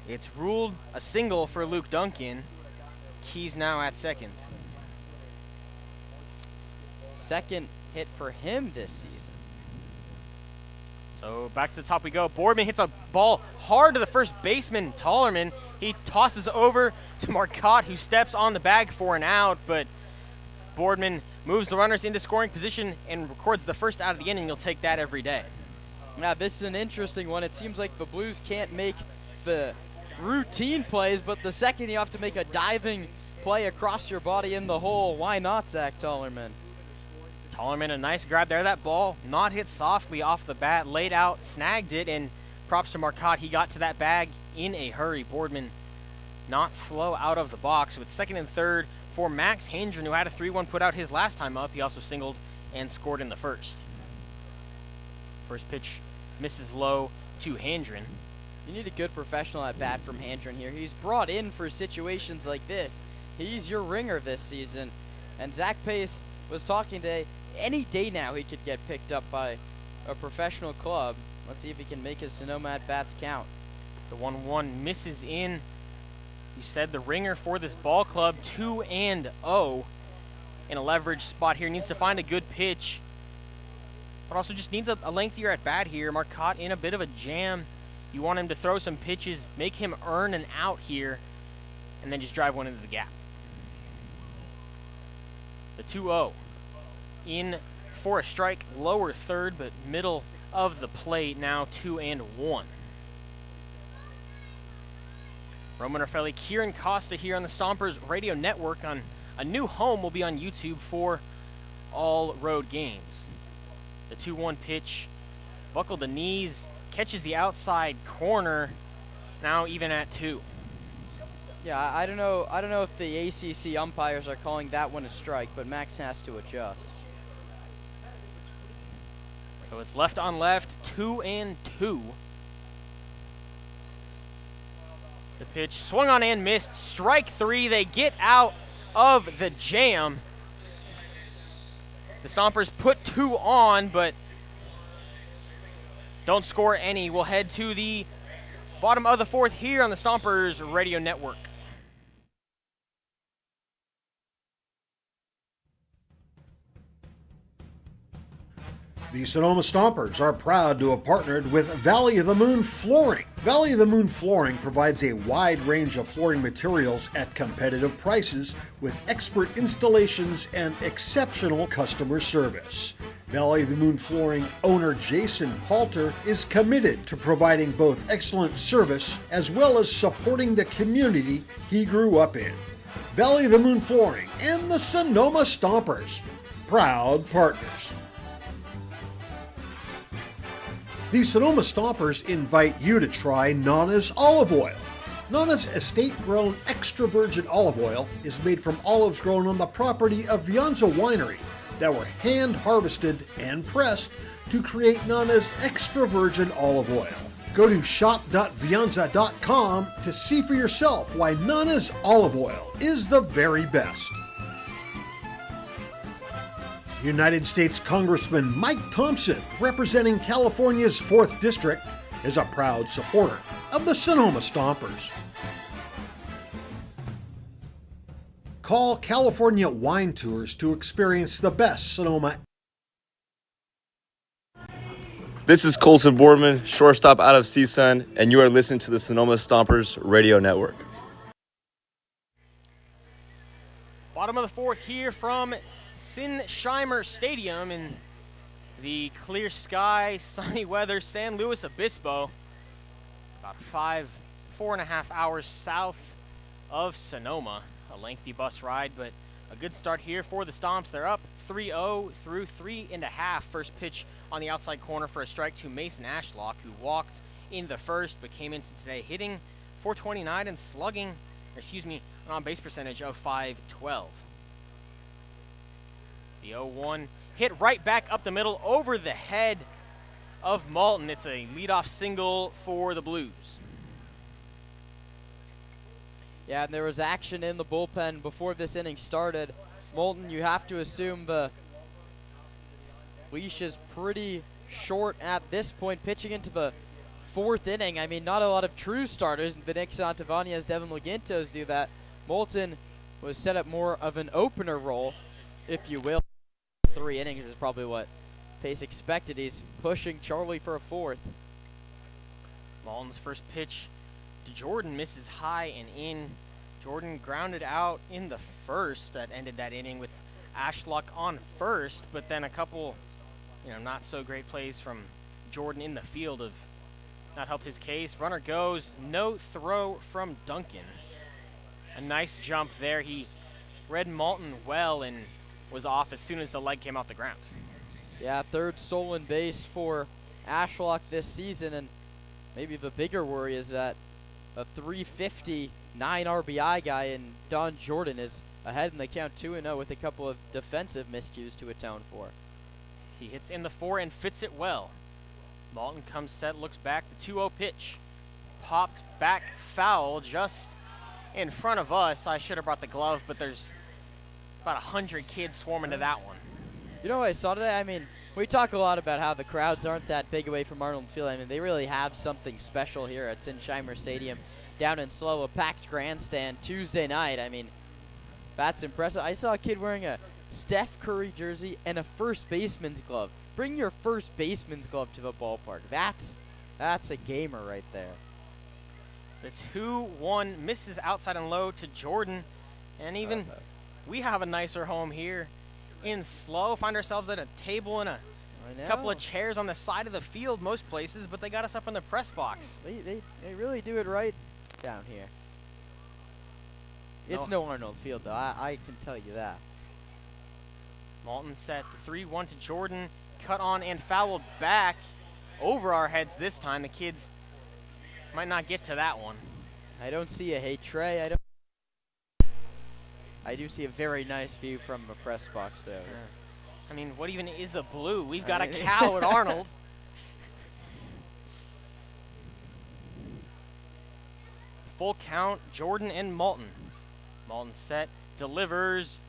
It's ruled a single for Luke Duncan. Keys now at second. Second hit for him this season. So back to the top we go. Boardman hits a ball hard to the first baseman, Tollerman. He tosses over to Marcotte, who steps on the bag for an out, but Boardman moves the runners into scoring position and records the first out of the inning. You'll take that every day. Now, this is an interesting one. It seems like the Blues can't make the routine plays, but the second you have to make a diving play across your body in the hole, why not, Zach Tollerman? Tollerman, a nice grab there. That ball not hit softly off the bat, laid out, snagged it, and props to Marcotte. He got to that bag in a hurry. Boardman not slow out of the box with second and third for Max Handren, who had a 3-1 put out his last time up. He also singled and scored in the first. First pitch misses low to Handren. You need a good professional at bat from Handren here. He's brought in for situations like this. He's your ringer this season. And Zach Pace was talking today. Any day now he could get picked up by a professional club. Let's see if he can make his Sonoma at-bats count. The 1-1 misses in. You said the ringer for this ball club, 2-0 in a leverage spot here. Needs to find a good pitch, but also just needs a lengthier at-bat here. Marcotte in a bit of a jam. You want him to throw some pitches, make him earn an out here, and then just drive one into the gap. The 2-0 in for a strike, lower third, but middle of the plate now, 2-1. Roman Orfelli, Kieran Costa here on the Stompers Radio Network. On a new home will be on YouTube for all road games. The 2-1 pitch, buckled the knees, catches the outside corner, now even at 2. Yeah, I don't know if the ACC umpires are calling that one a strike, but Max has to adjust. So it's left on left, 2-2. The pitch swung on and missed. Strike 3. They get out of the jam. The Stompers put 2 on, but don't score any. We'll head to the bottom of the 4th here on the Stompers Radio Network. The Sonoma Stompers are proud to have partnered with Valley of the Moon Flooring. Valley of the Moon Flooring provides a wide range of flooring materials at competitive prices with expert installations and exceptional customer service. Valley of the Moon Flooring owner Jason Halter is committed to providing both excellent service as well as supporting the community he grew up in. Valley of the Moon Flooring and the Sonoma Stompers, proud partners. The Sonoma Stompers invite you to try Nana's Olive Oil. Nana's estate-grown extra virgin olive oil is made from olives grown on the property of Vianza Winery that were hand-harvested and pressed to create Nana's extra virgin olive oil. Go to shop.vianza.com to see for yourself why Nana's Olive Oil is the very best. United States Congressman Mike Thompson, representing California's 4th District, is a proud supporter of the Sonoma Stompers. Call California Wine Tours to experience the best Sonoma. This is Colton Boardman, shortstop out of CSUN, and you are listening to the Sonoma Stompers Radio Network. Bottom of the fourth here from Sinsheimer Stadium in the clear sky, sunny weather, San Luis Obispo. About 4.5 hours south of Sonoma. A lengthy bus ride, but a good start here for the Stomps. They're up 3-0 through 3.5. First pitch on the outside corner for a strike to Mason Ashlock, who walked in the first but came into today hitting .429 and slugging, an on-base percentage of .512. The 0-1 hit right back up the middle over the head of Malton. It's a leadoff single for the Blues. Yeah, and there was action in the bullpen before this inning started. Moulton, you have to assume the leash is pretty short at this point, pitching into the fourth inning. I mean, not a lot of true starters. Vinik Santavanez, Devin Lagintos do that. Moulton was set up more of an opener role, if you will. 3 innings is probably what Pace expected. He's pushing Charlie for a fourth. Malton's first pitch to Jordan misses high and in. Jordan grounded out in the first. That ended that inning with Ashlock on first, but then a couple, not so great plays from Jordan in the field have not helped his case. Runner goes, no throw from Duncan. A nice jump there. He read Malton well and was off as soon as the leg came off the ground. Yeah, third stolen base for Ashlock this season, and maybe the bigger worry is that a 350 9 RBI guy in Don Jordan is ahead in the count 2-0 with a couple of defensive miscues to atone for. He hits in the 4 and fits it well. Malton comes set, looks back, the 2-0 pitch. Popped back foul just in front of us. I should have brought the glove, but there's about 100 kids swarming to that one. You know what I saw today? I mean, we talk a lot about how the crowds aren't that big away from Arnold Field. I mean, they really have something special here at Sinsheimer Stadium. Down in Slow, a packed grandstand Tuesday night. I mean, that's impressive. I saw a kid wearing a Steph Curry jersey and a first baseman's glove. Bring your first baseman's glove to the ballpark. That's a gamer right there. The 2-1 misses outside and low to Jordan. And even we have a nicer home here in Slow. Find ourselves at a table and a couple of chairs on the side of the field most places, but they got us up in the press box. They really do it right down here. It's no Arnold Field, though. I can tell you that. Malton set 3-1 to Jordan. Cut on and fouled back over our heads this time. The kids might not get to that one. I don't see a hey Trey. I do see a very nice view from the press box, though. Yeah. I mean, what even is a blue? We've got a cow at Arnold. Full count, Jordan and Malton. Malton set, delivers.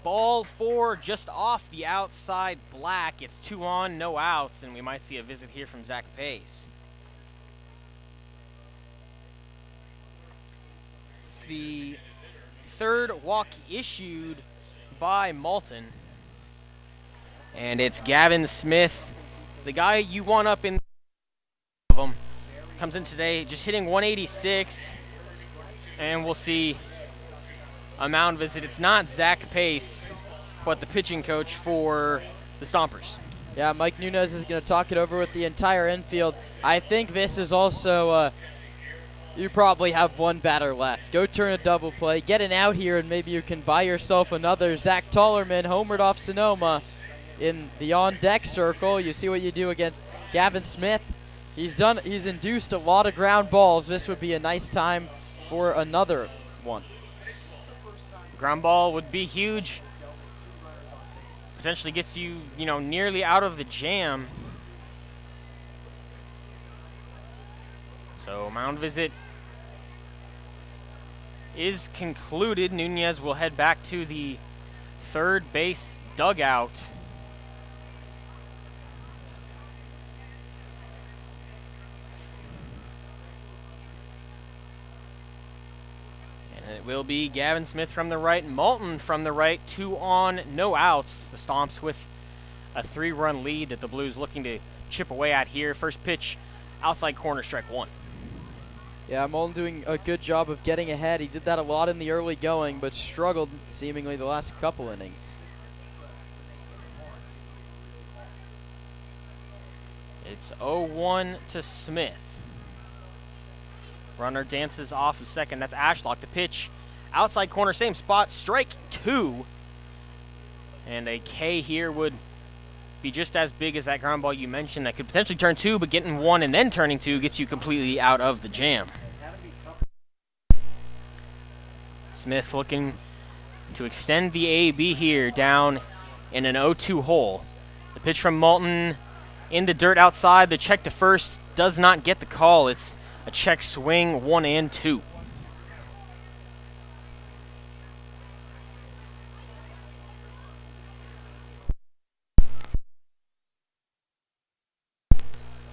Ball 4 just off the outside black. It's 2 on, no outs, and we might see a visit here from Zach Pace. It's the third walk issued by Malton. And it's Gavin Smith, the guy you want up in of him. Comes in today just hitting 186, and we'll see a mound visit. It's not Zach Pace, but the pitching coach for the Stompers. Yeah, Mike Nunez is going to talk it over with the entire infield. I think this is also, you probably have one batter left. Go turn a double play, get an out here, and maybe you can buy yourself another. Zach Tollerman homered off Sonoma in the on-deck circle. You see what you do against Gavin Smith. He's induced a lot of ground balls. This would be a nice time for another one. Ground ball would be huge. Potentially gets you, nearly out of the jam. So mound visit is concluded. Nunez will head back to the third base dugout. It will be Gavin Smith from the right, Malton from the right, 2 on, no outs. The Stomps with a 3-run lead that the Blues looking to chip away at here. First pitch, outside corner, strike 1. Yeah, Malton doing a good job of getting ahead. He did that a lot in the early going, but struggled seemingly the last couple innings. It's 0-1 to Smith. Runner dances off of second. That's Ashlock. The pitch, outside corner, same spot, strike 2. And a K here would be just as big as that ground ball you mentioned that could potentially turn 2, but getting 1 and then turning 2 gets you completely out of the jam. Smith looking to extend the AB here down in an 0-2 hole. The pitch from Malton in the dirt outside. The check to first does not get the call. It's a check swing, 1 and 2.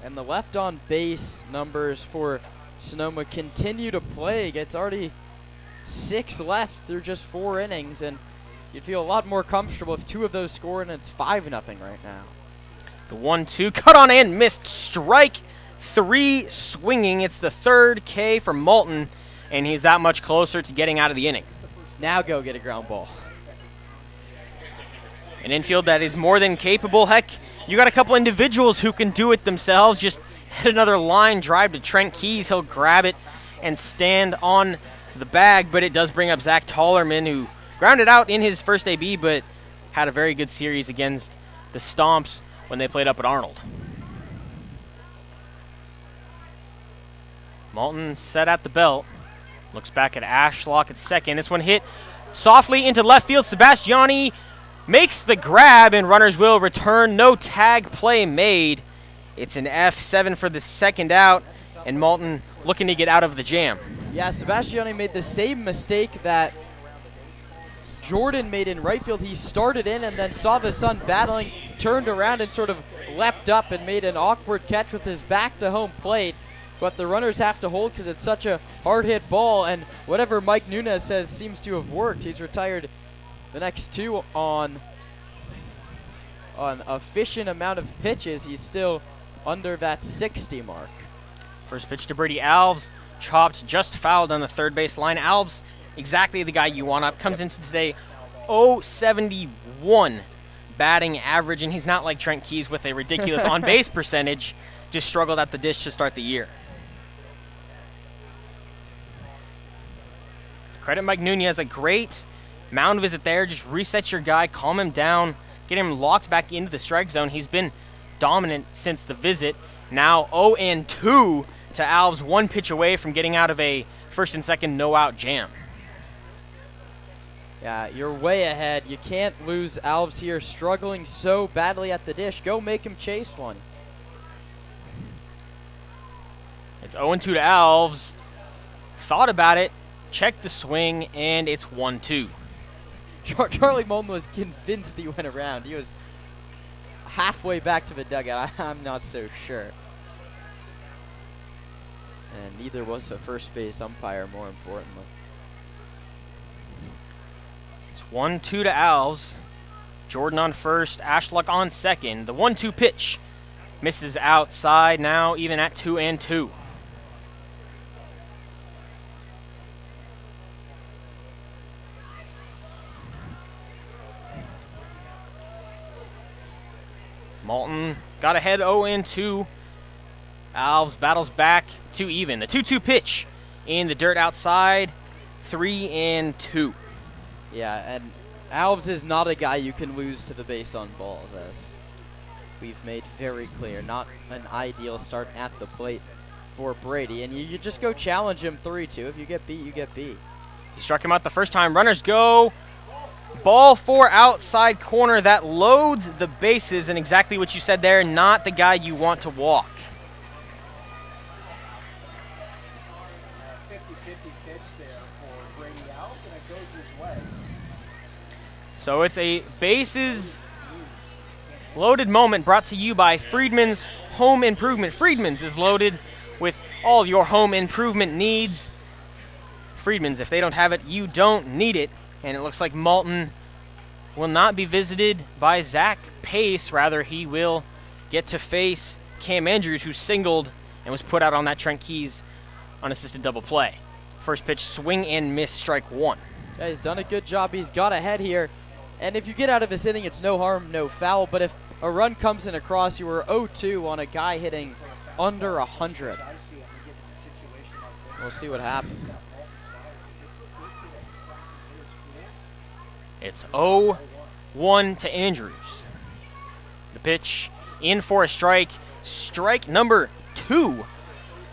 And the left on base numbers for Sonoma continue to plague. It's already 6 left through just 4 innings, and you'd feel a lot more comfortable if 2 of those score, and it's 5-0 right now. The 1-2 cut on and missed, strike 3 swinging. It's the 3rd K for Malton, and he's that much closer to getting out of the inning. Now go get a ground ball. An infield that is more than capable. Heck, you got a couple individuals who can do it themselves. Just hit another line drive to Trent Keys. He'll grab it and stand on the bag, but it does bring up Zach Tollerman, who grounded out in his first AB, but had a very good series against the Stomps when they played up at Arnold. Malton set at the belt. Looks back at Ashlock at second. This one hit softly into left field. Sebastiani makes the grab, and runners will return. No tag play made. It's an F7 for the second out, and Malton looking to get out of the jam. Yeah, Sebastiani made the same mistake that Jordan made in right field. He started in and then saw the sun battling, turned around and sort of leapt up and made an awkward catch with his back to home plate. But the runners have to hold because it's such a hard-hit ball, and whatever Mike Nunez says seems to have worked. He's retired the next 2 on an efficient amount of pitches. He's still under that 60 mark. First pitch to Brady Alves, chopped, just fouled on the third base line. Alves, exactly the guy you want up, comes into today 0.71 batting average, and he's not like Trent Keys with a ridiculous on-base percentage. Just struggled at the dish to start the year. Credit Mike Nunez, a great mound visit there. Just reset your guy, calm him down, get him locked back into the strike zone. He's been dominant since the visit. Now 0-2 to Alves, 1 pitch away from getting out of a first and second no-out jam. Yeah, you're way ahead. You can't lose Alves here, struggling so badly at the dish. Go make him chase one. It's 0-2 to Alves. Thought about it, checked the swing, and it's 1-2. Charlie Malton was convinced he went around. He was halfway back to the dugout. I'm not so sure. And neither was the first base umpire, more importantly. It's 1-2 to Alves. Jordan on first, Ashlock on second. The 1-2 pitch misses outside, now even at 2-2. Malton got ahead 0-2. Alves battles back to even. The 2-2 pitch in the dirt outside, 3-2. Yeah, and Alves is not a guy you can lose to the base on balls, as we've made very clear. Not an ideal start at the plate for Brady. And you just go challenge him 3-2. If you get beat, you get beat. He struck him out the first time. Runners go. Ball for outside corner. That loads the bases, and exactly what you said there, not the guy you want to walk. 50-50 pitch there for Brady Alves, and it goes his way. So it's a bases loaded moment brought to you by Friedman's Home Improvement. Friedman's is loaded with all your home improvement needs. Freedman's. If they don't have it, you don't need it. And it looks like Malton will not be visited by Zach Pace. Rather, he will get to face Cam Andrews, who singled and was put out on that Trent Keys unassisted double play. First pitch, swing and miss, strike one. Yeah, he's done a good job. He's got ahead here. And if you get out of this inning, it's no harm, no foul. But if a run comes in across, you were 0-2 on a guy hitting under 100. We'll see what happens. It's 0-1 to Andrews. The pitch in for a strike. Strike number 2.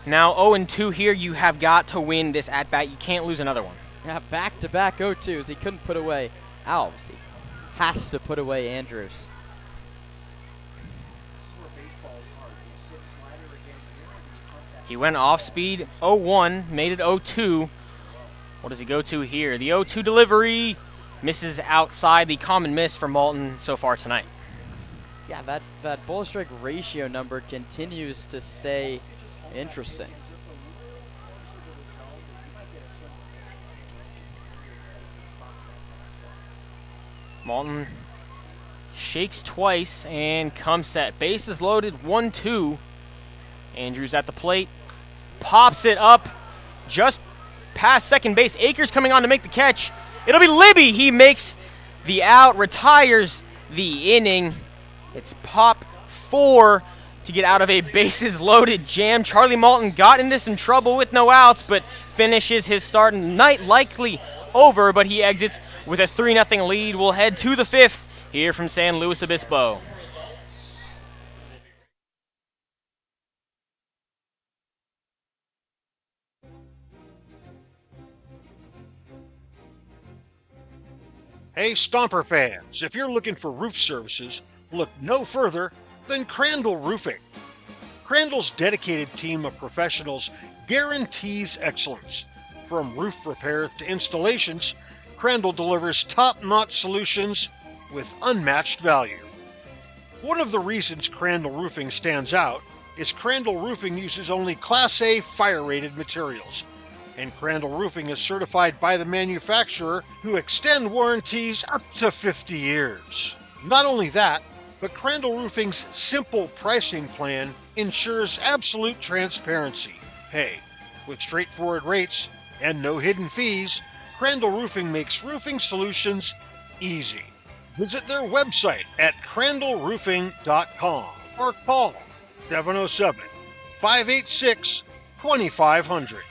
Now 0-2 here. You have got to win this at-bat. You can't lose another one. Yeah, back-to-back 0-2s. He couldn't put away Alves. He has to put away Andrews. He went off speed 0-1, made it 0-2. What does he go to here? The 0-2 delivery misses outside. The common miss for Malton so far tonight. Yeah, that ball strike ratio number continues to stay interesting. Malton shakes twice and comes set. Bases loaded, 1-2. Andrews at the plate, pops it up just past second base. Akers coming on to make the catch. It'll be Libby. He makes the out, retires the inning. It's pop 4 to get out of a bases loaded jam. Charlie Malton got into some trouble with no outs, but finishes his start. Night likely over, but he exits with a 3-0 lead. We'll head to the 5th here from San Luis Obispo. Hey, Stomper fans, if you're looking for roof services, look no further than Crandall Roofing. Crandall's dedicated team of professionals guarantees excellence. From roof repair to installations, Crandall delivers top-notch solutions with unmatched value. One of the reasons Crandall Roofing stands out is Crandall Roofing uses only Class A fire-rated materials, and Crandall Roofing is certified by the manufacturer, who extend warranties up to 50 years. Not only that, but Crandall Roofing's simple pricing plan ensures absolute transparency. Hey, with straightforward rates and no hidden fees, Crandall Roofing makes roofing solutions easy. Visit their website at crandallroofing.com or call 707-586-2500.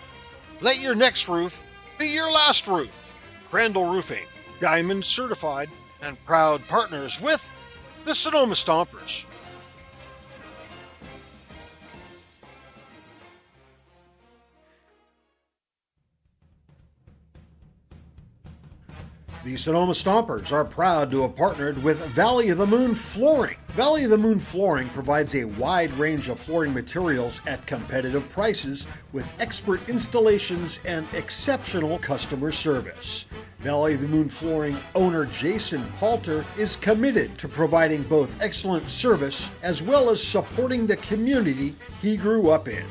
Let your next roof be your last roof. Crandall Roofing, Diamond certified and proud partners with the Sonoma Stompers. The Sonoma Stompers are proud to have partnered with Valley of the Moon Flooring. Valley of the Moon Flooring provides a wide range of flooring materials at competitive prices with expert installations and exceptional customer service. Valley of the Moon Flooring owner Jason Palter is committed to providing both excellent service as well as supporting the community he grew up in.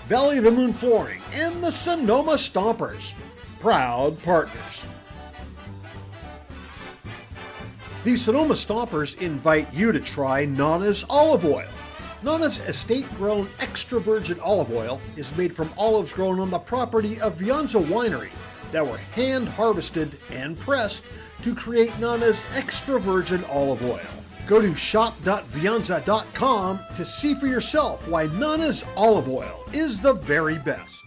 Valley of the Moon Flooring and the Sonoma Stompers, proud partners. The Sonoma Stompers invite you to try Nana's Olive Oil. Nana's estate-grown extra virgin olive oil is made from olives grown on the property of Vianza Winery that were hand-harvested and pressed to create Nana's extra virgin olive oil. Go to shop.vianza.com to see for yourself why Nana's Olive Oil is the very best.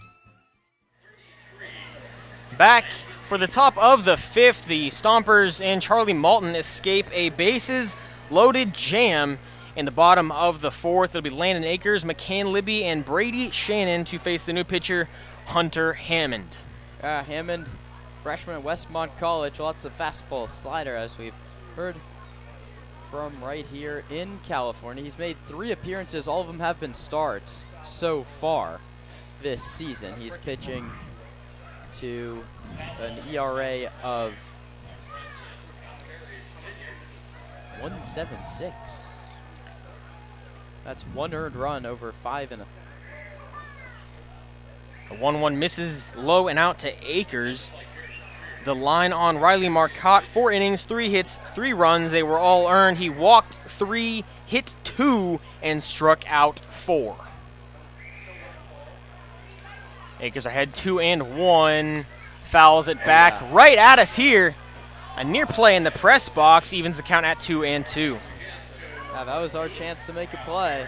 Back for the top of the 5th, the Stompers and Charlie Malton escape a bases-loaded jam. In the bottom of the 4th, it'll be Landon Akers, McCann Libby, and Brady Shannon to face the new pitcher, Hunter Hammond. Hammond, freshman at Westmont College, lots of fastball slider, as we've heard from right here in California. He's made 3 appearances. All of them have been starts so far this season. He's pitching to an ERA of 1.76. That's 1 earned run over 5 and The 1-1 misses low and out to Akers. The line on Riley Marcotte, 4 innings, 3 hits, 3 runs. They were all earned. He walked 3, hit 2, and struck out 4. Akers ahead 2-1. Fouls it back right at us here. A near play in the press box evens the count at 2-2. Yeah, that was our chance to make a play.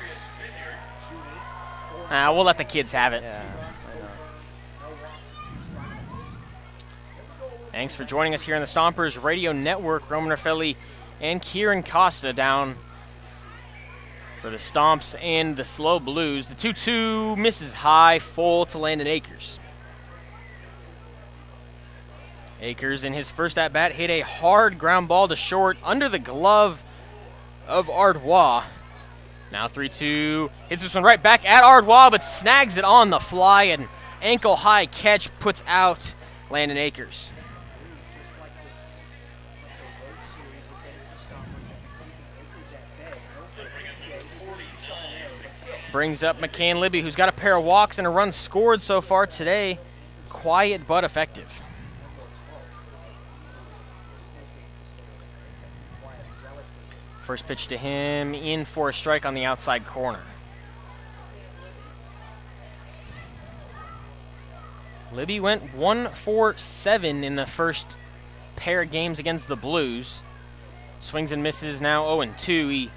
We'll let the kids have it. Yeah, I know. Thanks for joining us here on the Stompers Radio Network. Roman Raffelli and Kieran Costa down for the Stomps and the Slow Blues. The 2-2 misses high, full to Landon Akers. Akers in his first at-bat hit a hard ground ball to short under the glove of Ardois. Now 3-2, hits this one right back at Ardois, but snags it on the fly. An ankle-high catch puts out Landon Akers. Brings up McCann Libby, who's got a pair of walks and a run scored so far today. Quiet but effective. First pitch to him, in for a strike on the outside corner. Libby went 1-for-7 in the first pair of games against the Blues. Swings and misses, now 0-2. He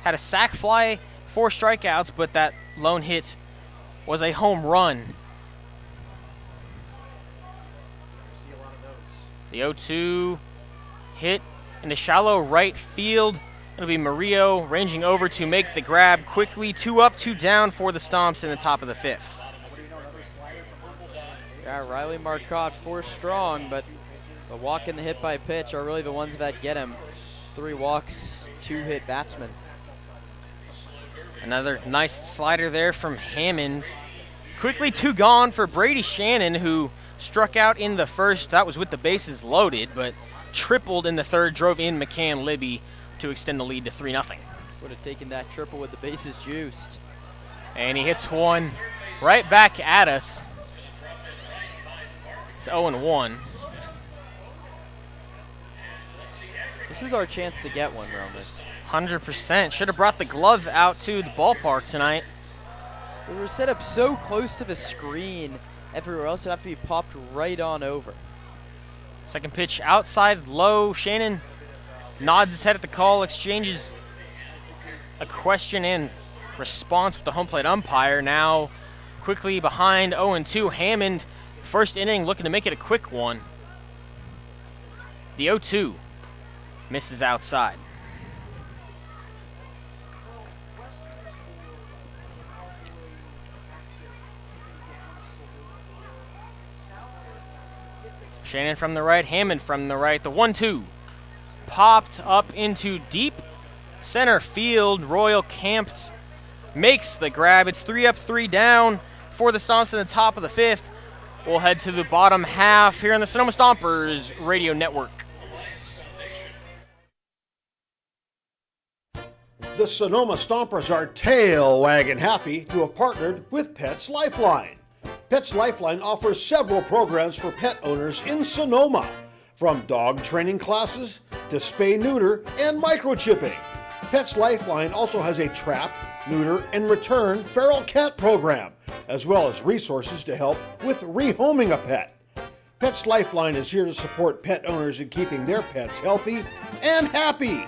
had a sac fly, 4 strikeouts, but that lone hit was a home run. The 0-2 hit into shallow right field. It'll be Murillo ranging over to make the grab quickly. 2 up, 2 down for the Stomps in the top of the 5th. Yeah, Riley Marcotte 4 strong, but the walk and the hit by pitch are really the ones that get him. 3 walks, 2 hit batsmen. Another nice slider there from Hammond. Quickly 2 gone for Brady Shannon, who struck out in the first. That was with the bases loaded, but tripled in the third, drove in McCann Libby to extend the lead to 3-0. Would have taken that triple with the bases juiced. And he hits one right back at us. It's 0-1. This is our chance to get one, Roman. 100%. Should have brought the glove out to the ballpark tonight. We were set up so close to the screen. Everywhere else would have to be popped right on over. Second pitch outside low. Shannon nods his head at the call, exchanges a question and response with the home plate umpire. Now quickly behind 0-2. Hammond, first inning, looking to make it a quick one. The 0-2 misses outside. Shannon from the right, Hammond from the right. The 1-2 popped up into deep center field. Royal Camps makes the grab. It's 3 up, 3 down for the Stomps in the top of the 5th. We'll head to the bottom half here on the Sonoma Stompers Radio Network. The Sonoma Stompers are tail-wagging happy to have partnered with Pets Lifeline. Pets Lifeline offers several programs for pet owners in Sonoma, from dog training classes to spay-neuter and microchipping. Pets Lifeline also has a trap, neuter, and return feral cat program, as well as resources to help with rehoming a pet. Pets Lifeline is here to support pet owners in keeping their pets healthy and happy.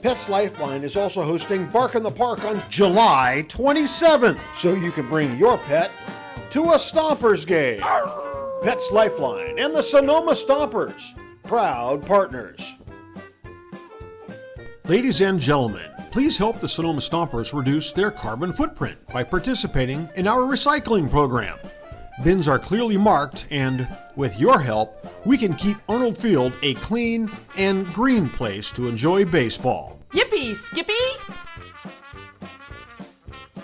Pets Lifeline is also hosting Bark in the Park on July 27th, so you can bring your pet to a Stompers game. Pets Lifeline and the Sonoma Stompers, proud partners. Ladies and gentlemen, please help the Sonoma Stompers reduce their carbon footprint by participating in our recycling program. Bins are clearly marked, and with your help, we can keep Arnold Field a clean and green place to enjoy baseball. Yippee, Skippy!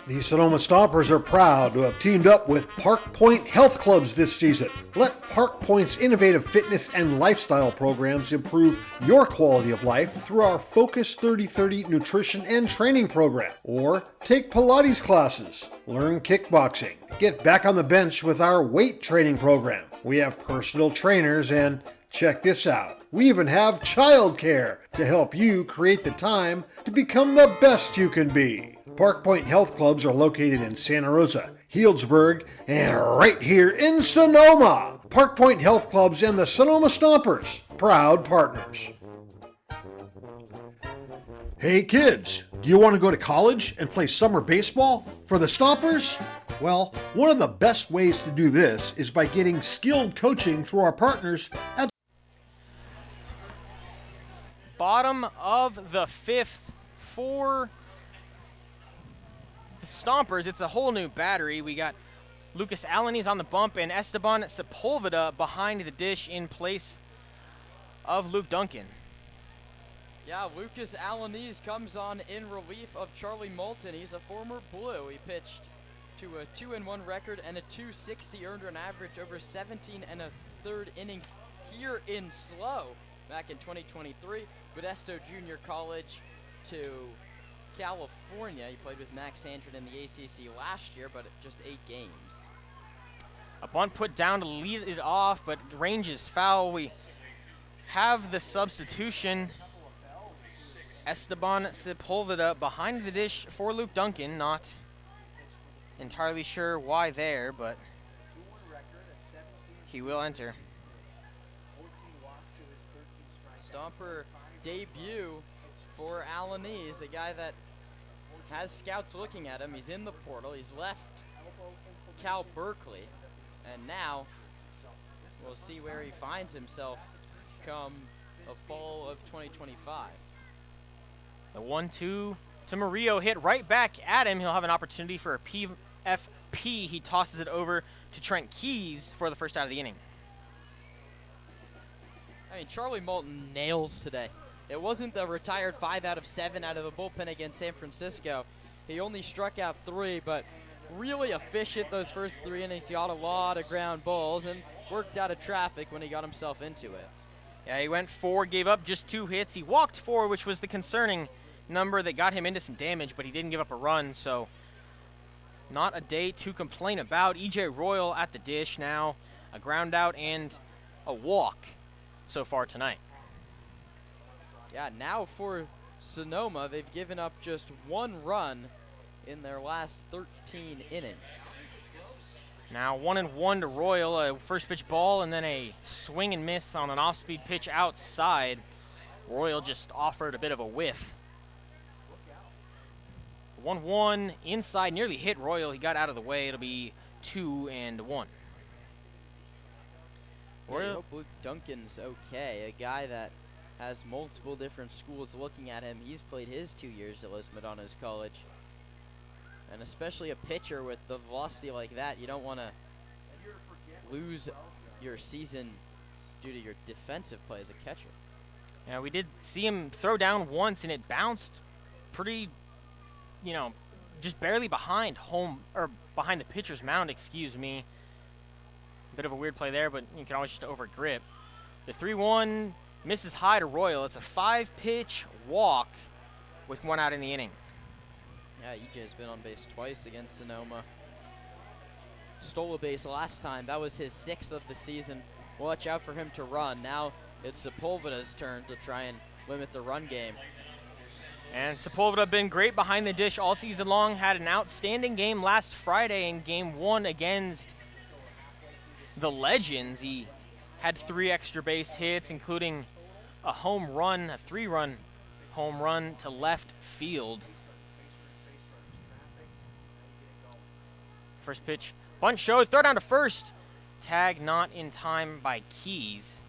The Sonoma Stompers are proud to have teamed up with Park Point Health Clubs this season. Let Park Point's innovative fitness and lifestyle programs improve your quality of life through our Focus 3030 nutrition and training program. Or take Pilates classes, learn kickboxing, get back on the bench with our weight training program. We have personal trainers and, check this out, we even have childcare to help you create the time to become the best you can be. Park Point Health Clubs are located in Santa Rosa, Healdsburg, and right here in Sonoma. Park Point Health Clubs and the Sonoma Stompers, proud partners. Hey kids, do you want to go to college and play summer baseball for the Stompers? Well, one of the best ways to do this is by getting skilled coaching through our partners at bottom of the fifth for the Stompers. It's a whole new battery. We got Lucas Alanis on the bump and Esteban Sepulveda behind the dish in place of Luke Duncan. Yeah, Lucas Alanis comes on in relief of Charlie Moulton. He's a former Blue. He pitched to a 2-1 record and a .260 earned run average over 17 1/3 innings here in SLO back in 2023. Modesto Junior College to California. He played with Max Handren in the ACC last year, but just 8 games. A bunt put down to lead it off, but range is foul. We have the substitution. Esteban Sepulveda behind the dish for Luke Duncan. Not entirely sure why there, but he will enter. Stomper debut for Alanis, a guy that has scouts looking at him. He's in the portal. He's left Cal Berkeley, and now we'll see where he finds himself come the fall of 2025. The 1-2 to Murillo, hit right back at him. He'll have an opportunity for a PFP. He tosses it over to Trent Keys for the first out of the inning. I mean, Charlie Moulton nails today. It wasn't the retired 5 out of 7 out of the bullpen against San Francisco. He only struck out 3, but really efficient those first 3 innings. He got a lot of ground balls and worked out of traffic when he got himself into it. Yeah, he went 4, gave up just 2 hits. He walked 4, which was the concerning number that got him into some damage, but he didn't give up a run, so not a day to complain about. EJ Royal at the dish now, a ground out and a walk so far tonight. Yeah, now for Sonoma, they've given up just 1 run in their last 13 innings. Now 1-1 to Royal, a first pitch ball and then a swing and miss on an off-speed pitch outside. Royal just offered a bit of a whiff. 1-1 inside, nearly hit Royal. He got out of the way. It'll be 2-1. Royal. I hope Luke Duncan's okay, a guy that has multiple different schools looking at him. He's played his 2 years at Los Medanos College. And especially a pitcher with the velocity like that, you don't want to lose your season due to your defensive play as a catcher. Yeah, we did see him throw down once, and it bounced pretty, just barely behind behind the pitcher's mound, excuse me. Bit of a weird play there, but you can always just over-grip. The 3-1 misses high to Royal. It's a 5-pitch walk with 1 out in the inning. Yeah, EJ's been on base twice against Sonoma. Stole a base last time. That was his 6th of the season. Watch out for him to run. Now it's Sepulveda's turn to try and limit the run game. And Sepulveda been great behind the dish all season long. Had an outstanding game last Friday in Game 1 against the Legends. He had 3 extra base hits, including a home run, a 3-run home run to left field. First pitch, bunt showed, throw down to first. Tag not in time by Keys.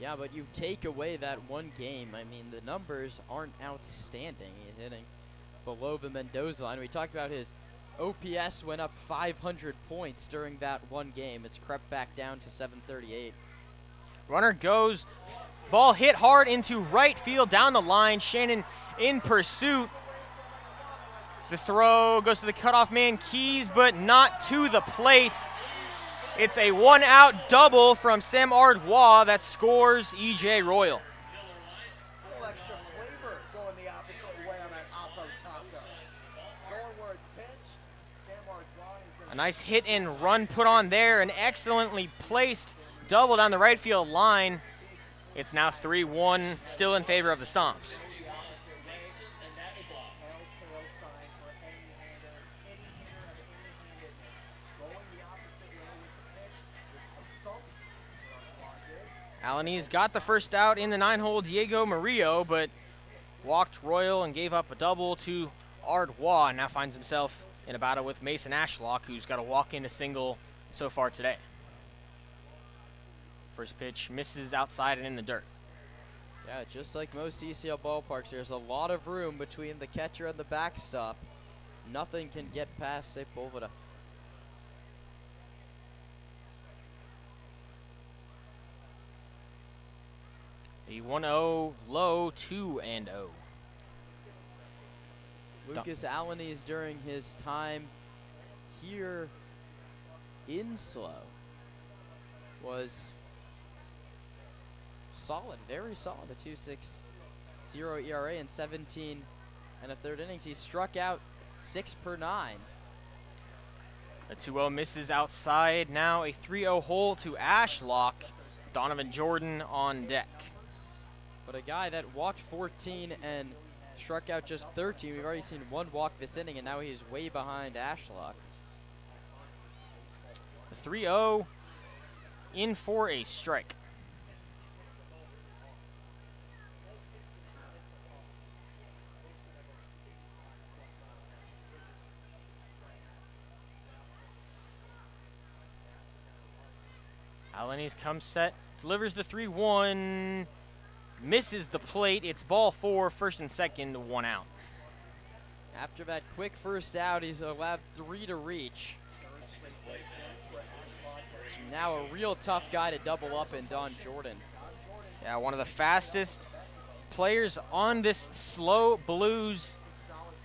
Yeah, but you take away that 1 game. I mean, the numbers aren't outstanding. He's hitting below the Mendoza line. We talked about his OPS went up 500 points during that 1 game. It's crept back down to 738. Runner goes, ball hit hard into right field down the line. Shannon in pursuit. The throw goes to the cutoff man, Keys, but not to the plate. It's a one-out double from Sam Ardois that scores E.J. Royal. A little extra flavor going the opposite way on that Oppo taco. Going where it's pitched. Sam Ardois is going A nice hit and run put on there, an excellently placed double down the right field line. It's now 3-1, still in favor of the Stomps. Alanese got the first out in the 9-hole, Diego Murillo, but walked Royal and gave up a double to Ardois, and now finds himself in a battle with Mason Ashlock, who's got a walk-in a single so far today. First pitch misses outside and in the dirt. Yeah, just like most ECL ballparks, there's a lot of room between the catcher and the backstop. Nothing can get past Sepulveda. The 1-0 low, 2-0. Lucas Alanese during his time here in SLO was solid, very solid. A 2.60 ERA in 17 and a third innings. He struck out 6 per 9. The 2-0 misses outside. Now a 3-0 hole to Ashlock. Donovan Jordan on deck. But a guy that walked 14 and struck out just 13. We've already seen one walk this inning, and now he's way behind Ashlock. The 3-0 in for a strike. Alanese comes set, delivers the 3-1, misses the plate. It's ball 4, first and second, 1 out. After that quick first out, he's allowed 3 to reach. Now a real tough guy to double up in Don Jordan. Yeah, one of the fastest players on this SLO Blues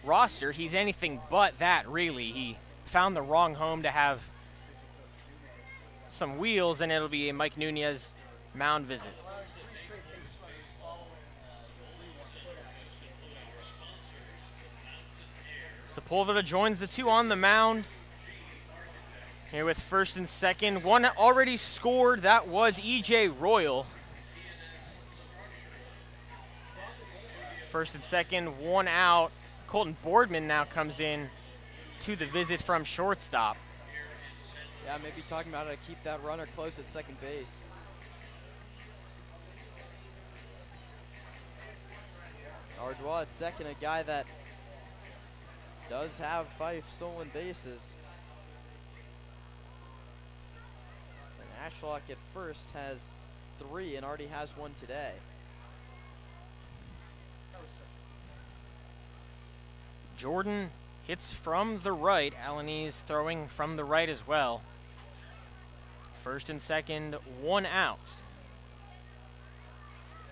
roster. He's anything but that, really. He found the wrong home to have some wheels, and it'll be a Mike Nunez mound visit. Sepulveda joins the 2 on the mound. Here with first and second. One already scored. That was E.J. Royal. First and second, 1 out. Colton Boardman now comes in to the visit from shortstop. Yeah, maybe talking about how to keep that runner close at second base. Ardois at second, a guy that does have 5 stolen bases. And Ashlock at first has 3 and already has 1 today. Jordan hits from the right. Alanese throwing from the right as well. First and second, 1 out.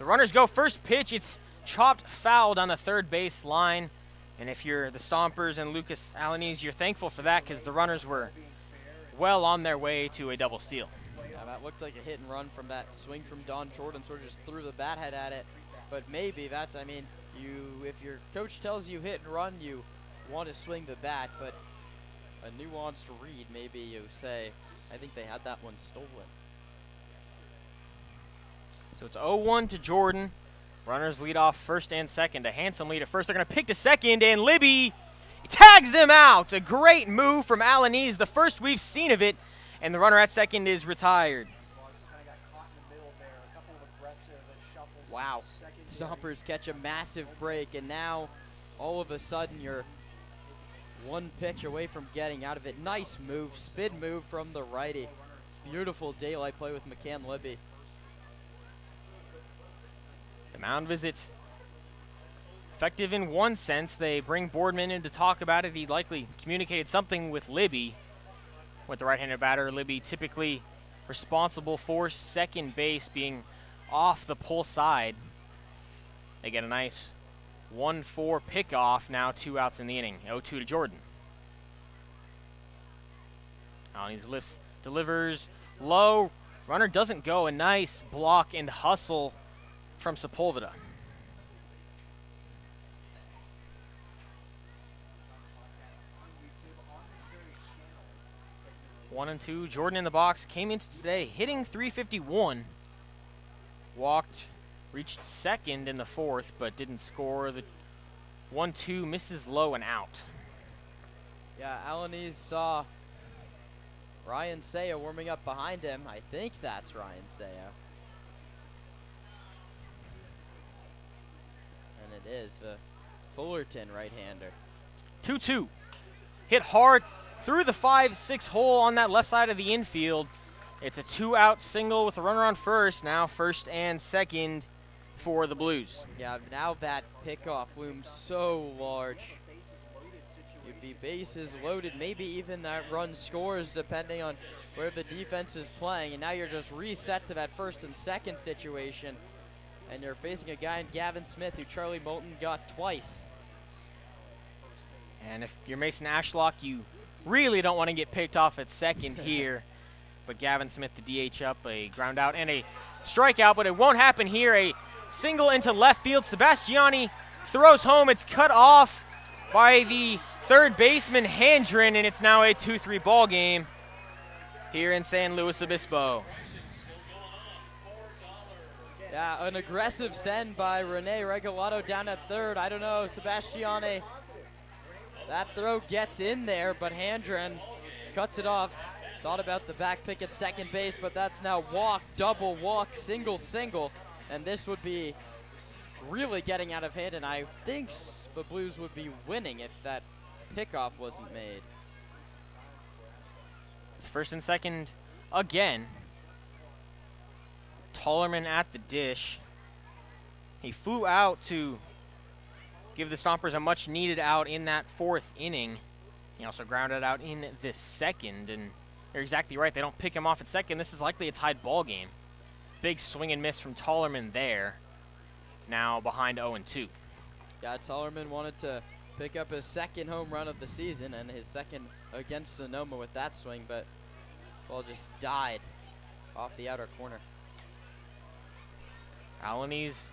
The runners go. First pitch, it's chopped foul down the third base line. And if you're the Stompers and Lucas Alanese, you're thankful for that because the runners were well on their way to a double steal. Yeah, that looked like a hit and run from that swing from Don Jordan, sort of just threw the bat head at it. But maybe that's, I mean, if your coach tells you hit and run, you want to swing the bat, but a nuanced read, maybe you say, I think they had that one stolen. So it's 0-1 to Jordan. Runners lead off first and second. A handsome lead at first. They're going to pick to second, and Libby tags him out. A great move from Alanese, the first we've seen of it, and the runner at second is retired. Wow. Stompers catch a massive break, and now all of a sudden you're 1 pitch away from getting out of it. Nice move, spin move from the righty. Beautiful daylight play with McCann Libby. The mound visit effective in one sense. They bring Boardman in to talk about it. He likely communicated something with Libby. With the right-handed batter, Libby typically responsible for second base, being off the pull side. They get a nice 1-4 pickoff, now 2 outs in the inning. 0-2 to Jordan. Alaniz lifts, delivers low. Runner doesn't go. A nice block and hustle from Sepulveda. 1-2. Jordan in the box. Came into today hitting .351. Walked, reached second in the fourth, but didn't score. The 1-2 misses low and out. Yeah, Alaniz saw Ryan Saya warming up behind him. I think that's Ryan Saya. And it is the Fullerton right-hander. 2-2. Hit hard through the 5-6 hole on that left side of the infield. It's a 2-out single with a runner on first. Now first and second for the Blues. Yeah, now that pickoff looms so large. You'd be bases loaded, maybe even that run scores depending on where the defense is playing. And now you're just reset to that first and second situation. And you're facing a guy in Gavin Smith who Charlie Moulton got twice. And if you're Mason Ashlock, you really don't want to get picked off at second here. But Gavin Smith, the DH up, a ground out and a strikeout, but it won't happen here. A single into left field. Sebastiani throws home. It's cut off by the third baseman, Handren, and it's now a 2-3 ball game here in San Luis Obispo. Yeah, an aggressive send by Rene Regalado down at third. I don't know, Sebastiani, that throw gets in there, but Handren cuts it off. Thought about the back pick at second base, but that's now walk, double walk, single, single. And this would be really getting out of hand, and I think the Blues would be winning if that pickoff wasn't made. It's first and second again. Tollerman at the dish. He flew out to give the Stompers a much-needed out in that fourth inning. He also grounded out in the second, and you're exactly right. They don't pick him off at second. This is likely a tied ball game. Big swing and miss from Tollerman there. Now behind 0-2. Yeah, Tollerman wanted to pick up his second home run of the season and his second against Sonoma with that swing, but ball just died off the outer corner. Alaniz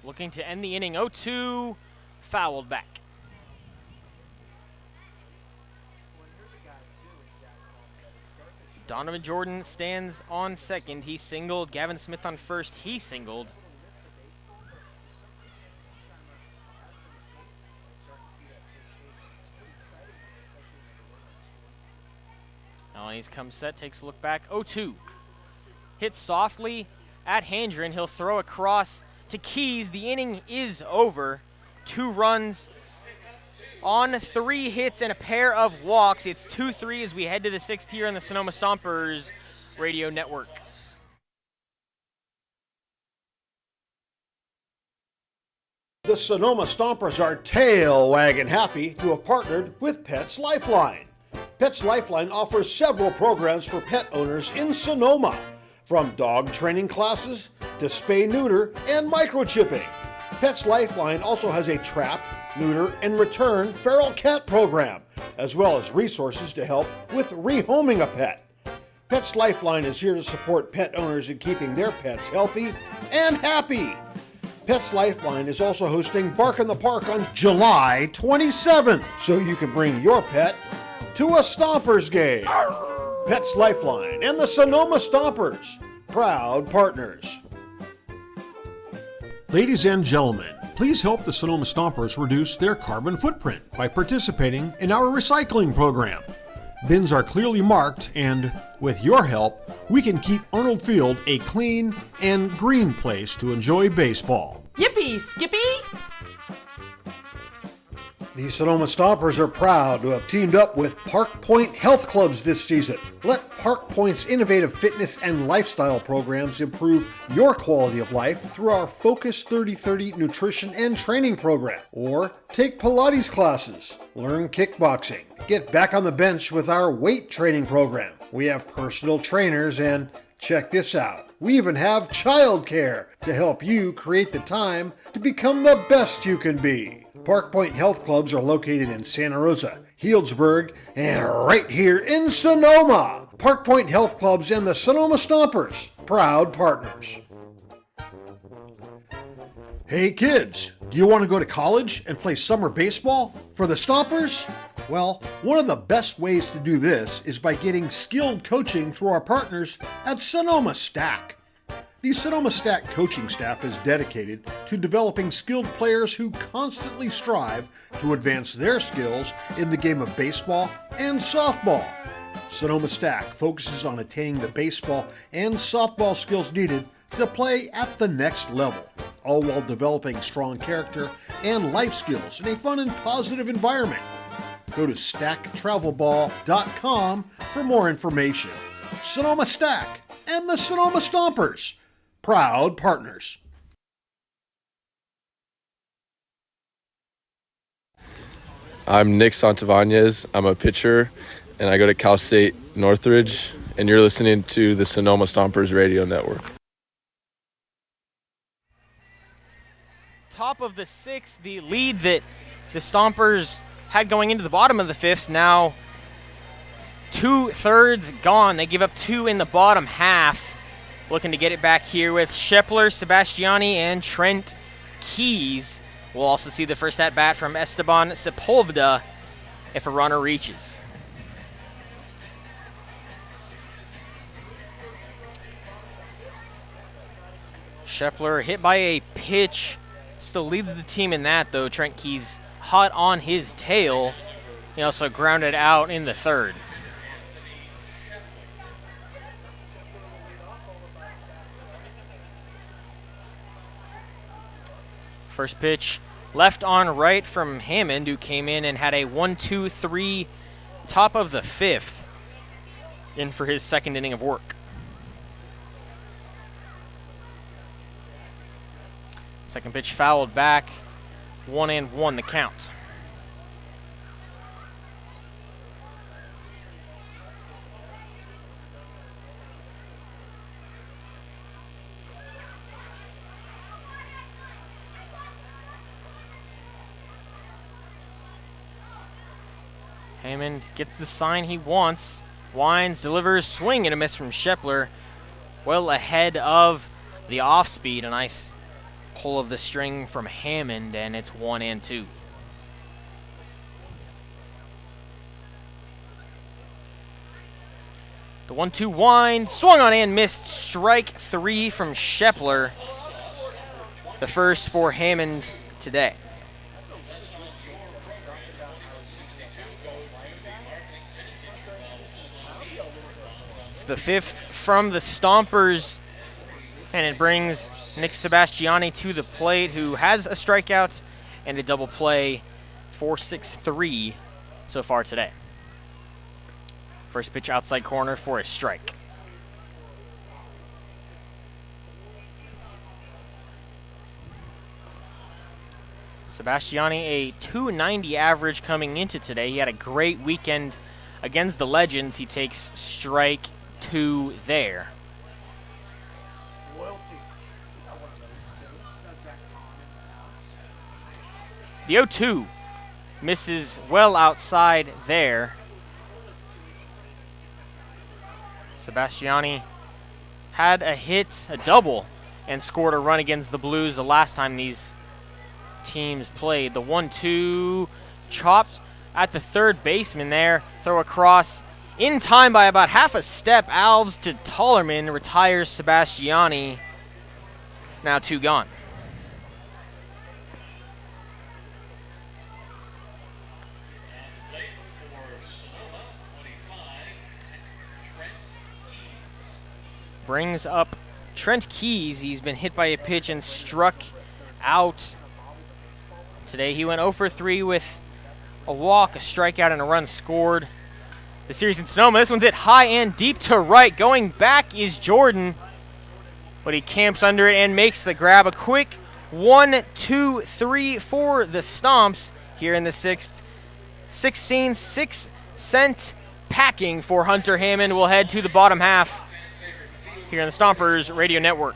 looking to end the inning. 0-2, fouled back. Donovan Jordan stands on second. He singled. Gavin Smith on first. He singled. Alaniz comes set, takes a look back. 0-2. Hits softly at Handren. He'll throw across to Keys. The inning is over. 2 runs on 3 hits and a pair of walks. It's 2-3 as we head to the 6th here on the Sonoma Stompers Radio Network. The Sonoma Stompers are tail wagging happy to have partnered with Pets Lifeline. Pets Lifeline offers several programs for pet owners in Sonoma, from dog training classes to spay-neuter and microchipping. Pets Lifeline also has a trap, neuter, and return feral cat program, as well as resources to help with rehoming a pet. Pets Lifeline is here to support pet owners in keeping their pets healthy and happy. Pets Lifeline is also hosting Bark in the Park on July 27th, so you can bring your pet to a Stompers game. Pets Lifeline and the Sonoma Stompers, proud partners. Ladies and gentlemen, please help the Sonoma Stompers reduce their carbon footprint by participating in our recycling program. Bins are clearly marked, and with your help, we can keep Arnold Field a clean and green place to enjoy baseball. Yippee, Skippy! The Sonoma Stompers are proud to have teamed up with Park Point Health Clubs this season. Let Park Point's innovative fitness and lifestyle programs improve your quality of life through our Focus 3030 nutrition and training program. Or take Pilates classes, learn kickboxing, get back on the bench with our weight training program. We have personal trainers and Check this out. We even have childcare to help you create the time to become the best you can be. Park Point Health Clubs are located in Santa Rosa, Healdsburg, and right here in Sonoma. Park Point Health Clubs and the Sonoma Stompers, proud partners. Hey kids, do you want to go to college and play summer baseball for the Stompers? Well, one of the best ways to do this is by getting skilled coaching through our partners at Sonoma Stack. The Sonoma Stack coaching staff is dedicated to developing skilled players who constantly strive to advance their skills in the game of baseball and softball. Sonoma Stack focuses on attaining the baseball and softball skills needed to play at the next level, all while developing strong character and life skills in a fun and positive environment. Go to stacktravelball.com for more information. Sonoma Stack and the Sonoma Stompers, proud partners. I'm Nick Santavanez. I'm a pitcher, and I go to Cal State Northridge, and you're listening to the Sonoma Stompers Radio Network. Top of the sixth, the lead that the Stompers had going into the bottom of the fifth, now 2/3 gone. They give up 2 in the bottom half. Looking to get it back here with Shepler, Sebastiani, and Trent Keys. We'll also see the first at bat from Esteban Sepulveda if a runner reaches. Shepler hit by a pitch. Still leads the team in that, though. Trent Keys hot on his tail. He also grounded out in the third. First pitch left on right from Hammond, who came in and had a 1-2-3 top of the fifth in for his second inning of work. Second pitch fouled back, 1-1 the count. Hammond gets the sign he wants. Wines delivers, swing and a miss from Shepler. Well ahead of the off speed. A nice pull of the string from Hammond, and it's 1-2. The 1-2 wind, swung on and missed. Strike 3 from Shepler. The first for Hammond today. The fifth from the Stompers, and it brings Nick Sebastiani to the plate, who has a strikeout and a double play, 4-6-3 so far today. First pitch outside corner for a strike. Sebastiani, a .290 average coming into today. He had a great weekend against the Legends. He takes strike 2 there. The 0-2 misses well outside there. Sebastiani had a hit, a double, and scored a run against the Blues the last time these teams played. The 1-2 chopped at the third baseman there. Throw across in time by about half a step. Alves to Tollerman, retires Sebastiani. Now 2 gone. Brings up Trent Keys. He's been hit by a pitch and struck out. Today he went 0 for 3 with a walk, a strikeout, and a run scored. The series in Sonoma, this one's hit high and deep to right. Going back is Jordan, but he camps under it and makes the grab. A quick 1-2-3 for the Stomps here in the sixth. 16-6 cent packing for Hunter Hammond. We'll head to the bottom half. here on the Stompers Radio Network.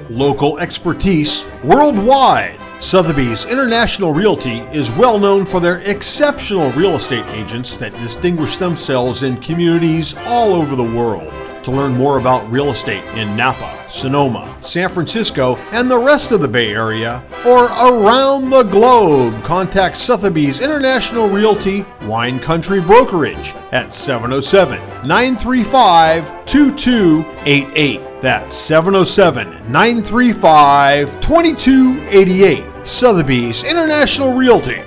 Local expertise worldwide. Sotheby's International Realty is well known for their exceptional real estate agents that distinguish themselves in communities all over the world. To learn more about real estate in Napa, Sonoma, San Francisco, and the rest of the Bay Area, or around the globe, contact Sotheby's International Realty Wine Country Brokerage at 707-935-2288. That's 707-935-2288. Sotheby's International Realty.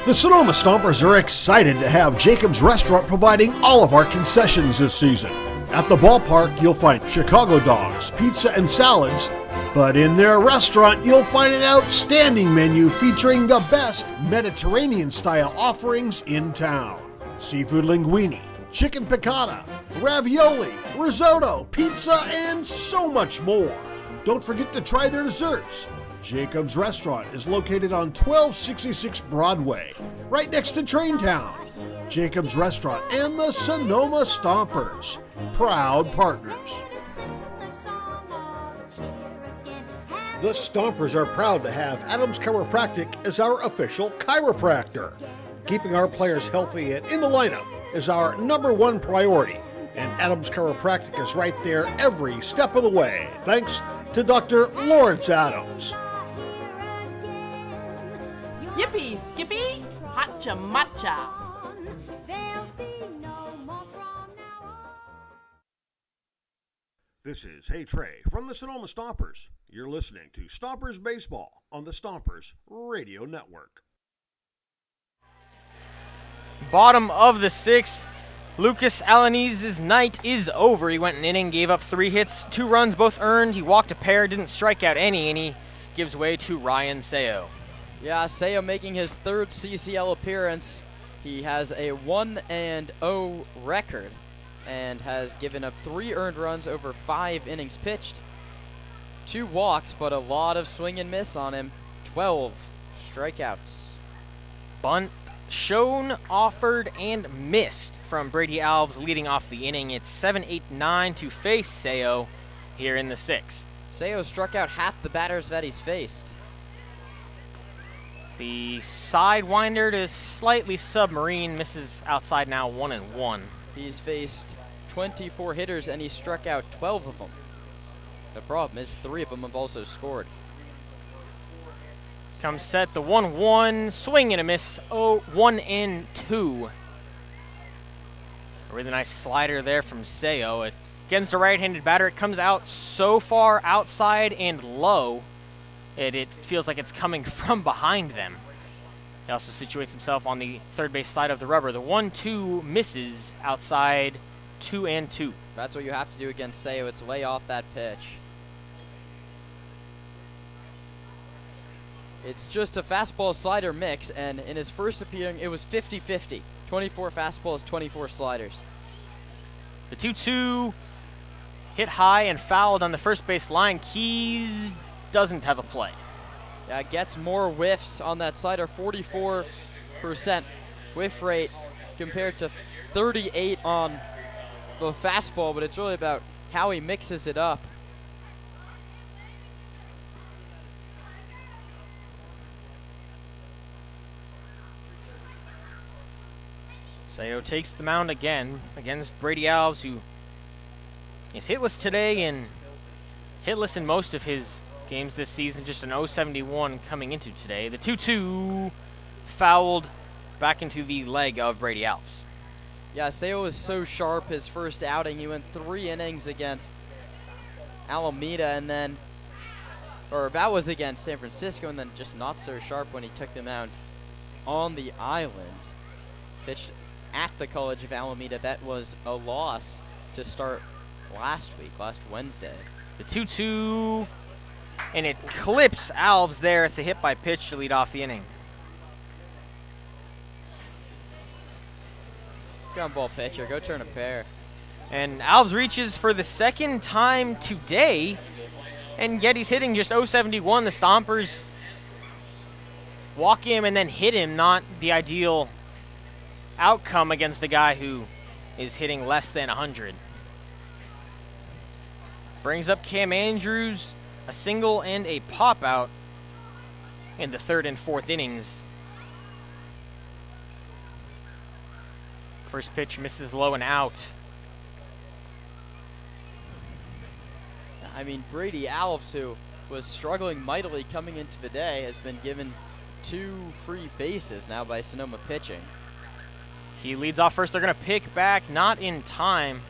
The Sonoma Stompers are excited to have Jacob's Restaurant providing all of our concessions this season. At the ballpark, you'll find Chicago dogs, pizza, and salads. But in their restaurant, you'll find an outstanding menu featuring the best Mediterranean-style offerings in town. Seafood linguine, chicken piccata, ravioli, risotto, pizza, and so much more. Don't forget to try their desserts. Jacob's Restaurant is located on 1266 Broadway, right next to Traintown. Jacob's Restaurant and the Sonoma Stompers, proud partners. The Stompers are proud to have Adams Chiropractic as our official chiropractor. Keeping our players healthy and in the lineup is our #1 priority, and Adams Chiropractic is right there every step of the way, thanks to Dr. Lawrence Adams. Yippee, Skippy! Hotcha matcha! This is Hey Trey from the Sonoma Stompers. You're listening to Stompers Baseball on the Stompers Radio Network. Bottom of the 6th, Lucas Alanese's night is over. He went an inning, gave up 3 hits, 2 runs, both earned. He walked a pair, didn't strike out any, and he gives way to Ryan Seo. Yeah, Seo making his 3rd CCL appearance. He has a 1-0 record and has given up 3 earned runs over 5 innings pitched. 2 walks, but a lot of swing and miss on him. 12 strikeouts. Bunt shown, offered, and missed from Brady Alves leading off the inning. It's 7-8-9 to face Seo here in the 6th. Seo struck out half the batters that he's faced. The sidewinder to slightly submarine misses outside now 1-1. He's faced 24 hitters and he struck out 12 of them. The problem is 3 of them have also scored. Comes set, the 1-1, swing and a miss, 1-2. A really nice slider there from Seo. Against a right-handed batter, it comes out so far outside and low, it feels like it's coming from behind them. He also situates himself on the third base side of the rubber. The 1-2 misses outside 2-2. That's what you have to do against Seo. It's lay off that pitch. It's just a fastball slider mix, and in his first appearing, it was 50-50. 24 fastballs, 24 sliders. The 2-2 hit high and fouled on the first base line. Keys doesn't have a play. Yeah, gets more whiffs on that slider, 44% whiff rate compared to 38 on the fastball, but it's really about how he mixes it up. Seo takes the mound again against Brady Alves, who is hitless today and hitless in most of his games this season, just an 0.71 coming into today. The 2-2 fouled back into the leg of Brady Alves. Yeah, Seo was so sharp his first outing. He went 3 innings against Alameda, and then, or that was against San Francisco, and then just not so sharp when he took the mound on the island. Pitched at the College of Alameda. That was a loss to start last Wednesday. The 2-2, and it clips Alves there. It's a hit by pitch to lead off the inning. Ground ball pitcher. Go turn a pair. And Alves reaches for the second time today, and yet he's hitting just .071. The Stompers walk him and then hit him. Not the ideal outcome against a guy who is hitting less than 100. Brings up Cam Andrews, a single and a pop out in the third and fourth innings. First pitch misses low and out. I mean, Brady Alves, who was struggling mightily coming into the day, has been given 2 free bases now by Sonoma pitching. He leads off first. They're going to pick back, not in time.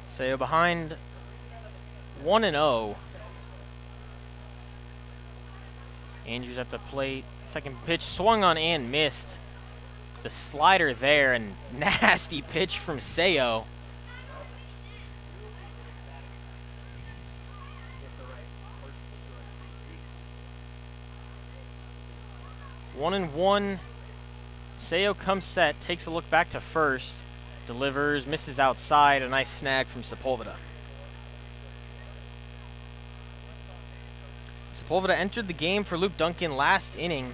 Seo behind 1-0. Andrews at the plate. Second pitch swung on and missed. The slider there, and nasty pitch from Seo. One and one. Seo comes set, takes a look back to first, delivers, misses outside. A nice snag from Sepulveda. Sepulveda entered the game for Luke Duncan last inning,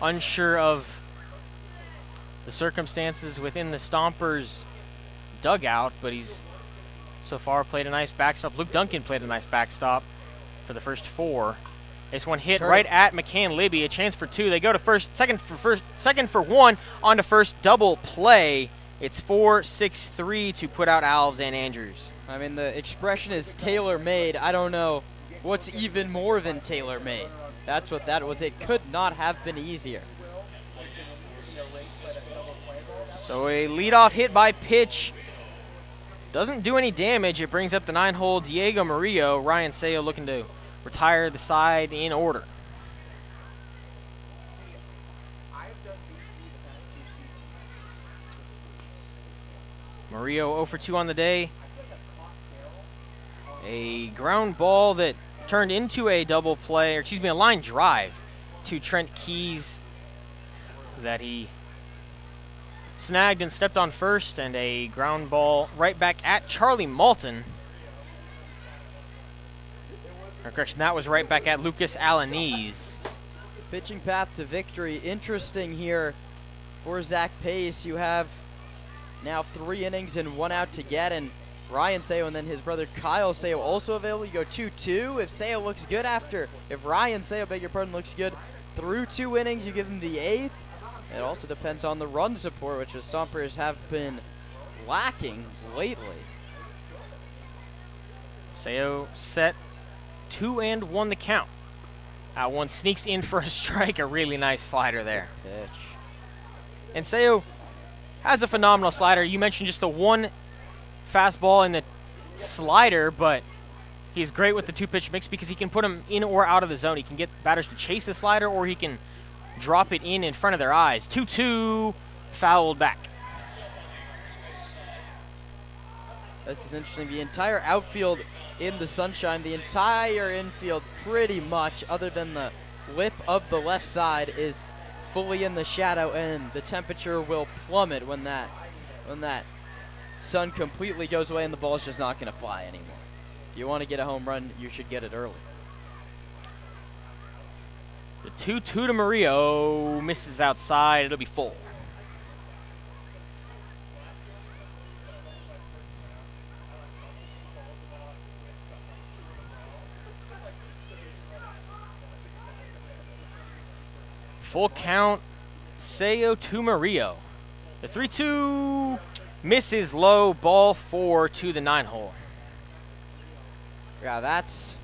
unsure of the circumstances within the Stompers dugout, but he's so far played a nice backstop. Luke Duncan played a nice backstop for the first 4. This one hit right at McCann Libby, a chance for 2. They go to first, second for 1, on to first, double play. It's 4-6-3 to put out Alves and Andrews. I mean, the expression is tailor-made. I don't know what's even more than tailor-made. That's what that was. It could not have been easier. So a leadoff hit by pitch doesn't do any damage. It brings up the 9-hole Diego Murillo. Ryan Seo looking to retire the side in order. Murillo 0 for 2 on the day. A ground ball that turned into a double play, or excuse me, a line drive to Trent Keys that he snagged and stepped on first, and a ground ball right back at Charlie Malton. Or correction, that was right back at Lucas Alanese. Pitching path to victory. Interesting here for Zach Pace. You have now 3 innings and 1 out to get, and Ryan Seo and then his brother Kyle Seo also available. You go 2-2. If Seo looks good if Ryan Seo, beg your pardon, looks good through 2 innings, you give him the 8th. It also depends on the run support, which the Stompers have been lacking lately. Seo set 2-1 the count. One sneaks in for a strike, a really nice slider there. Pitch. And Seo has a phenomenal slider. You mentioned just the one fastball and the slider, but he's great with the 2-pitch mix because he can put them in or out of the zone. He can get batters to chase the slider, or he can drop it in front of their eyes. 2-2, fouled back. This is interesting. The entire outfield in the sunshine, the entire infield pretty much, other than the lip of the left side, is fully in the shadow, and the temperature will plummet when that sun completely goes away and the ball's just not going to fly anymore. If you want to get a home run, you should get it early. The 2-2 to Murillo, misses outside. It'll be full. Full count, Seo to Murillo. The 3-2 misses low, ball 4 to the 9-hole. Yeah, that's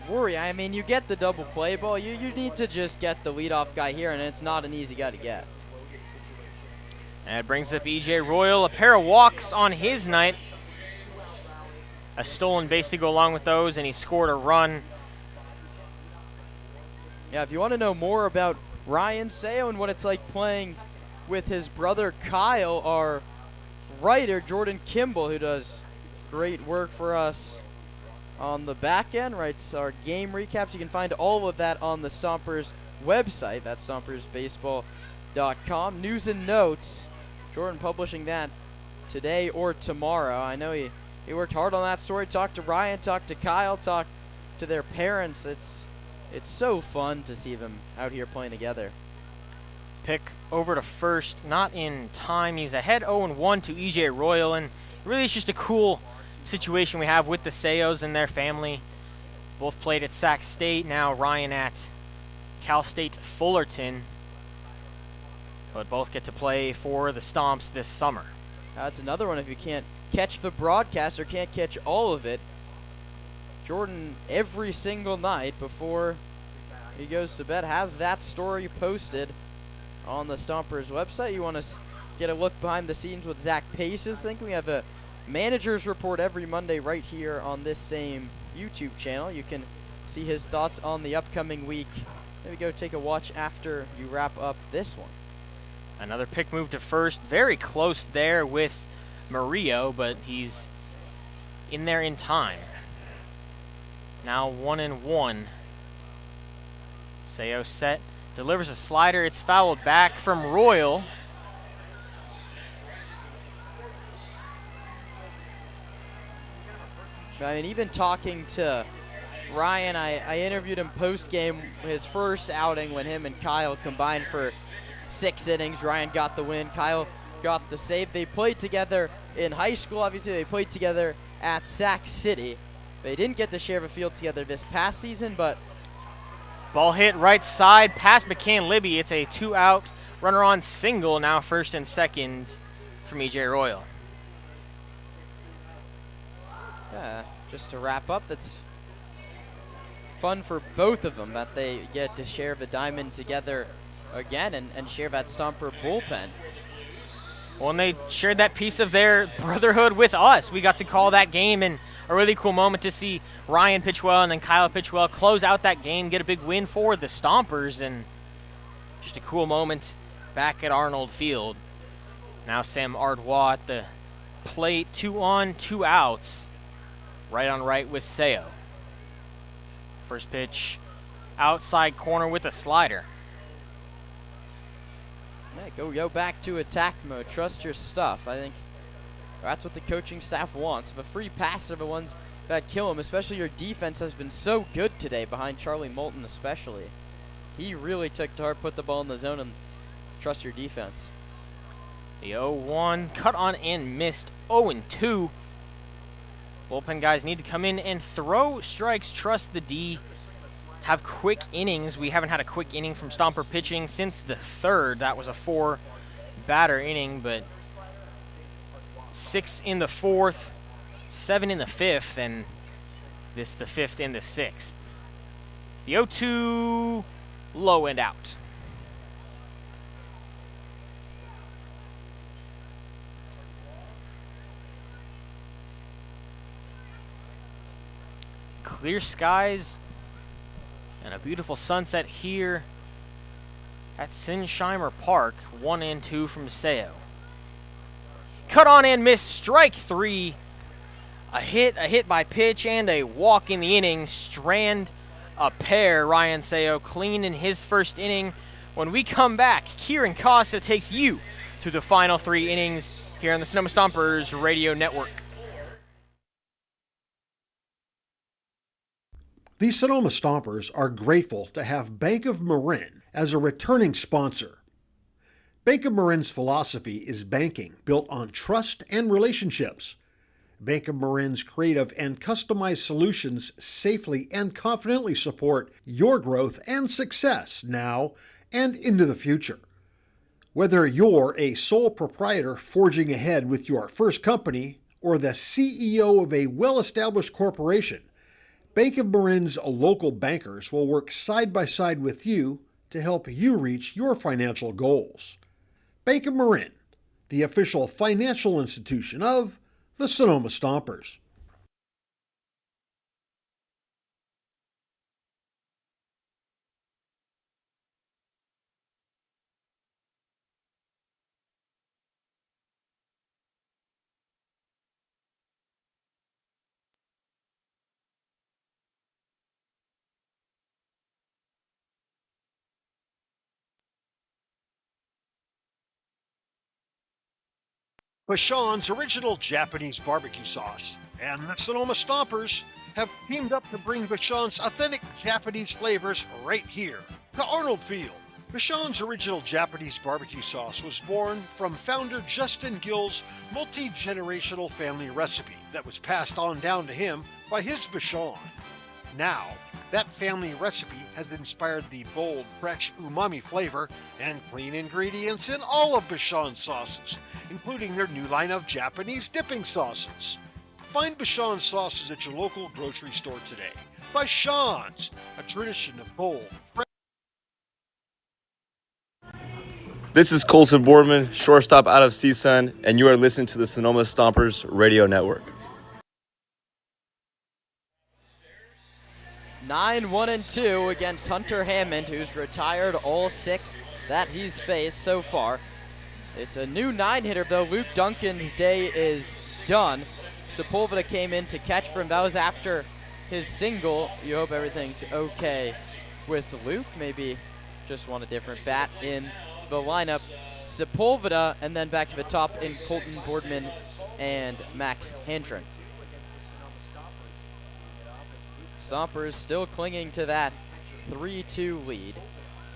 worry. I mean, you get the double play ball. You need to just get the leadoff guy here, and it's not an easy guy to get. And it brings up E.J. Royal. A pair of walks on his night. A stolen base to go along with those, and he scored a run. Yeah, if you want to know more about Ryan Seo and what it's like playing with his brother Kyle, our writer Jordan Kimball, who does great work for us on the back end, writes our game recaps. You can find all of that on the Stompers website. That's stompersbaseball.com. News and notes. Jordan publishing that today or tomorrow. I know he worked hard on that story. Talked to Ryan, talked to Kyle, talked to their parents. It's so fun to see them out here playing together. Pick over to first, not in time. He's ahead 0-1 to EJ Royal, and really it's just a cool situation we have with the Sayos and their family. Both played at Sac State, now Ryan at Cal State Fullerton, but both get to play for the Stomps this summer. That's another one if you can't catch the broadcast or can't catch all of it. Jordan, every single night before he goes to bed, has that story posted on the Stompers website. You want to get a look behind the scenes with Zach Paces. I think we have a manager's report every Monday right here on this same YouTube channel. You can see his thoughts on the upcoming week. Maybe go take a watch after you wrap up this one. Another pick move to first. Very close there with Murillo, but he's in there in time. Now 1-1. Sayo set. Delivers a slider. It's fouled back from Royal. I mean, even talking to Ryan, I interviewed him post-game, his first outing when him and Kyle combined for 6 innings. Ryan got the win. Kyle got the save. They played together in high school. Obviously, they played together at Sac City. They didn't get to share a field together this past season, but ball hit right side past McCann Libby. It's a 2-out runner on single, now first and second from EJ Royal. Yeah, just to wrap up, that's fun for both of them that they get to share the diamond together again and share that Stomper bullpen. Well, and they shared that piece of their brotherhood with us. We got to call that game, and a really cool moment to see Ryan pitch well and then Kyle pitch well, close out that game, get a big win for the Stompers, and just a cool moment back at Arnold Field. Now Sam Ardois at the plate, 2 on, 2 outs, right on right with Sayo. First pitch, outside corner with a slider. Yeah, go back to attack mode. Trust your stuff. I think that's what the coaching staff wants. The free passes are the ones that kill him, especially your defense has been so good today behind Charlie Moulton especially. He really took to heart, put the ball in the zone, and trust your defense. The 0-1, cut on and missed, 0-2. Bullpen guys need to come in and throw strikes, trust the D, have quick innings. We haven't had a quick inning from Stomper pitching since the 3rd. That was a 4-batter inning, but 6 in the 4th, 7 in the 5th, and this the 5th and the 6th. The 0-2, low and out. Clear skies and a beautiful sunset here at Sinsheimer Park. 1-2 from Sayo. Cut on and miss, strike 3. A hit by pitch, and a walk in the inning. Strand a pair. Ryan Sayo clean in his first inning. When we come back, Kieran Costa takes you through the final 3 innings here on the Sonoma Stompers Radio Network. The Sonoma Stompers are grateful to have Bank of Marin as a returning sponsor. Bank of Marin's philosophy is banking built on trust and relationships. Bank of Marin's creative and customized solutions safely and confidently support your growth and success now and into the future. Whether you're a sole proprietor forging ahead with your first company or the CEO of a well-established corporation, Bank of Marin's local bankers will work side by side with you to help you reach your financial goals. Bank of Marin, the official financial institution of the Sonoma Stompers. Bashan's original Japanese barbecue sauce and the Sonoma Stompers have teamed up to bring Bashan's authentic Japanese flavors right here to Arnold Field. Bashan's original Japanese barbecue sauce was born from founder Justin Gill's multi-generational family recipe that was passed on down to him by his Bashan. Now, that family recipe has inspired the bold, fresh umami flavor and clean ingredients in all of Bashan's sauces, including their new line of Japanese dipping sauces. Find Bashan's sauces at your local grocery store today. Bashan's, a tradition of bold, fresh. This is Colton Boardman, shortstop out of CSUN, and you are listening to the Sonoma Stompers Radio Network. 9-1-2 against Hunter Hammond, who's retired all 6 that he's faced so far. It's a new 9-hitter, though. Luke Duncan's day is done. Sepulveda came in to catch for him. That was after his single. You hope everything's okay with Luke. Maybe just want a different bat in the lineup. Sepulveda, and then back to the top in Colton Boardman and Max Hendren. Stompers still clinging to that 3-2 lead.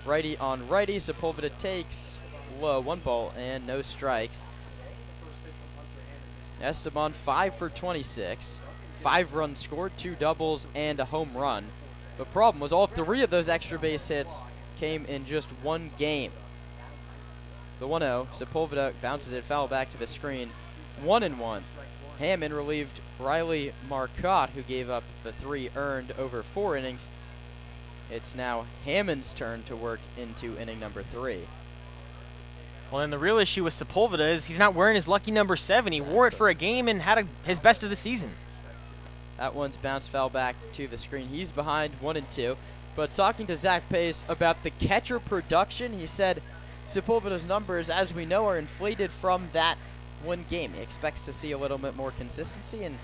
Righty on righty. Sepulveda takes low, 1 ball and no strikes. Esteban 5 for 26, 5 runs scored, 2 doubles and a home run. The problem was all 3 of those extra base hits came in just 1 game. The 1-0, Sepulveda bounces it foul back to the screen. 1-1. Hammond relieved Riley Marcotte, who gave up the 3 earned over 4 innings. It's now Hammond's turn to work into inning number 3. Well, and the real issue with Sepulveda is he's not wearing his lucky number 7. He wore it for a game and had his best of the season. That one's bounced foul back to the screen. He's behind 1-2. But talking to Zach Pace about the catcher production, he said Sepulveda's numbers, as we know, are inflated from that 1 game. He expects to see a little bit more consistency, and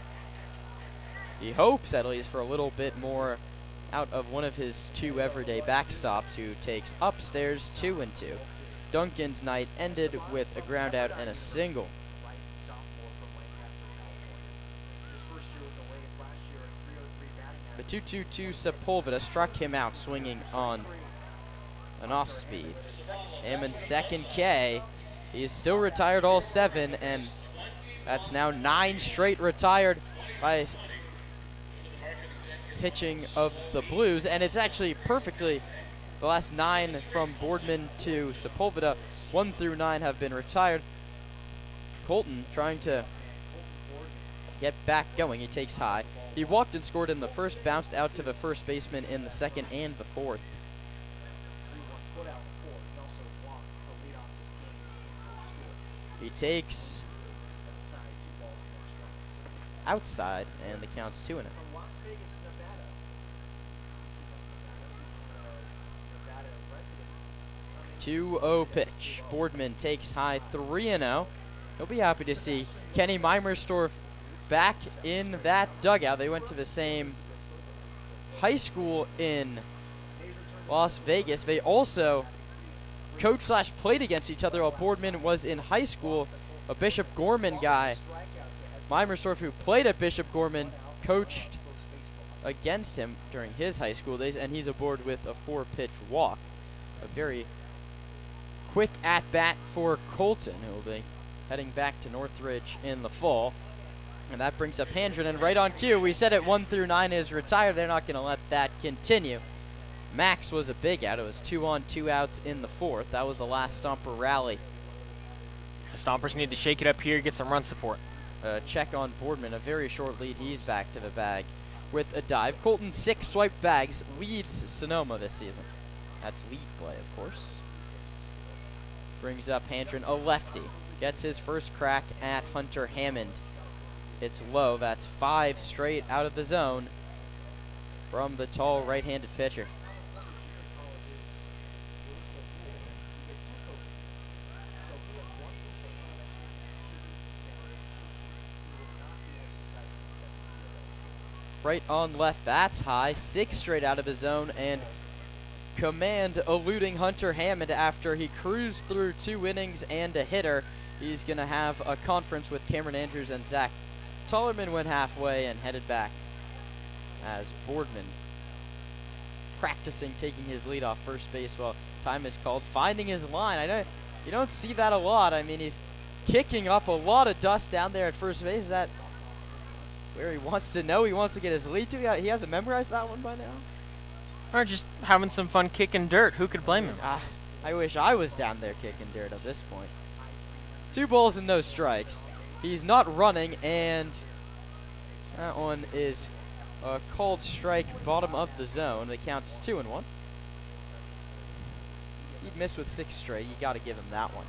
he hopes at least for a little bit more out of one of his 2 everyday backstops, who takes upstairs 2-2. Duncan's night ended with a ground out and a single. The 2-2-2 Sepulveda struck him out swinging on an off speed. Hammond's second K. He is still retired all 7, and that's now 9 straight retired by pitching of the Blues, and it's actually perfectly the last 9 from Boardman to Sepulveda. 1 through 9 have been retired. Colton trying to get back going. He takes high. He walked and scored in the first, bounced out to the first baseman in the second and the fourth. He takes outside, and the count's 2-0. 2-0 pitch. Boardman takes high, 3-0. He'll be happy to see Kenny Meimersdorf back in that dugout. They went to the same high school in Las Vegas. They also coach/played against each other while Boardman was in high school. A Bishop Gorman guy. Meimersdorf, who played at Bishop Gorman, coached against him during his high school days, and he's aboard with a 4-pitch walk. A very quick at-bat for Colton, who will be heading back to Northridge in the fall. And that brings up Hendren, and right on cue, we said it 1 through 9 is retired. They're not going to let that continue. Max was a big out. It was 2 on, 2 outs in the 4th. That was the last Stomper rally. The Stompers need to shake it up here, get some run support. Check on Boardman, a very short lead. He's back to the bag with a dive. Colton, 6 swiped bags, leads Sonoma this season. That's lead play, of course. Brings up Hendren, a lefty. Gets his first crack at Hunter Hammond. It's low. That's 5 straight out of the zone from the tall right-handed pitcher. Right on left, that's high. 6 straight out of the zone, and command eluding Hunter Hammond after he cruised through 2 innings and a hitter. he's going to have a conference with Cameron Andrews and Zach Tollerman. Went halfway and headed back as Boardman practicing taking his lead off first base while time is called, finding his line. You don't see that a lot. I mean, he's kicking up a lot of dust down there at first base. Is that where he wants to know? He wants to get his lead to. He hasn't memorized that one by now. Or just having some fun kicking dirt. Who could blame him? I wish I was down there kicking dirt at this point. 2 balls and no strikes. He's not running, and that one is a called strike, bottom of the zone. It counts 2-1. He'd missed with 6 straight. You got to give him that one.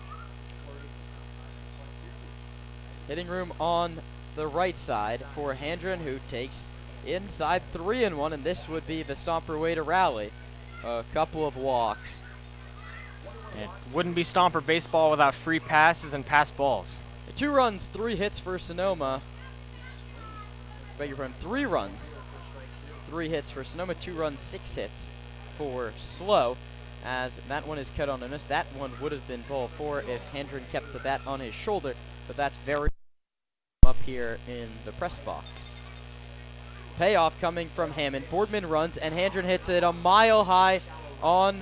Hitting room on the right side for Handren, who takes inside 3-1, and this would be the Stomper way to rally. A couple of walks. It wouldn't be Stomper baseball without free passes and pass balls. 2 runs, 3 hits for Sonoma. Beg your pardon, 3 runs, 3 hits for Sonoma, 2 runs, 6 hits for Slow, as that one is cut on a miss. That one would have been ball 4 if Handren kept the bat on his shoulder, but that's very up here in the press box. Payoff coming from Hammond. Boardman runs, and Handren hits it a mile high on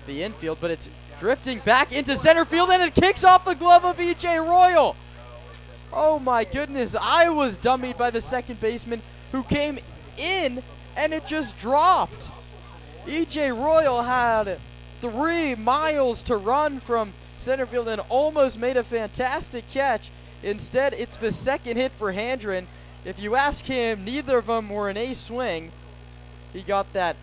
the infield, but it's drifting back into center field, and it kicks off the glove of E.J. Royal. Oh my goodness, I was dummied by the second baseman who came in, and it just dropped. E.J. Royal had 3 miles to run from center field and almost made a fantastic catch. Instead, it's the second hit for Handren. If you ask him, neither of them were an ace swing. He got that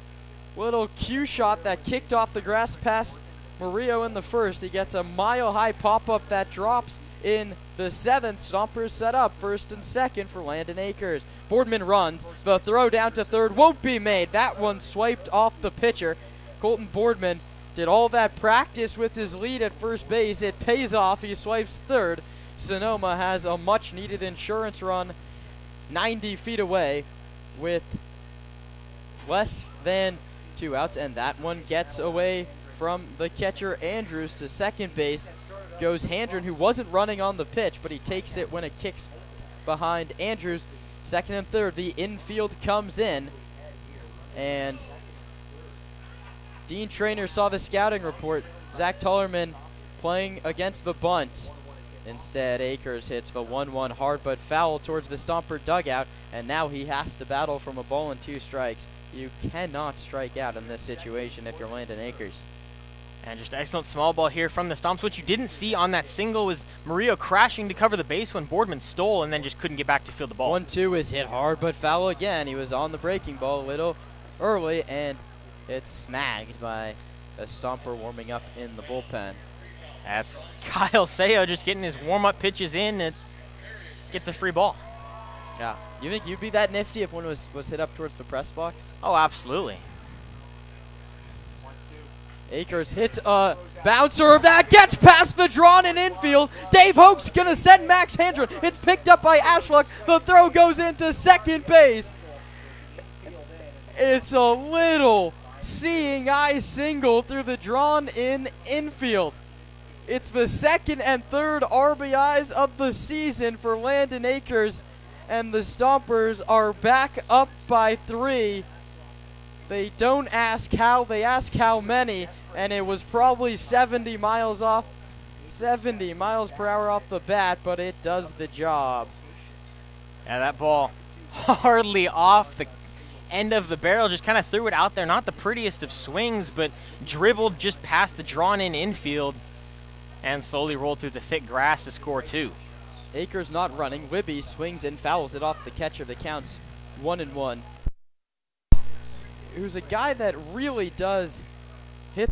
little cue shot that kicked off the grass past Murillo in the first. He gets a mile-high pop-up that drops in the 7th. Stompers set up first and second for Landon Akers. Boardman runs. The throw down to third won't be made. That one swiped off the pitcher. Colton Boardman did all that practice with his lead at first base. It pays off. He swipes third. Sonoma has a much-needed insurance run 90 feet away with less than 2 outs, and that one gets away from the catcher Andrews to second base. Goes Handren, who wasn't running on the pitch, but he takes it when it kicks behind Andrews. Second and third, the infield comes in, and Dean Traynor saw the scouting report. Zach Tollerman playing against the bunt. Instead, Akers hits the 1-1 hard but foul towards the Stomper dugout, and now he has to battle from a ball and 2 strikes. You cannot strike out in this situation if you're Landon Akers. And just excellent small ball here from the Stomps. What you didn't see on that single was Murillo crashing to cover the base when Boardman stole and then just couldn't get back to field the ball. 1-2 is hit hard but foul again. He was on the breaking ball a little early, and it's snagged by a Stomper warming up in the bullpen. That's Kyle Seo just getting his warm-up pitches in and gets a free ball. Yeah. You think you'd be that nifty if one was hit up towards the press box? Oh, absolutely. Akers hits a bouncer that gets past the drawn-in infield. Dave Hoke's going to send Max Handren. It's picked up by Ashlock. The throw goes into second base. It's a little seeing eye single through the drawn-in infield. It's the second and third RBIs of the season for Landon Akers, and the Stompers are back up by 3. They don't ask how, they ask how many, and it was probably 70 miles per hour off the bat, but it does the job. Yeah, that ball hardly off the end of the barrel, just kind of threw it out there. Not the prettiest of swings, but dribbled just past the drawn-in infield and slowly rolled through the thick grass to score 2. Akers not running. Wibby swings and fouls it off the catcher. The counts 1-1. Who's a guy that really does hit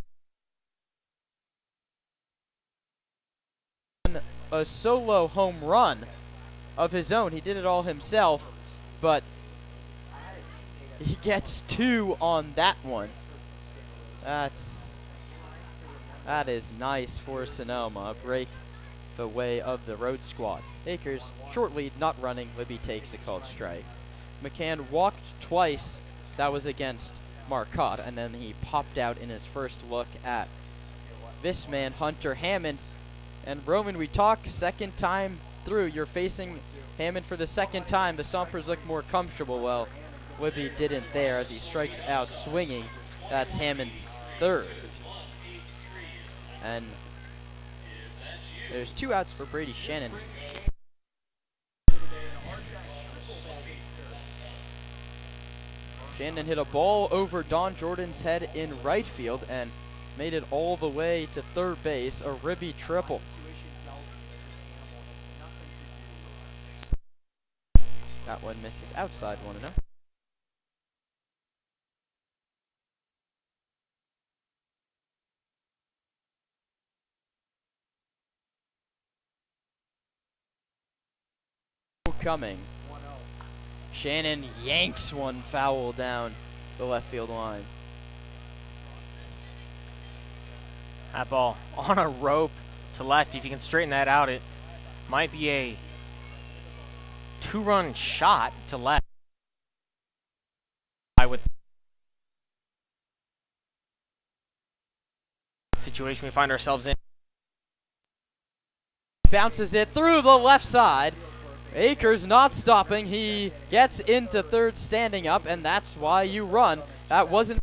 a solo home run of his own. He did it all himself, but he gets 2 on that one. That is nice for Sonoma. Break the way of the road squad. Akers, short lead, not running. Libby takes a called strike. McCann walked twice. That was against Marcotte, and then he popped out in his first look at this man, Hunter Hammond. And Roman, we talk second time through. You're facing Hammond for the second time. The Stompers look more comfortable. Well, Libby didn't there as he strikes out swinging. That's Hammond's third. And there's 2 outs for Brady Shannon. Shannon hit a ball over Don Jordan's head in right field and made it all the way to third base, a ribby triple. That one misses outside 1-0. Coming. Shannon yanks one foul down the left field line. That ball on a rope to left. If you can straighten that out, it might be a 2-run shot to left. With the situation we find ourselves in. Bounces it through the left side. Akers not stopping. He gets into third standing up, and that's why you run. That wasn't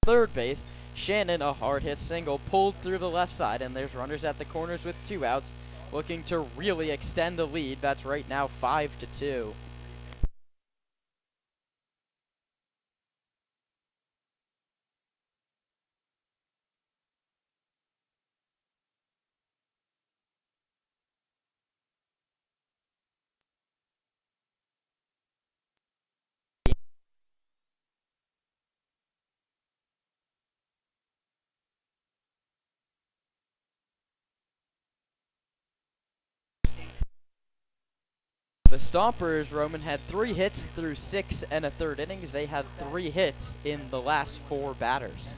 third base. Shannon, a hard hit single, pulled through the left side, and there's runners at the corners with 2 outs, looking to really extend the lead. That's right now 5-2. The Stompers, Roman, had 3 hits through 6 1/3 innings. They had 3 hits in the last 4 batters.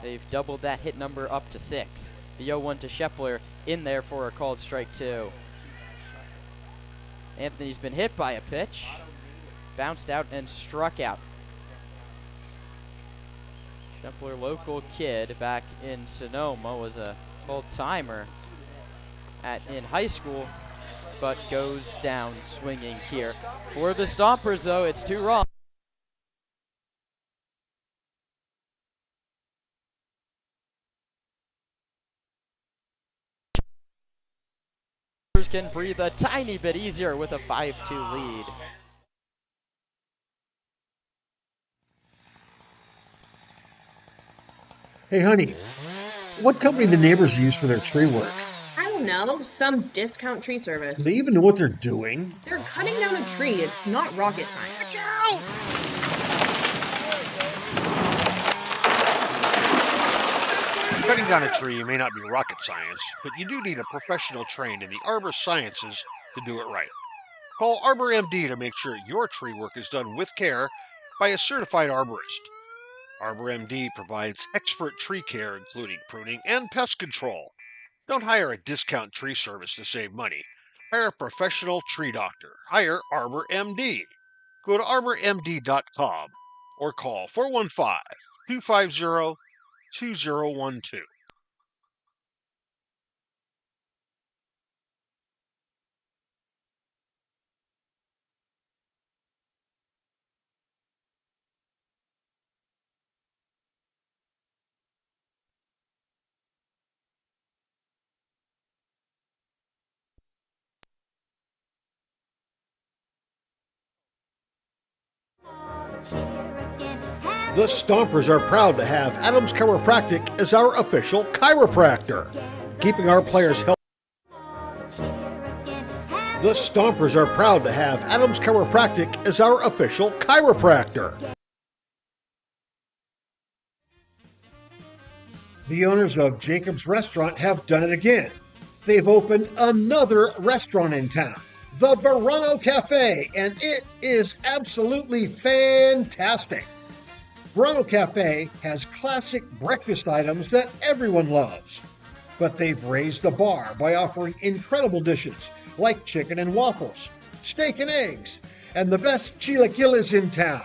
They've doubled that hit number up to 6. The 0-1 to Shepler in there for a called strike 2. Anthony's been hit by a pitch, bounced out and struck out. Shepler, local kid back in Sonoma, was a full-timer in high school, but goes down swinging here. For the Stompers, though, it's 2 wrong. Can breathe a tiny bit easier with a 5-2 lead. Hey, honey, what company do the neighbors use for their tree work? I don't know, some discount tree service. Do they even know what they're doing? They're cutting down a tree. It's not rocket science. Cutting down a tree may not be rocket science, but you do need a professional trained in the arbor sciences to do it right. Call Arbor MD to make sure your tree work is done with care by a certified arborist. Arbor MD provides expert tree care, including pruning and pest control. Don't hire a discount tree service to save money. Hire a professional tree doctor. Hire Arbor MD. Go to arbormd.com or call 415-250-2012. The Stompers are proud to have Adams Chiropractic as our official chiropractor, keeping our players healthy. The Stompers are proud to have Adams Chiropractic as our official chiropractor. The owners of Jacob's Restaurant have done it again. They've opened another restaurant in town, the Verano Cafe, and it is absolutely fantastic. Verano Cafe has classic breakfast items that everyone loves, but they've raised the bar by offering incredible dishes like chicken and waffles, steak and eggs, and the best chilaquiles in town.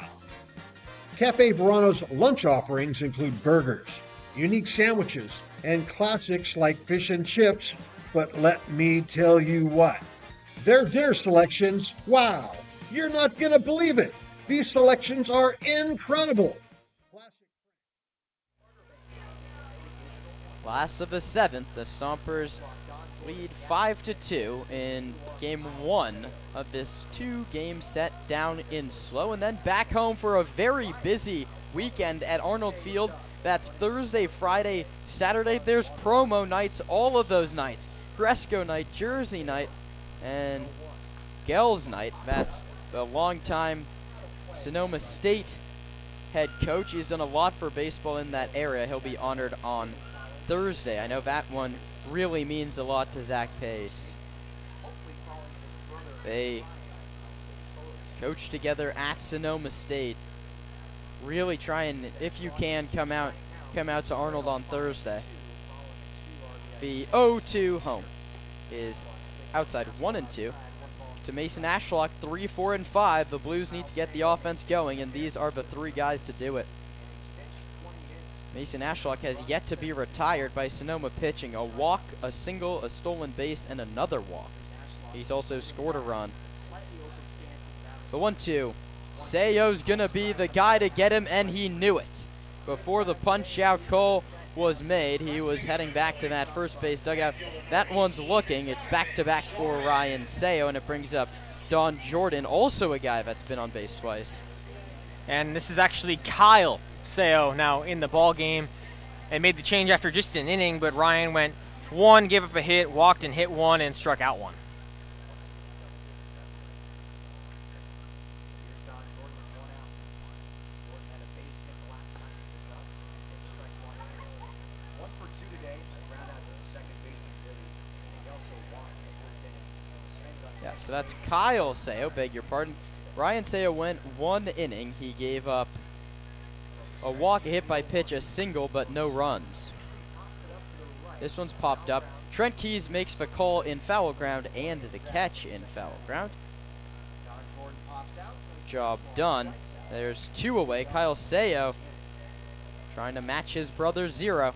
Cafe Verano's lunch offerings include burgers, unique sandwiches, and classics like fish and chips. But let me tell you what, their dinner selections, wow, you're not going to believe it. These selections are incredible. Last of the seventh, the Stompers lead 5-2 in game one of this two-game set down in SLO, and then back home for a very busy weekend at Arnold Field. That's Thursday, Friday, Saturday. There's promo nights all of those nights. Cresco night, Jersey night, and Gels night. That's the longtime Sonoma State head coach. He's done a lot for baseball in that area. He'll be honored on Thursday. I know that one really means a lot to Zach Pace. They coach together at Sonoma State. Really try and, if you can, come out to Arnold on Thursday. The 0-2 home is outside 1-2 to Mason Ashlock, 3, 4, and 5. The Blues need to get the offense going, and these are the three guys to do it. Mason Ashlock has yet to be retired by Sonoma pitching. A walk, a single, a stolen base, and another walk. He's also scored a run. The 1-2. Seo's gonna be the guy to get him, and he knew it. Before the punch-out call was made, he was heading back to that first base dugout. That one's looking. It's back-to-back for Ryan Seo, and it brings up Don Jordan, also a guy that's been on base twice. And this is actually Kyle Seo now in the ball game. They made the change after just an inning, but Ryan went one, gave up a hit, walked and hit one, and struck out one. Yeah, so that's Kyle Seo, beg your pardon. Ryan Seo went one inning. He gave up a walk, a hit by pitch, a single, but no runs. This one's popped up. Trent Keys makes the call in foul ground and the catch in foul ground. Job done. There's two away. Kyle Seo trying to match his brother's 0.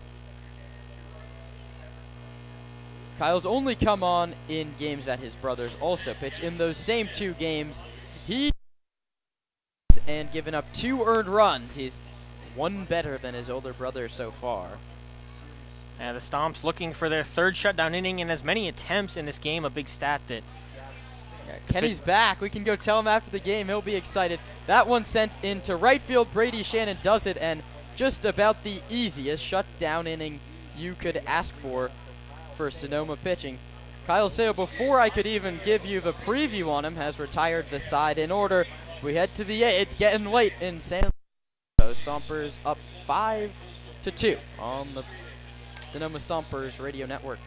Kyle's only come on in games that his brothers also pitch. In those same 2 games, he and given up 2 earned runs. He's one better than his older brother so far. And the Stomps looking for their 3rd shutdown inning and as many attempts in this game, a big stat that... Yeah, Kenny's back. We can go tell him after the game. He'll be excited. That one sent into right field. Brady Shannon does it, and just about the easiest shutdown inning you could ask for Sonoma pitching. Kyle Seo, before I could even give you the preview on him, has retired the side in order. We head to the 8th, getting late in San Luis. Stompers up 5-2 on the Sonoma Stompers Radio Network.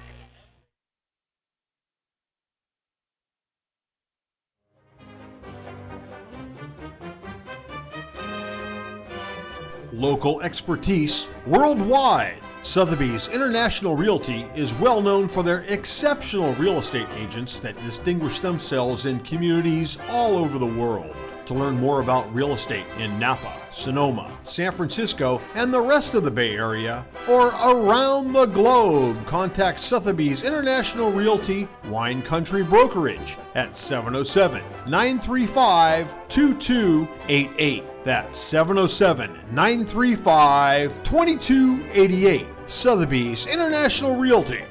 Local expertise worldwide. Sotheby's International Realty is well known for their exceptional real estate agents that distinguish themselves in communities all over the world. To learn more about real estate in Napa, Sonoma, San Francisco, and the rest of the Bay Area, or around the globe, contact Sotheby's International Realty Wine Country Brokerage at 707-935-2288. That's 707-935-2288. Sotheby's International Realty.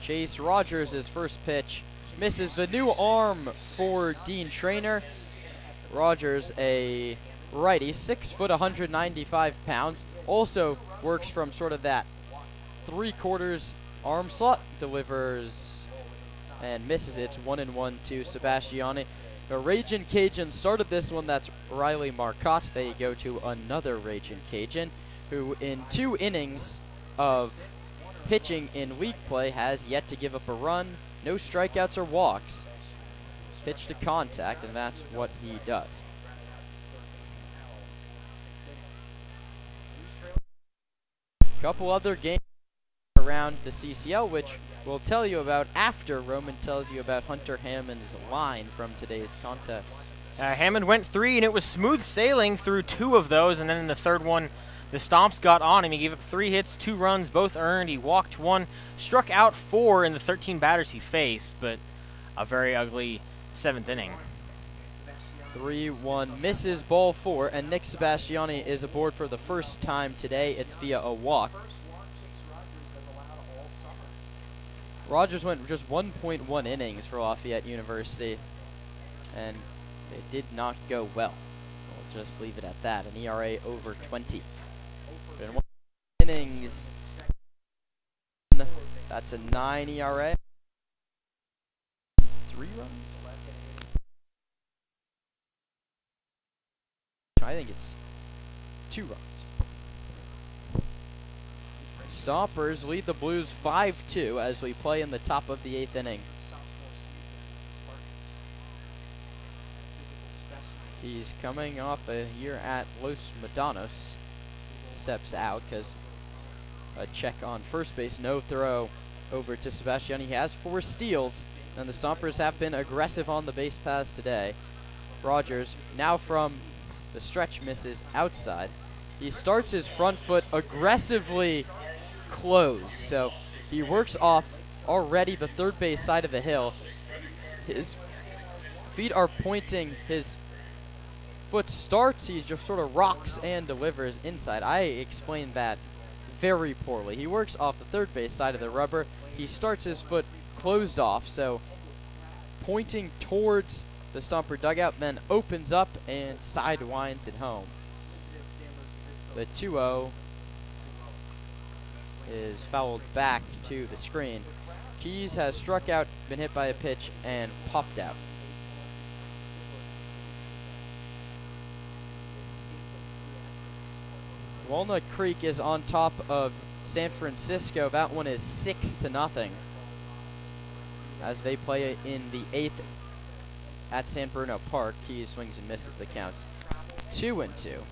Chase Rogers' first pitch misses. The new arm for Dean Traynor. Rogers, a righty, 6 foot, 195 pounds. Also works from sort of that 3/4 arm slot. Delivers and misses. It's 1-1 to Sebastiani. The Ragin' Cajun started this one. That's Riley Marcotte. They go to another Ragin' Cajun, who in 2 innings of pitching in league play has yet to give up a run, no strikeouts or walks. Pitch to contact, and that's what he does. Couple other games around the CCL, which we'll tell you about after Roman tells you about Hunter Hammond's line from today's contest. Hammond went 3, and it was smooth sailing through 2 of those, and then in the third one, the Stomps got on him. He gave up 3 hits, 2 runs, both earned. He walked 1, struck out 4 in the 13 batters he faced, but a very ugly 7th inning. 3-1, misses ball 4, and Nick Sebastiani is aboard for the first time today. It's via a walk. Rogers went just 1.1 innings for Lafayette University, and it did not go well. We'll just leave it at that. An ERA over 20. In 1 innings, that's a 9 ERA. 3 runs? I think it's 2 runs. Stompers lead the Blues 5-2 as we play in the top of the 8th inning. He's coming off a year at Los Medanos. Steps out because a check on first base, no throw over to Sebastiani. He has 4 steals, and the Stompers have been aggressive on the base paths today. Rogers, now from the stretch, misses outside. He starts his front foot aggressively closed, so he works off already the third base side of the hill. His feet are pointing, his foot starts, he just sort of rocks and delivers inside. I explained that very poorly. He works off the third base side of the rubber. He starts his foot closed off, so pointing towards the Stomper dugout, then opens up and sidewinds it home. The 2-0 is fouled back to the screen. Keys has struck out, been hit by a pitch, and popped out. Walnut Creek is on top of San Francisco. That one is 6-0 as they play in the 8th at San Bruno Park. Keys swings and misses. The counts 2-2.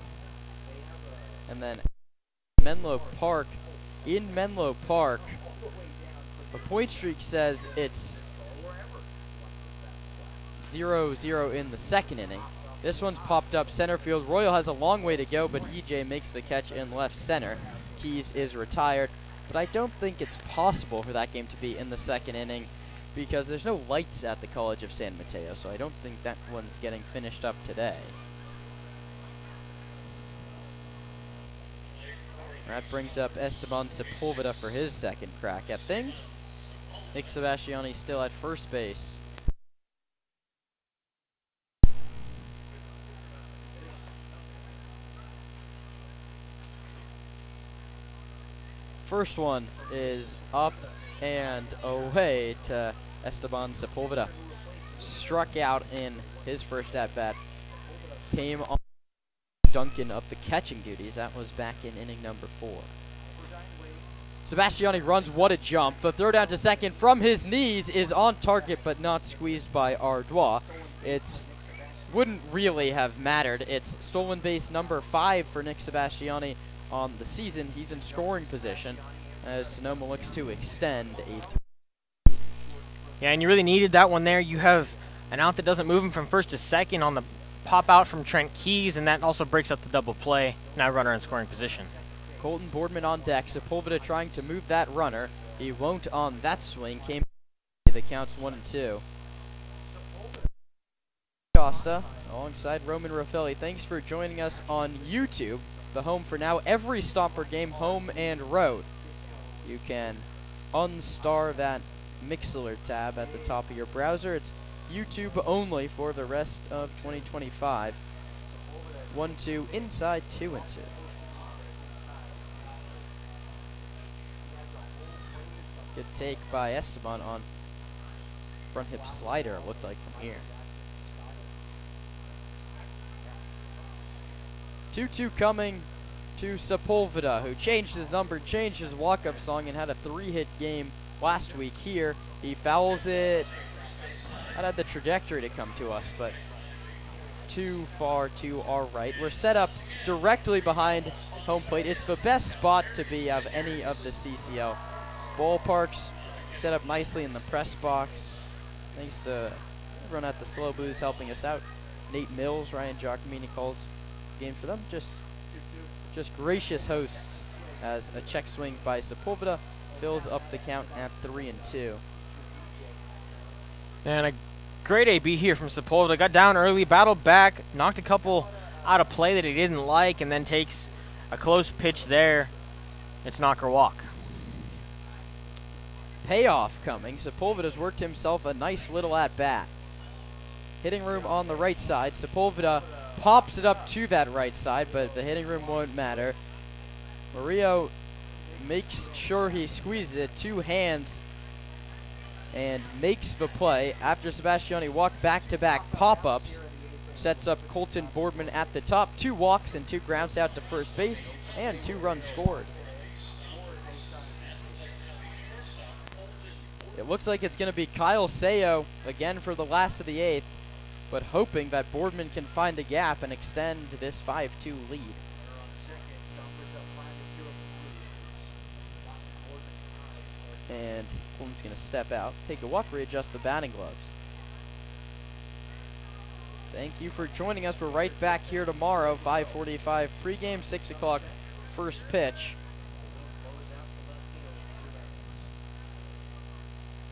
And then Menlo Park, in Menlo Park, the point streak says it's 0-0 in the 2nd inning. This one's popped up center field. Royal has a long way to go, but EJ makes the catch in left center. Keys is retired, but I don't think it's possible for that game to be in the 2nd inning because there's no lights at the College of San Mateo, so I don't think that one's getting finished up today. That brings up Esteban Sepulveda for his 2nd crack at things. Nick Sebastiani still at first base. First one is up and away to Esteban Sepulveda. Struck out in his first at-bat. Came on Duncan up the catching duties. That was back in inning number 4. Sebastiani runs, what a jump. The throw down to second from his knees is on target but not squeezed by Ardois. It's wouldn't really have mattered. It's stolen base number 5 for Nick Sebastiani on the season. He's in scoring position as Sonoma looks to extend a. Yeah, and you really needed that one there. You have an out that doesn't move him from first to second on the pop out from Trent Keys, and that also breaks up the double play. Now runner in scoring position. Colton Boardman on deck. Sepulveda trying to move that runner. He won't on that swing. Came the counts 1-2. Costa alongside Roman Raffelli. Thanks for joining us on YouTube, the home for now every Stomper game, home and road. You can unstar that Mixlr tab at the top of your browser. It's YouTube only for the rest of 2025. 1-2 inside, 2-2. Good take by Esteban on front hip slider, it looked like from here. 2-2 coming to Sepulveda, who changed his number, changed his walk-up song, and had a 3-hit game last week. Here, he fouls it. That had the trajectory to come to us, but too far to our right. We're set up directly behind home plate. It's the best spot to be of any of the CCL ballparks. Set up nicely in the press box. Thanks to everyone at the Slow Blues helping us out. Nate Mills, Ryan Giacomini calls game for them. Just gracious hosts as a check swing by Sepulveda fills up the count at 3-2. And a great AB here from Sepulveda. Got down early, battled back, knocked a couple out of play that he didn't like, and then takes a close pitch there. It's knocker walk. Payoff coming. Sepulveda's worked himself a nice little at-bat. Hitting room on the right side. Sepulveda pops it up to that right side, but the hitting room won't matter. Murillo makes sure he squeezes it, 2 hands, and makes the play after Sebastiani walked back-to-back pop-ups. Sets up Colton Boardman at the top. 2 walks and 2 grounds out to first base, and 2 runs scored. It looks like it's going to be Kyle Sayo again for the last of the 8th, but hoping that Boardman can find a gap and extend this 5-2 lead. And Colton's going to step out, take a walk, readjust the batting gloves. Thank you for joining us. We're right back here tomorrow, 5:45 pregame, 6 o'clock first pitch.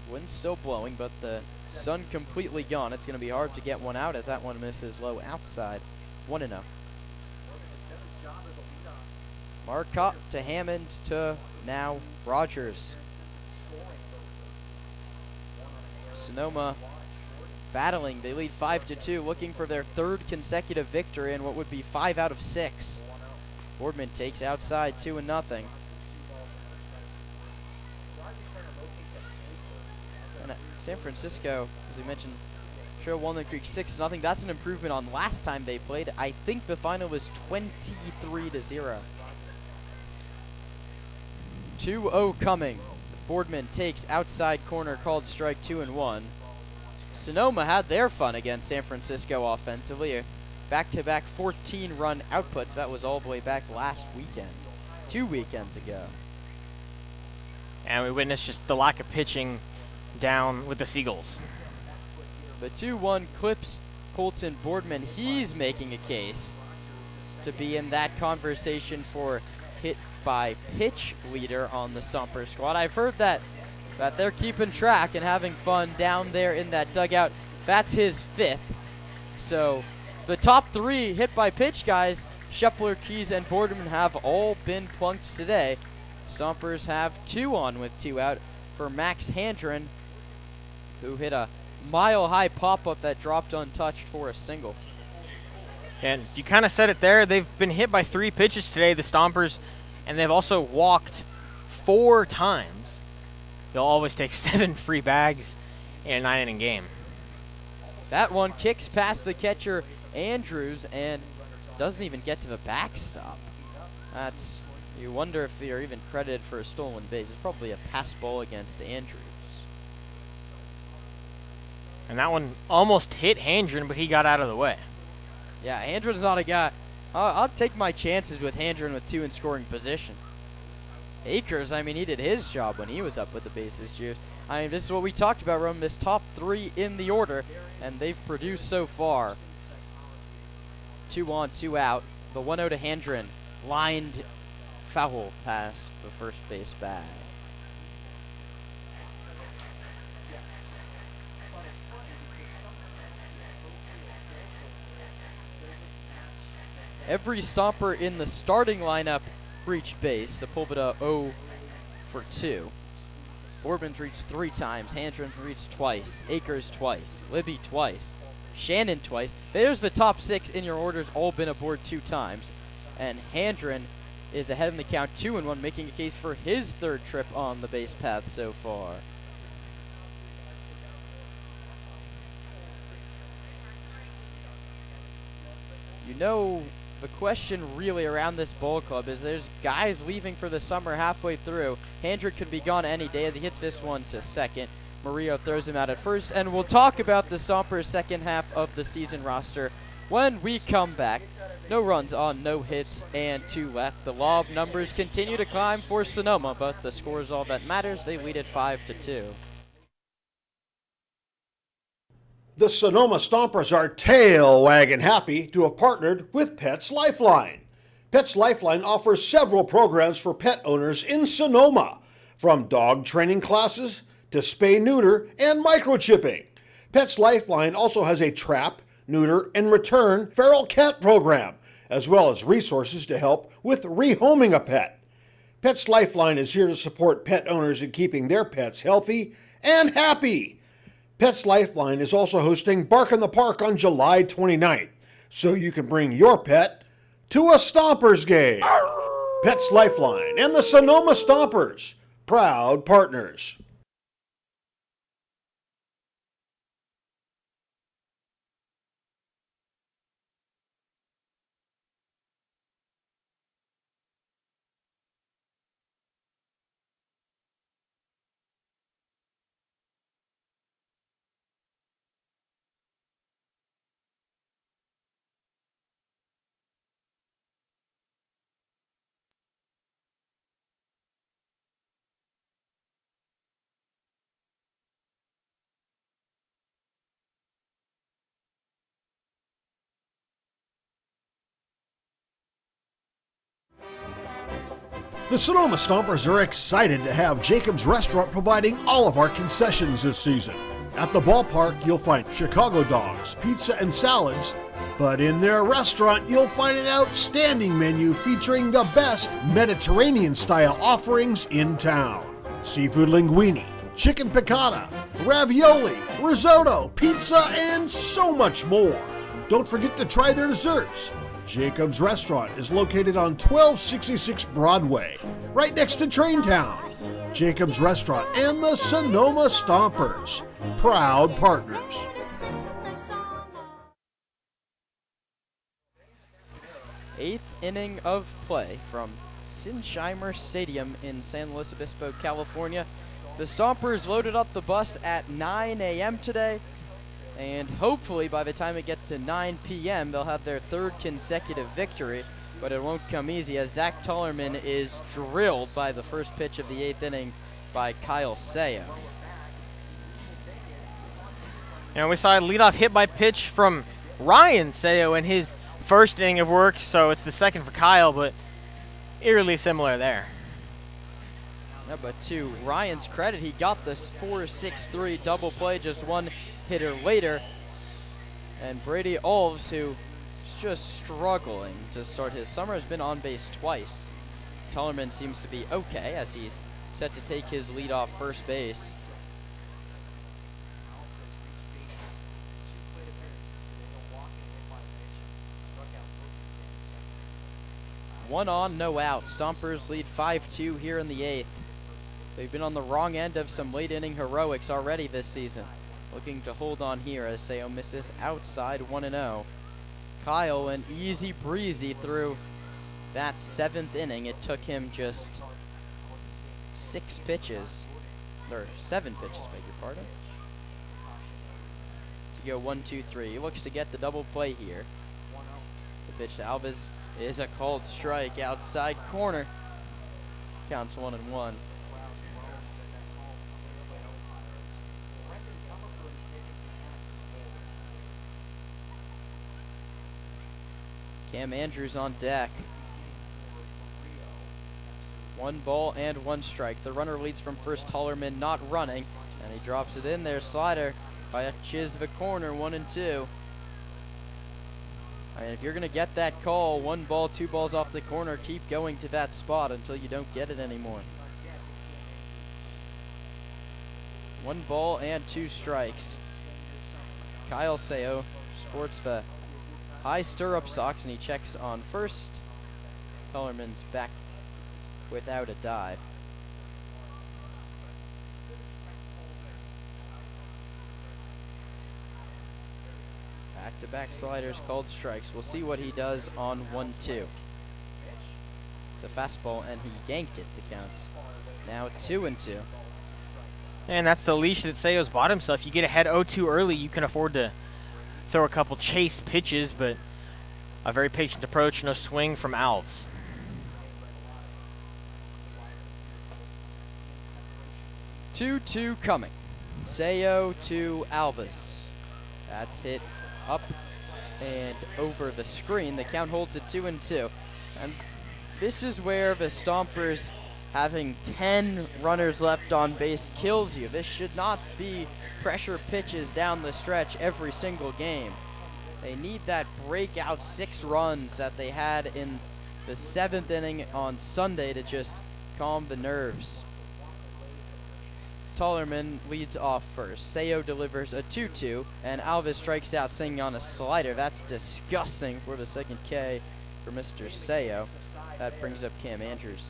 Wind's still blowing, but the sun completely gone. It's going to be hard to get one out as that one misses low outside. 1-0. Marcotte to Hammond to now Rogers. Sonoma battling. They lead 5-2, looking for their 3rd consecutive victory and what would be 5 out of 6. Boardman takes outside 2-0. San Francisco, as we mentioned, Trail Walnut Creek 6-0. That's an improvement on last time they played. I think the final was 23-0. 2-0 coming. Boardman takes outside corner, called strike 2-1. Sonoma had their fun against San Francisco offensively. A back-to-back 14-run outputs. That was all the way back last weekend, 2 weekends ago. And we witnessed just the lack of pitching down with the Seagulls. The 2-1 clips Colton Boardman. He's making a case to be in that conversation for hit by pitch leader on the Stomper squad. I've heard that they're keeping track and having fun down there in that dugout. That's his 5th. So the top 3 hit by pitch guys, Schepler, Keys, and Boardman, have all been plunked today. Stompers have 2 on with 2 out for Max Handren, who hit a mile-high pop-up that dropped untouched for a single. And you kind of said it there. They've been hit by 3 pitches today, the Stompers, and they've also walked 4 times. They'll always take 7 free bags in a 9-inning game. That one kicks past the catcher, Andrews, and doesn't even get to the backstop. You wonder if they're even credited for a stolen base. It's probably a pass ball against Andrews. And that one almost hit Handren, but he got out of the way. Yeah, Handren's not a guy. I'll take my chances with Handren with 2 in scoring position. Akers, I mean, he did his job when he was up with the bases. I mean, this is what we talked about, Rome, this top 3 in the order, and they've produced so far. 2 on, 2 out. The 1-0 to Handren. Lined foul past the first base bag. Every Stomper in the starting lineup reached base. Sepulveda 0 for 2. Boardman's reached 3 times. Handren reached twice. Akers twice. Libby twice. Shannon twice. There's the top 6 in your orders, all been aboard 2 times. And Handren is ahead in the count 2-1, making a case for his 3rd trip on the base path so far. You know, the question really around this ball club is there's guys leaving for the summer halfway through. Handren could be gone any day as he hits this one to second. Murillo throws him out at first, and we'll talk about the Stompers' second half of the season roster when we come back. No runs on, no hits, and 2 left. The lob numbers continue to climb for Sonoma, but the score is all that matters. They lead at 5-2. The Sonoma Stompers are tail-wagging happy to have partnered with Pets Lifeline. Pets Lifeline offers several programs for pet owners in Sonoma, from dog training classes to spay-neuter and microchipping. Pets Lifeline also has a trap, neuter, and return feral cat program, as well as resources to help with rehoming a pet. Pets Lifeline is here to support pet owners in keeping their pets healthy and happy. Pets Lifeline is also hosting Bark in the Park on July 29th, so you can bring your pet to a Stompers game. Pets Lifeline and the Sonoma Stompers, proud partners. The Sonoma Stompers are excited to have Jacob's Restaurant providing all of our concessions this season. At the ballpark, you'll find Chicago dogs, pizza, and salads, but in their restaurant, you'll find an outstanding menu featuring the best Mediterranean-style offerings in town. Seafood linguine, chicken piccata, ravioli, risotto, pizza, and so much more. Don't forget to try their desserts. Jacob's Restaurant is located on 1266 Broadway, right next to Traintown. Jacob's Restaurant and the Sonoma Stompers, proud partners. Eighth inning of play from Sinsheimer Stadium in San Luis Obispo, California. The Stompers loaded up the bus at 9 a.m. today. And hopefully by the time it gets to 9 p.m., they'll have their 3rd consecutive victory. But it won't come easy as Zach Tullerman is drilled by the first pitch of the 8th inning by Kyle Sayo. And we saw a leadoff hit by pitch from Ryan Sayo in his first inning of work, so it's the second for Kyle, but eerily similar there. Yeah, but to Ryan's credit, he got this 4-6-3 double play just one hitter later. And Brady Olves, who is just struggling to start his summer, has been on base twice. Tullerman seems to be okay as he's set to take his lead off first base. One on, no out. Stompers lead 5-2 here in the 8th. They've been on the wrong end of some late inning heroics already this season. Looking to hold on here as Sayo misses outside 1-0. Kyle went easy breezy through that 7th inning. It took him just 6 pitches, or 7 pitches, beg your pardon, to go 1-2-3. He looks to get the double play here. The pitch to Alves is a called strike outside corner. Counts 1-1. Cam Andrews on deck. 1 ball and 1 strike. The runner leads from first. Tullerman not running, and he drops it in there. Slider by Chiz the corner, 1-2. I mean, if you're going to get that call, 1 ball, 2 balls off the corner, keep going to that spot until you don't get it anymore. 1 ball and 2 strikes. Kyle Seo sports the high stirrup socks, and he checks on first. Kellerman's back without a dive. Back-to-back sliders called strikes. We'll see what he does on 1-2. It's a fastball, and he yanked it. The count's now 2-2. And that's the leash that Seo's bought himself. You get ahead 0-2 early, you can afford to throw a couple chase pitches, but a very patient approach, no swing from Alves. Two coming. Seo to Alves. That's hit up and over the screen. The count holds at 2-2. And this is where the Stompers having 10 runners left on base kills you. This should not be pressure pitches down the stretch every single game. They need that breakout 6 runs that they had in the 7th inning on Sunday to just calm the nerves. Tollerman leads off first. Seo delivers a 2-2, and Alves strikes out swinging on a slider. That's disgusting for the second K for Mr. Seo. That brings up Cam Andrews.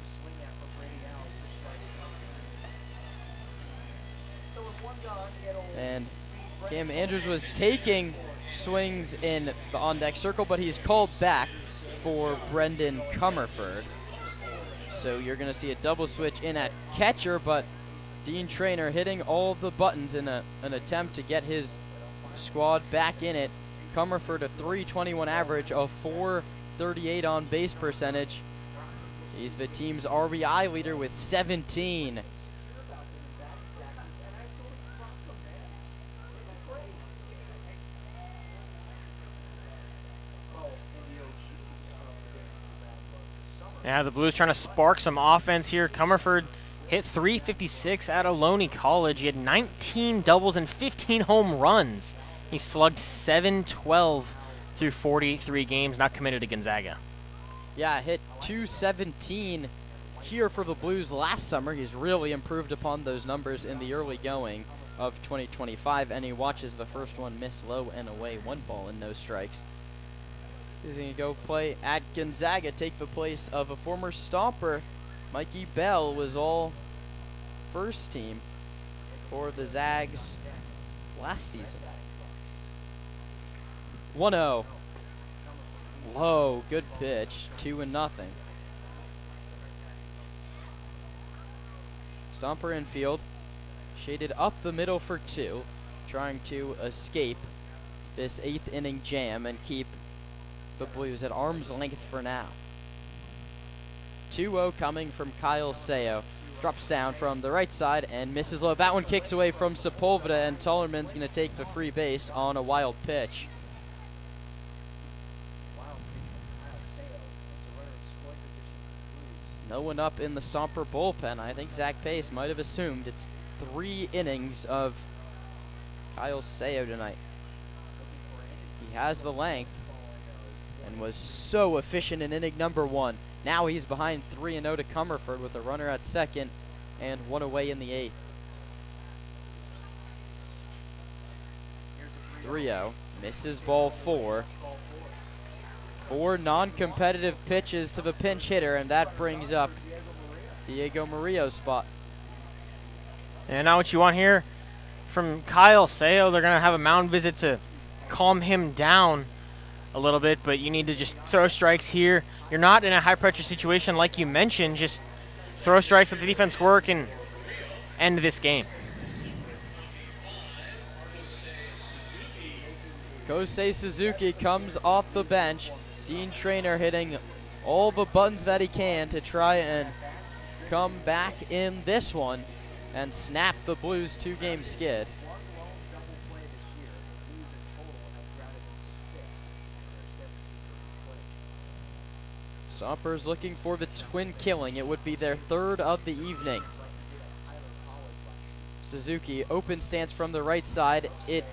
And Cam Andrews was taking swings in the on-deck circle, but he's called back for Brendan Comerford. So you're going to see a double switch in at catcher, but Dean Traynor hitting all the buttons in an attempt to get his squad back in it. Comerford a .321 average, a .438 on base percentage. He's the team's RBI leader with 17. Yeah, the Blues trying to spark some offense here. Comerford hit .356 at Ohlone College. He had 19 doubles and 15 home runs. He slugged .712 through 43 games, not committed to Gonzaga. Yeah, hit .217 here for the Blues last summer. He's really improved upon those numbers in the early going of 2025, and he watches the first one miss low and away. 1 ball and no strikes. He's going to go play at Gonzaga, take the place of a former Stomper. Mikey Bell was all first team for the Zags last season. 1-0. Low, good pitch, 2-0. Stomper infield, shaded up the middle for 2, trying to escape this 8th inning jam and keep the Blues at arm's length for now. 2-0 coming from Kyle Seo. Drops down from the right side and misses low. That one kicks away from Sepulveda, and Tollerman's going to take the free base on a wild pitch. No one up in the Stomper bullpen. I think Zach Pace might have assumed it's 3 innings of Kyle Seo tonight. He has the length and was so efficient in inning number 1. Now he's behind 3-0 to Comerford with a runner at second and 1 away in the 8th. 3-0, misses ball 4. 4 non-competitive pitches to the pinch hitter, and that brings up Diego Murillo's spot. And now what you want here from Kyle Seo, they're going to have a mound visit to calm him down a little bit, but you need to just throw strikes here. You're not in a high-pressure situation like you mentioned. Just throw strikes, let the defense work, and end this game. Kosei Suzuki comes off the bench. Dean Traynor hitting all the buttons that he can to try and come back in this one and snap the Blues' 2-game skid. Stompers looking for the twin killing. It would be their 3rd of the evening. Suzuki, open stance from the right side. It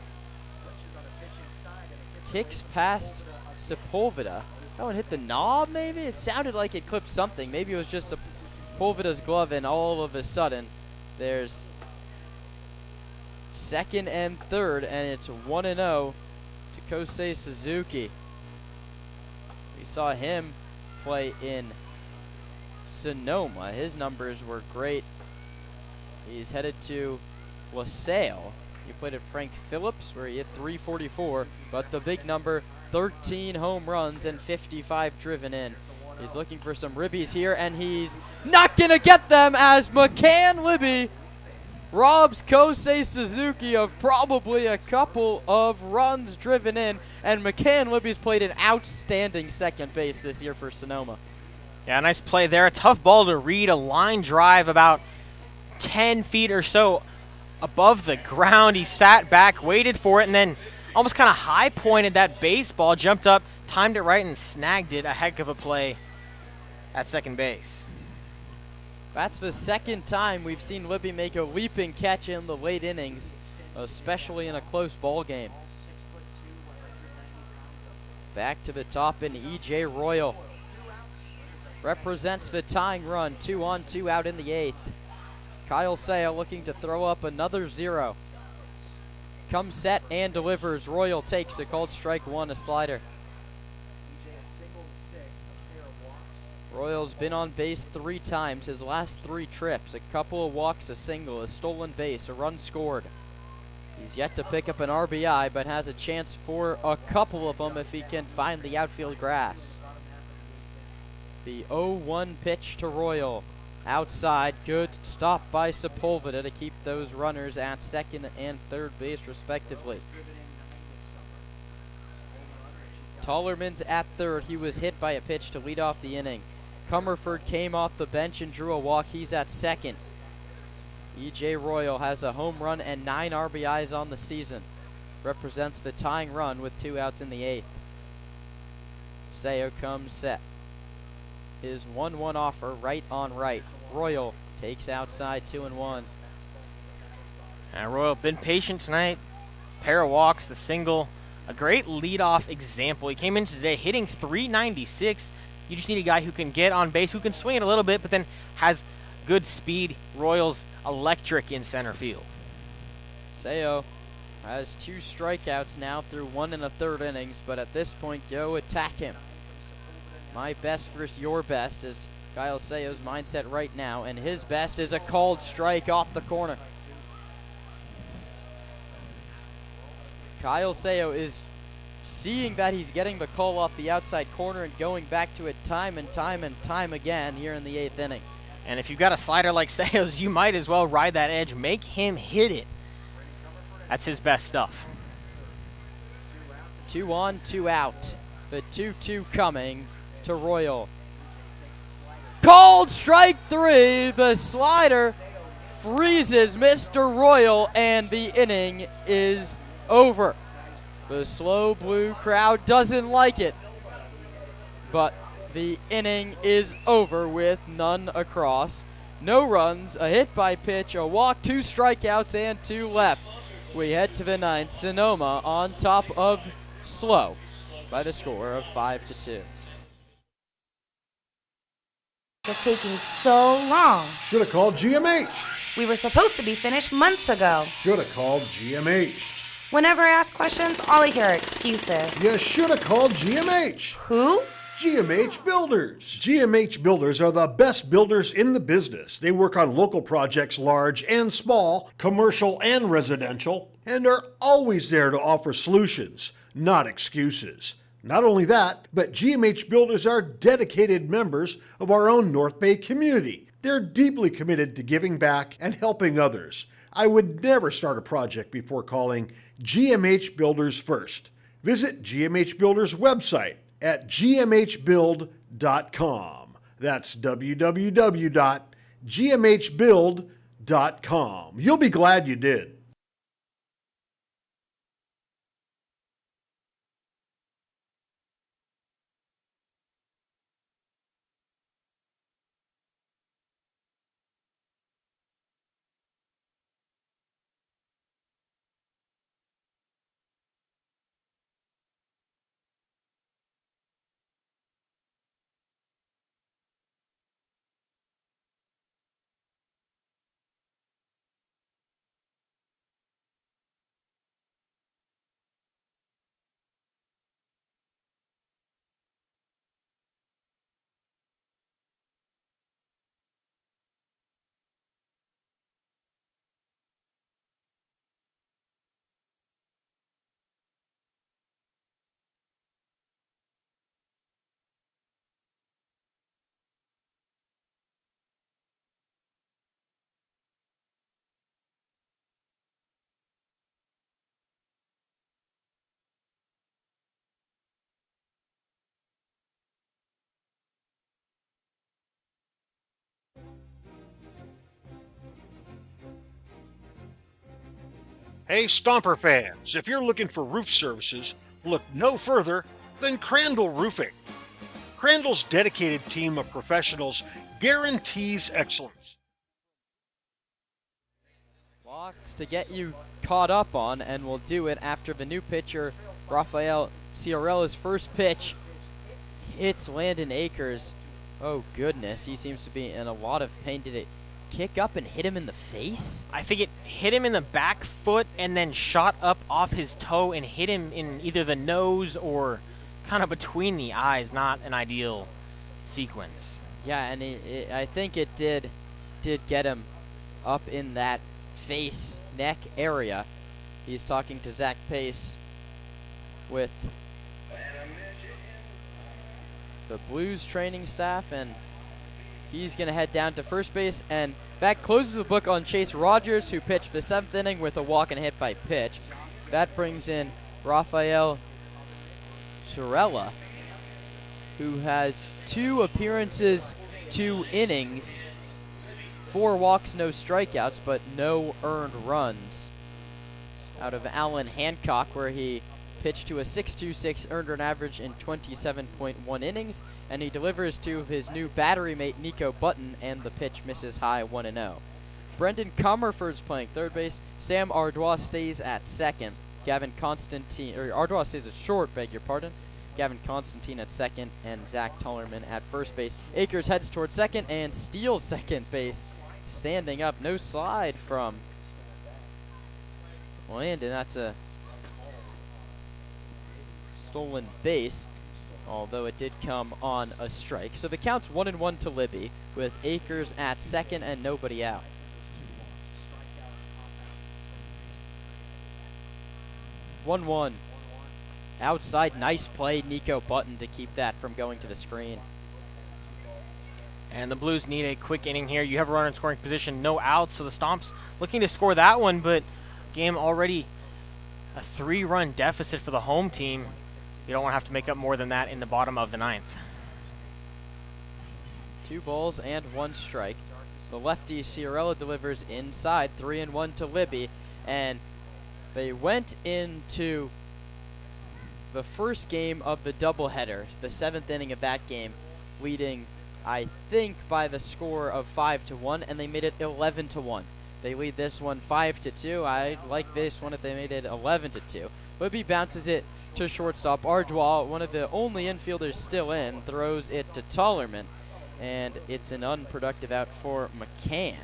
kicks past Sepulveda. That one hit the knob, maybe? It sounded like it clipped something. Maybe it was just, a, Sepulveda's glove, and all of a sudden, there's Sepulveda's glove, and all of a sudden, there's second and third, and it's 1-0 to Kosei Suzuki. We saw him play in Sonoma. His numbers were great. He's headed to LaSalle. He played at Frank Phillips, where he hit .344, but the big number, 13 home runs and 55 driven in. He's looking for some ribbies here, and he's not going to get them as McCann Libby robs Kosei Suzuki of probably a couple of runs driven in, and McCann Libby's played an outstanding second base this year for Sonoma. Yeah, nice play there. A tough ball to read, a line drive about 10 feet or so above the ground. He sat back, waited for it, and then almost kind of high-pointed that baseball, jumped up, timed it right, and snagged it. A heck of a play at second base. That's the second time we've seen Libby make a leaping catch in the late innings, especially in a close ball game. Back to the top in E.J. Royal. Represents the tying run, 2-on-2 out in the 8th. Kyle Sale looking to throw up another 0. Comes set and delivers. Royal takes a called strike 1, a slider. Royal's been on base 3 times his last 3 trips. A couple of walks, a single, a stolen base, a run scored. He's yet to pick up an RBI, but has a chance for a couple of them if he can find the outfield grass. The 0-1 pitch to Royal. Outside, good stop by Sepulveda to keep those runners at second and third base respectively. Tollerman's at third. He was hit by a pitch to lead off the inning. Comerford came off the bench and drew a walk. He's at second. E.J. Royal has a home run and 9 RBIs on the season. Represents the tying run with 2 outs in the 8th. Seo comes set. His 1-1 offer right on right. Royal takes outside 2-1. And Royal been patient tonight. Pair of walks, the single. A great leadoff example. He came in today hitting .396. You just need a guy who can get on base, who can swing it a little bit, but then has good speed. Royals electric in center field. Seo has 2 strikeouts now through 1 1/3 innings, but at this point, go attack him. My best versus your best is Kyle Seo's mindset right now, and his best is a called strike off the corner. Kyle Seo is seeing that he's getting the call off the outside corner and going back to it time and time again here in the 8th inning. And if you've got a slider like Seo's, you might as well ride that edge. Make him hit it. That's his best stuff. 2 on, 2 out. The 2-2 coming to Royal. Called strike 3. The slider freezes Mr. Royal, and the inning is over. The slow blue crowd doesn't like it, but the inning is over with none across. No runs, a hit by pitch, a walk, 2 strikeouts, and 2 left. We head to the 9th. Sonoma on top of Slow by the score of 5-2. It's taking so long. Should have called GMH. We were supposed to be finished months ago. Should have called GMH. Whenever I ask questions, all I hear are excuses. You should have called GMH. Who? GMH Builders. GMH Builders are the best builders in the business. They work on local projects, large and small, commercial and residential, and are always there to offer solutions, not excuses. Not only that, but GMH Builders are dedicated members of our own North Bay community. They're deeply committed to giving back and helping others. I would never start a project before calling GMH Builders first. Visit GMH Builders' website at gmhbuild.com. That's www.gmhbuild.com. You'll be glad you did. Hey, Stomper fans, if you're looking for roof services, look no further than Crandall Roofing. Crandall's dedicated team of professionals guarantees excellence. Lots to get you caught up on, and we'll do it after the new pitcher, Rafael Ciarella's first pitch hits Landon Akers. Oh, goodness, he seems to be in a lot of pain. Did it kick up and hit him in the face? I think it hit him in the back foot and then shot up off his toe and hit him in either the nose or kind of between the eyes. Not an ideal sequence. Yeah, and I think it did get him up in that face, neck area. He's talking to Zach Pace with the Blues training staff, and he's going to head down to first base, and that closes the book on Chase Rogers, who pitched the 7th inning with a walk and hit by pitch. That brings in Rafael Ciarella, who has 2 appearances, 2 innings, 4 walks, no strikeouts, but no earned runs. Out of Allen Hancock, where he pitched to a 6.26 earned run average in 27.1 innings, and he delivers to his new battery mate Nico Button, and the pitch misses high 1-0. Brendan Comerford's playing third base. Sam Ardois stays at second. Ardois stays at short, beg your pardon. Gavin Constantine at second, and Zach Tullerman at first base. Akers heads towards second and steals second base. Standing up, no slide from Landon. That's a stolen base, although it did come on a strike. So the count's 1-1 to Libby, with Akers at second and nobody out. One. Outside, nice play, Nico Button, to keep that from going to the screen. And the Blues need a quick inning here. You have a runner in scoring position, no outs, so the Stomps looking to score that one, but game already a 3-run deficit for the home team. You don't want to have to make up more than that in the bottom of the 9th. 2 balls and 1 strike. The lefty Ciarella delivers inside, 3-1 to Libby, and they went into the first game of the doubleheader, the 7th inning of that game, leading, I think, by the score of 5-1, and they made it 11-1. They lead this one 5-2. I'd like this one if they made it 11-2. Libby bounces it to shortstop. Ardois, one of the only infielders still in, throws it to Tullerman, and it's an unproductive out for McCann.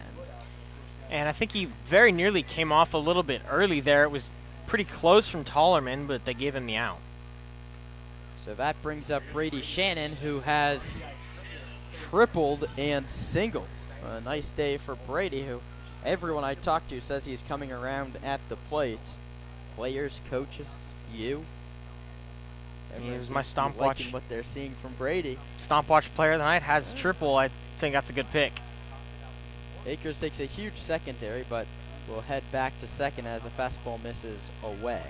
And I think he very nearly came off a little bit early there. It was pretty close from Tullerman, but they gave him the out. So that brings up Brady Shannon, who has tripled and singled. A nice day for Brady, who everyone I talk to says he's coming around at the plate. Players, coaches, you. He was my Stomp Watch. Liking what they're seeing from Brady. Stomp Watch player of the night has triple. I think that's a good pick. Akers takes a huge secondary, but will head back to second as a fastball misses away.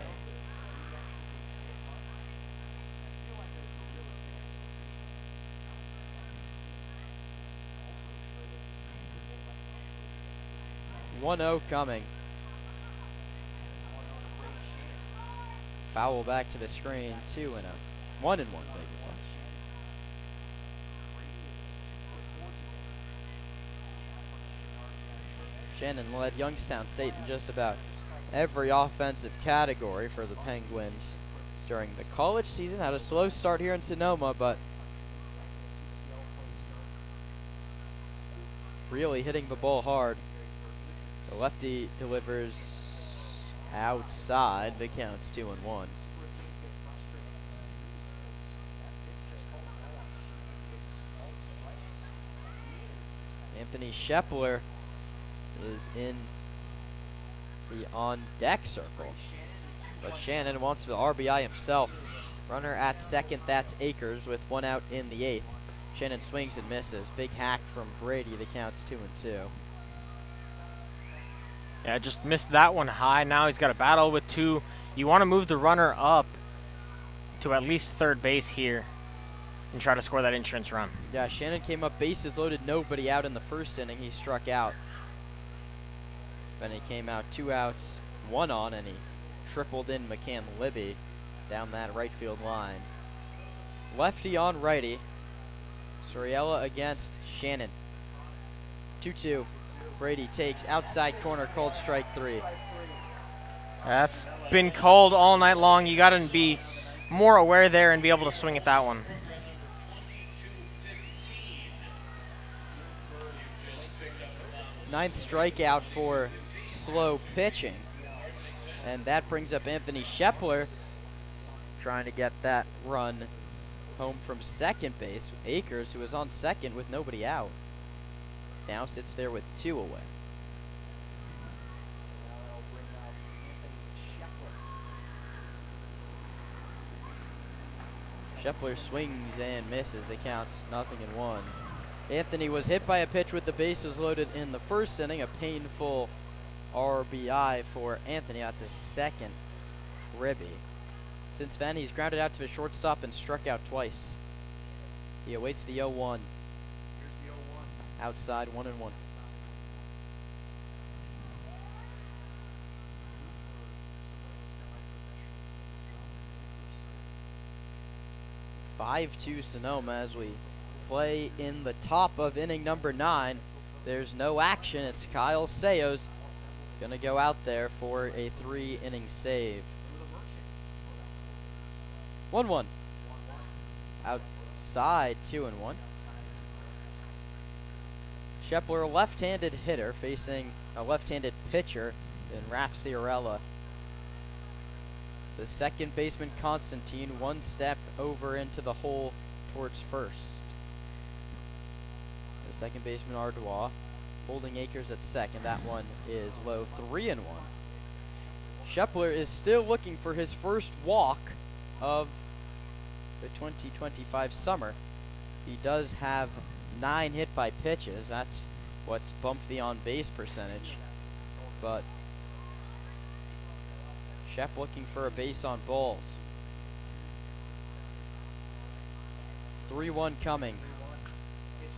One-0 coming. Foul back to the screen. 2-0. 1-1. Shannon led Youngstown State in just about every offensive category for the Penguins during the college season. Had a slow start here in Sonoma, but really hitting the ball hard. The lefty delivers outside. The count's 2-1. Anthony Shepler is in the on-deck circle, but Shannon wants the RBI himself. Runner at second, that's Akers with 1 out in the 8th. Shannon swings and misses. Big hack from Brady. The count's 2-2. Yeah, just missed that one high. Now he's got a battle with 2. You want to move the runner up to at least third base here and try to score that insurance run. Yeah, Shannon came up bases loaded, nobody out in the first inning. He struck out. Then he came out 2 outs one on, and he tripled in McCann Libby down that right field line. Lefty on righty. Soriella against Shannon. 2-2. Brady takes outside corner, called strike 3. That's been called all night long. You got to be more aware there and be able to swing at that one. Ninth strikeout for slow pitching. And that brings up Anthony Shepler, trying to get that run home from second base. Akers, who was on second with nobody out, now sits there with 2 away. Shepler swings and misses. It counts 0-1. Anthony was hit by a pitch with the bases loaded in the first inning, a painful RBI for Anthony. That's his second ribby. Since then, he's grounded out to the shortstop and struck out twice. He awaits the 0-1. Outside, 1-1. (5-2) Sonoma as we play in the top of inning number 9. There's no action. It's Kyle Sayos gonna go out there for a 3-inning save. 1-1. Outside, 2-1. Shepler, a left-handed hitter, facing a left-handed pitcher in Raph Ciarella. The second baseman, Constantine, one step over into the hole towards first. The second baseman, Ardois, holding Akers at second. That one is low, 3-1. Shepler is still looking for his first walk of the 2025 summer. He does have 9 hit by pitches. That's what's bumped the on-base percentage. But Shep looking for a base on balls. 3-1 coming.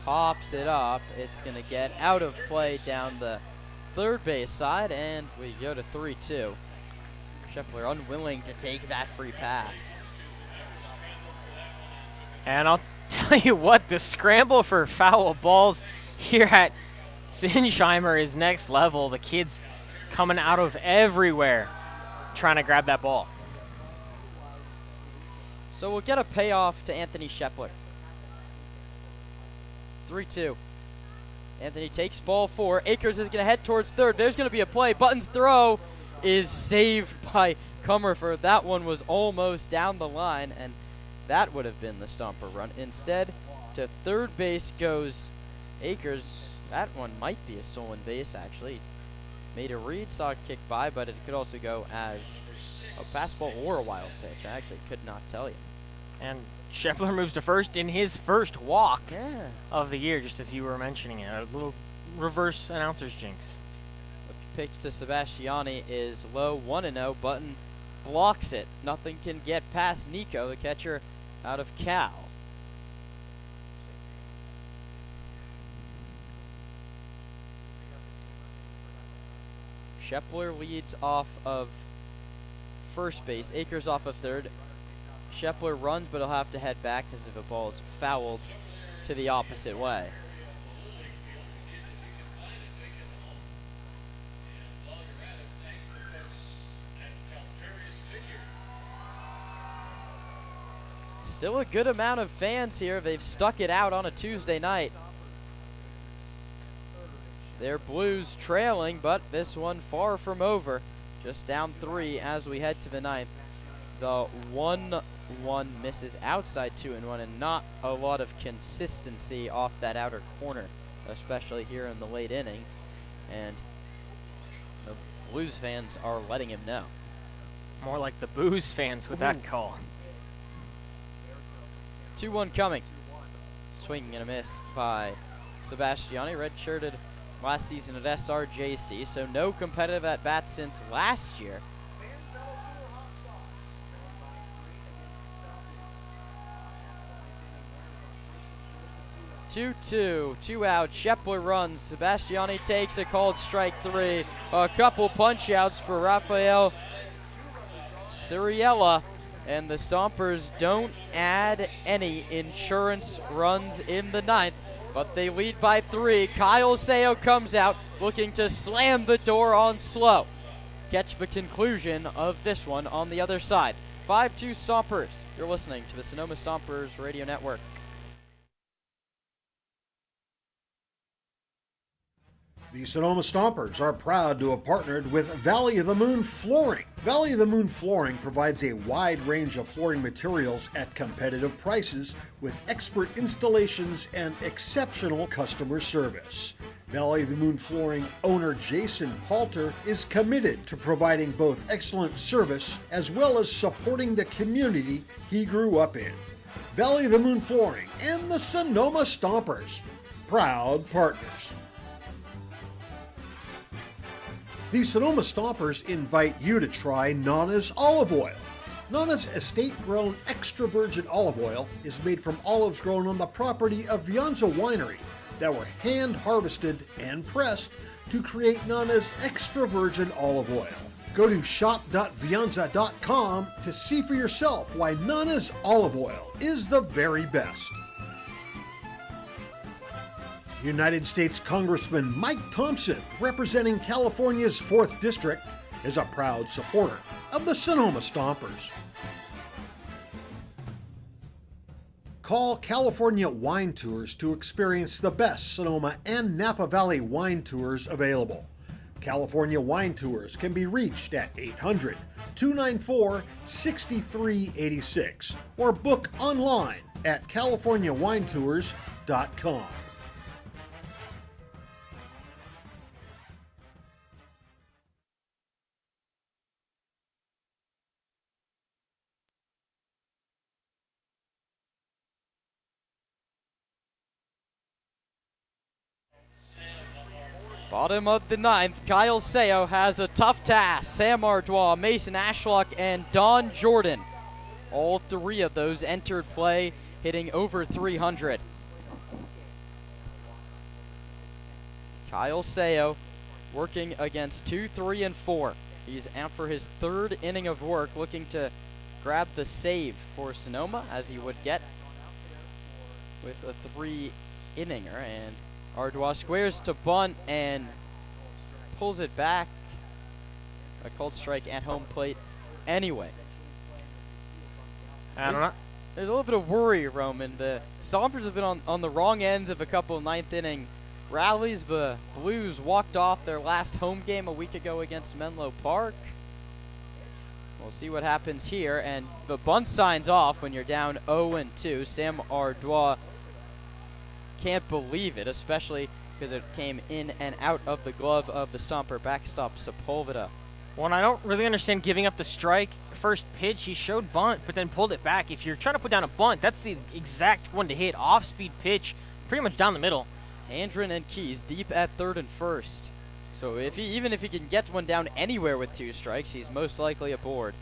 Pops it up. It's going to get out of play down the third base side, and we go to 3-2. Shepler unwilling to take that free pass. And I'll tell you what, the scramble for foul balls here at Sinsheimer is next level. The kids coming out of everywhere trying to grab that ball. So we'll get a payoff to Anthony Shepler. 3-2. Anthony takes ball 4. Akers is going to head towards third. There's going to be a play. Button's throw is saved by Comerford. That one was almost down the line, and that would have been the Stomper run. Instead, to third base goes Akers. That one might be a stolen base, actually. Made a read, saw it kick by, but it could also go as a fastball or a wild pitch. I actually could not tell you. And Shepler moves to first in his first walk of the year, just as you were mentioning it. A little reverse announcer's jinx. The pitch to Sebastiani is low, 1-0. Button blocks it. Nothing can get past Nico, the catcher out of Cal. Shepler leads off of first base. Akers off of third. Shepler runs, but he'll have to head back because if a ball is fouled to the opposite way. Still a good amount of fans here. They've stuck it out on a Tuesday night. Their Blues trailing, but this one far from over. Just down 3 as we head to the 9th. The 1-1 misses outside 2-1, and not a lot of consistency off that outer corner, especially here in the late innings. And the Blues fans are letting him know. More like the Booze fans with that call. 2-1 coming. Swinging and a miss by Sebastiani, redshirted last season at SRJC, so no competitive at-bats since last year. 2-2, 2 out. Shepler runs. Sebastiani takes a called strike 3. A couple punch outs for Rafael Ciriella. And the Stompers don't add any insurance runs in the 9th, but they lead by 3. Kyle Sayo comes out looking to slam the door on slow. Catch the conclusion of this one on the other side. 5-2 Stompers. You're listening to the Sonoma Stompers Radio Network. The Sonoma Stompers are proud to have partnered with Valley of the Moon Flooring. Valley of the Moon Flooring provides a wide range of flooring materials at competitive prices with expert installations and exceptional customer service. Valley of the Moon Flooring owner Jason Halter is committed to providing both excellent service as well as supporting the community he grew up in. Valley of the Moon Flooring and the Sonoma Stompers, proud partners. The Sonoma Stompers invite you to try Nana's Olive Oil. Nana's estate-grown extra virgin olive oil is made from olives grown on the property of Vianza Winery that were hand-harvested and pressed to create Nana's extra virgin olive oil. Go to shop.vianza.com to see for yourself why Nana's Olive Oil is the very best. United States Congressman Mike Thompson, representing California's 4th District, is a proud supporter of the Sonoma Stompers. Call California Wine Tours to experience the best Sonoma and Napa Valley wine tours available. California Wine Tours can be reached at 800-294-6386 or book online at californiawinetours.com. Bottom of the 9th, Kyle Sayo has a tough task. Sam Ardois, Mason Ashlock, and Don Jordan. All 3 of those entered play, hitting over 300. Kyle Sayo working against 2, 3, and 4. He's out for his 3rd inning of work, looking to grab the save for Sonoma, as he would get with a 3-inninger. And Ardois squares to bunt and pulls it back. A called strike at home plate anyway. I don't know. There's a little bit of worry, Roman. The Stompers have been on the wrong ends of a couple of 9th inning rallies. The Blues walked off their last home game a week ago against Menlo Park. We'll see what happens here. And the bunt signs off when you're down 0-2. Sam Ardois can't believe it, especially because it came in and out of the glove of the Stomper backstop Sepulveda. Well, and I don't really understand giving up the strike. First pitch, he showed bunt, but then pulled it back. If you're trying to put down a bunt, that's the exact one to hit. Off-speed pitch, pretty much down the middle. Handren and Keys deep at 3rd and 1st. So even if he can get one down anywhere with 2 strikes, he's most likely aboard.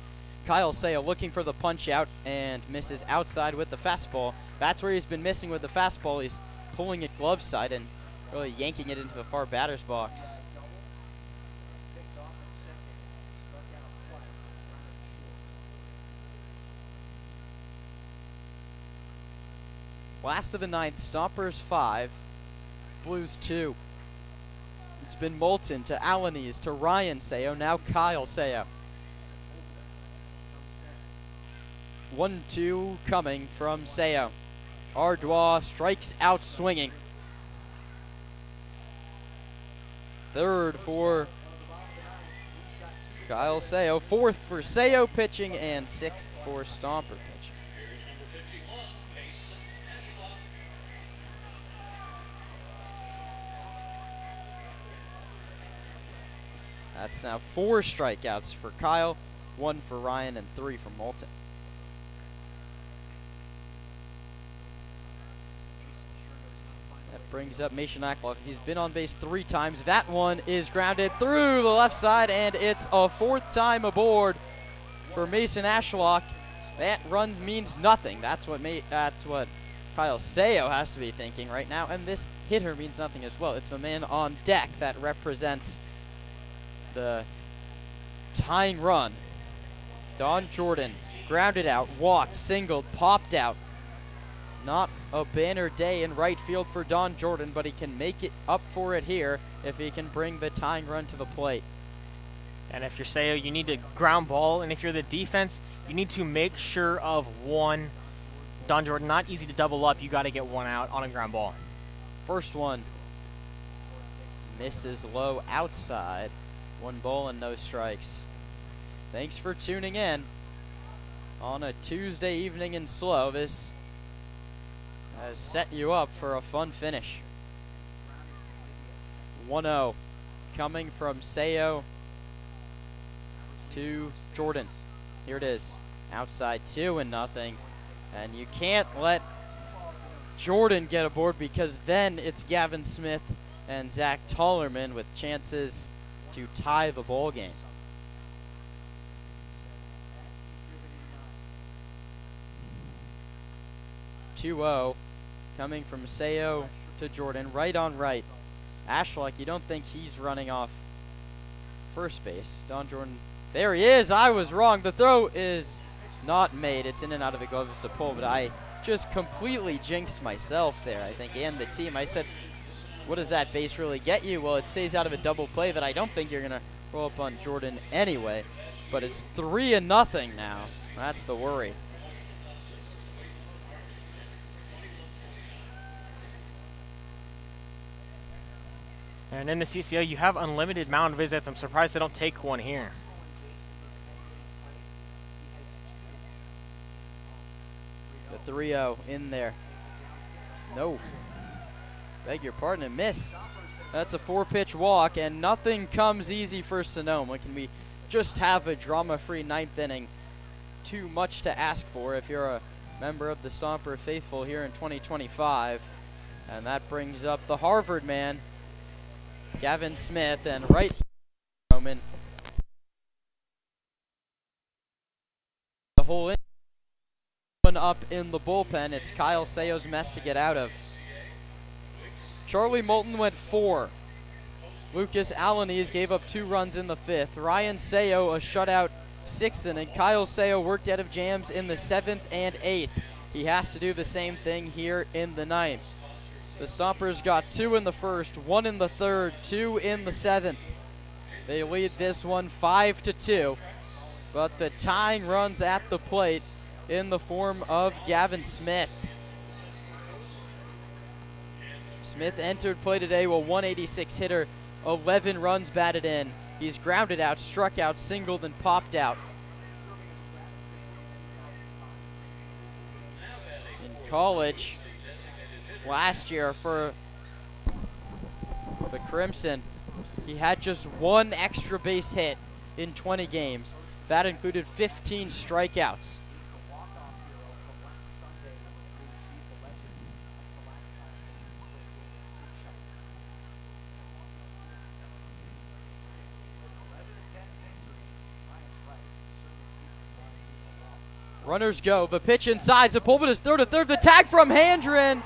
Kyle Sayo looking for the punch out and misses outside with the fastball. That's where he's been missing with the fastball. He's pulling it glove side and really yanking it into the far batter's box. Last of the 9th, Stompers 5, Blues 2. It's been Moulton to Alanis to Ryan Sayo, now Kyle Sayo. 1-2 coming from Sayo. Ardois strikes out swinging. 3rd for Kyle Sayo, 4th for Sayo pitching, and 6th for Stomper pitching. That's now 4 strikeouts for Kyle, 1 for Ryan, and 3 for Moulton. Brings up Mason Ackloff. He's been on base 3 times. That one is grounded through the left side, and it's a 4th time aboard for Mason Ashlock. That run means nothing. That's what Kyle Sayo has to be thinking right now, and this hitter means nothing as well. It's the man on deck that represents the tying run. Don Jordan grounded out, walked, singled, popped out. Not a banner day in right field for Don Jordan, but he can make it up for it here if he can bring the tying run to the plate. And if you're Sayo, you need to ground ball, and if you're the defense, you need to make sure of one. Don Jordan, not easy to double up. You got to get one out on a ground ball. First one misses low outside. 1 ball and no strikes. Thanks for tuning in on a Tuesday evening in SLO. This has set you up for a fun finish. 1-0 coming from Sayo to Jordan. Here it is. Outside 2-0. And you can't let Jordan get aboard, because then it's Gavin Smith and Zach Tollerman with chances to tie the ball game. 2-0 coming from Sayo to Jordan, right on right. Ashlock, you don't think he's running off first base. Don Jordan, there he is. I was wrong. The throw is not made. It's in and out of the glove of Sepul, but I just completely jinxed myself there, I think, and the team. I said, what does that base really get you? Well, it stays out of a double play that I don't think you're going to roll up on Jordan anyway, but it's 3-0 now. That's the worry. And in the CCO, you have unlimited mound visits. I'm surprised they don't take one here. The 3-0 in there. No. Beg your pardon, it missed. That's a 4-pitch walk, and nothing comes easy for Sonoma. Can we just have a drama-free 9th inning? Too much to ask for if you're a member of the Stomper faithful here in 2025. And that brings up the Harvard man, Gavin Smith, and right moment. The whole one up in the bullpen. It's Kyle Sayo's mess to get out of. Charlie Moulton went 4. Lucas Alanis gave up 2 runs in the 5th. Ryan Sayo a shutout 6th inning. Kyle Sayo worked out of jams in the 7th and 8th. He has to do the same thing here in the 9th. The Stompers got 2 in the 1st, 1 in the 3rd, 2 in the 7th. They lead this one 5-2, but the tying runs at the plate in the form of Gavin Smith. Smith entered play today with 186 hitter, 11 runs batted in. He's grounded out, struck out, singled, and popped out. In college, last year for the Crimson, he had just 1 extra base hit in 20 games. That included 15 strikeouts. Runners go. The pitch inside. Sepulveda is throw to third. The tag from Handren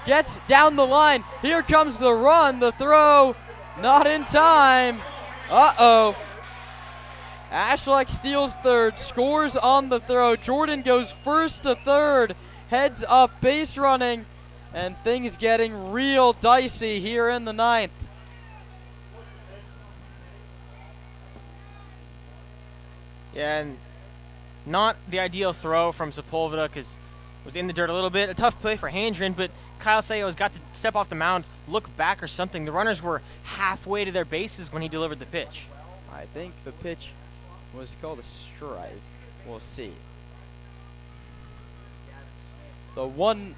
gets down the line. Here comes the run. The throw not in time. Uh-oh. Ashlock steals third. Scores on the throw. Jordan goes first to third. Heads up, base running. And things getting real dicey here in the 9th. Yeah, and not the ideal throw from Sepulveda because it was in the dirt a little bit. A tough play for Handren, but Kyle Sayo has got to step off the mound, look back or something. The runners were halfway to their bases when he delivered the pitch. I think the pitch was called a strike. We'll see. The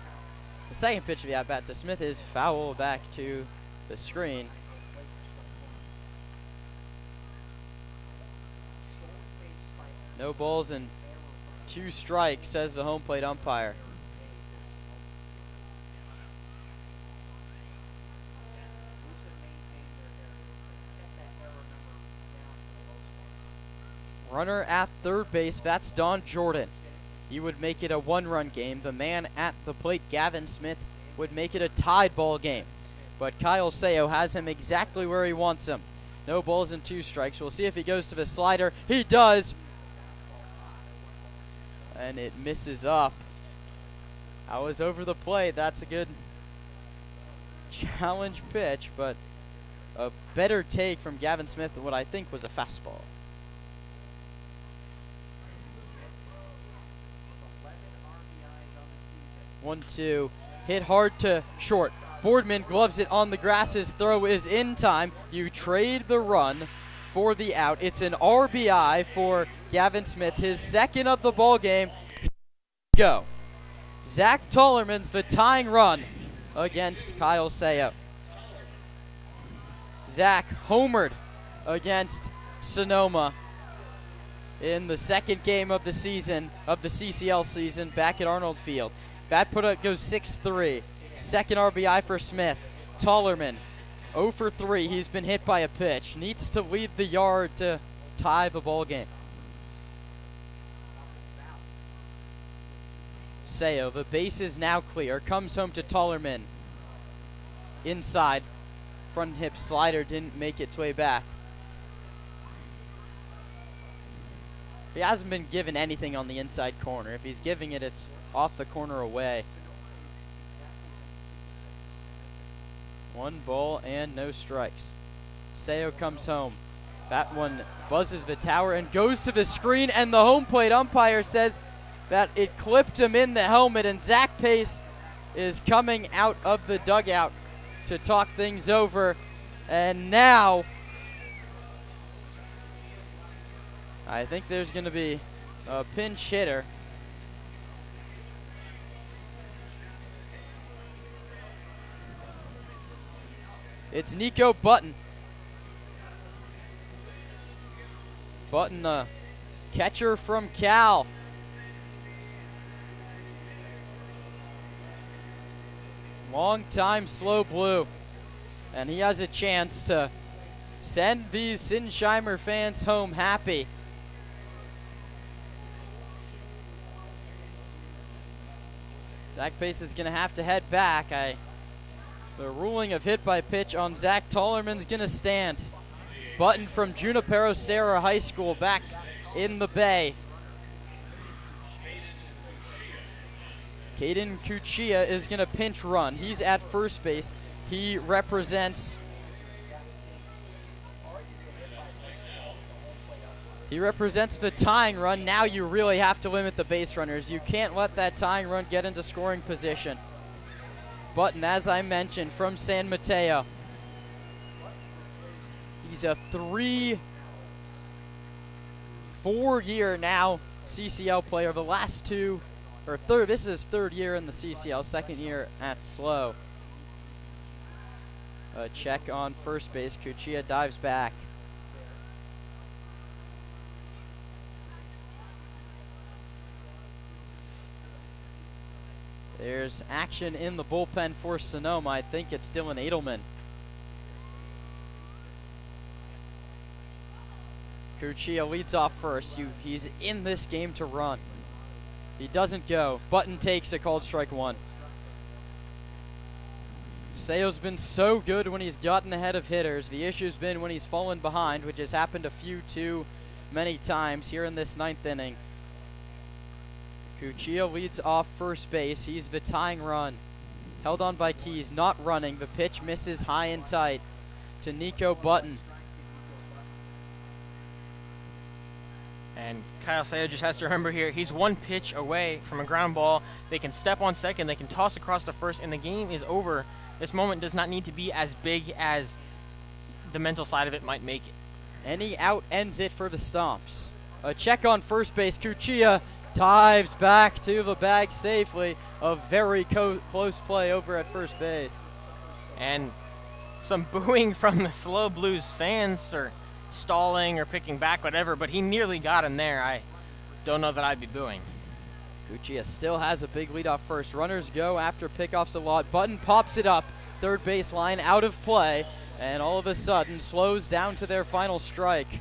second pitch of the at-bat to Smith is foul back to the screen. No balls and 2 strikes, says the home plate umpire. Runner at third base, that's Don Jordan. he would make it a one-run game. The man at the plate, Gavin Smith, would make it a tied ball game. But Kyle Sayo has him exactly where he wants him. No balls and 2 strikes. We'll see if he goes to the slider. He does. And it misses up. I was over the plate. That's a good challenge pitch, but a better take from Gavin Smith than what I think was a fastball. One, two, hit hard to short. Boardman gloves it on the grass. His throw is in time. You trade the run for the out. It's an RBI for Gavin Smith, his second of the ball game. Go. Zach Tollerman's the tying run against Kyle Sayo. Zach homered against Sonoma in the second game of the season, of the CCL season, back at Arnold Field. Bat put up goes 6-3. Second RBI for Smith. Tollerman, 0 for 3. He's been hit by a pitch. Needs to lead the yard to tie the ball game. Sayo, the base is now clear. Comes home to Tollerman. Inside. Front hip slider didn't make its way back. He hasn't been given anything on the inside corner. If he's giving it, it's off the corner away. 1 ball and no strikes. Sayo comes home. That one buzzes the tower and goes to the screen, and the home plate umpire says that it clipped him in the helmet, and Zach Pace is coming out of the dugout to talk things over. And now I think there's going to be a pinch hitter. It's Nico Button. Button, catcher from Cal. Long time slow blue. And he has a chance to send these Sinsheimer fans home happy. Zach Pace is going to have to head back. The ruling of hit by pitch on Zach Tollerman's going to stand. Button from Junipero Serra High School back in the Bay. Caden Cuccia is going to pinch run. He's at first base. He represents the tying run. Now you really have to limit the base runners. You can't let that tying run get into scoring position. Button, as I mentioned, from San Mateo. He's a 4-year now CCL player. The last two, or third, this is his 3rd year in the CCL, 2nd year at SLO. A check on first base. Cuccia dives back. There's action in the bullpen for Sonoma. I think it's Dylan Edelman. Cuccia leads off first. He's in this game to run. He doesn't go. Button takes a called strike 1. Sayo's been so good when he's gotten ahead of hitters. The issue's been when he's fallen behind, which has happened too many times here in this 9th inning. Cuccia leads off first base. He's the tying run. Held on by Keys, not running. The pitch misses high and tight to Nico Button. And Kyle Sayo just has to remember here, he's 1 pitch away from a ground ball. They can step on second, they can toss across to first, and the game is over. This moment does not need to be as big as the mental side of it might make it. Any out ends it for the Stomps. A check on first base. Cuccia dives back to the bag safely. A very close play over at first base. And some booing from the SLO Blues fans, or stalling or picking back, whatever, but he nearly got him there. I don't know that I'd be booing. Cuccia still has a big lead off first. Runners go after pickoffs a lot. Button pops it up. Third baseline out of play, and all of a sudden slows down to their final strike.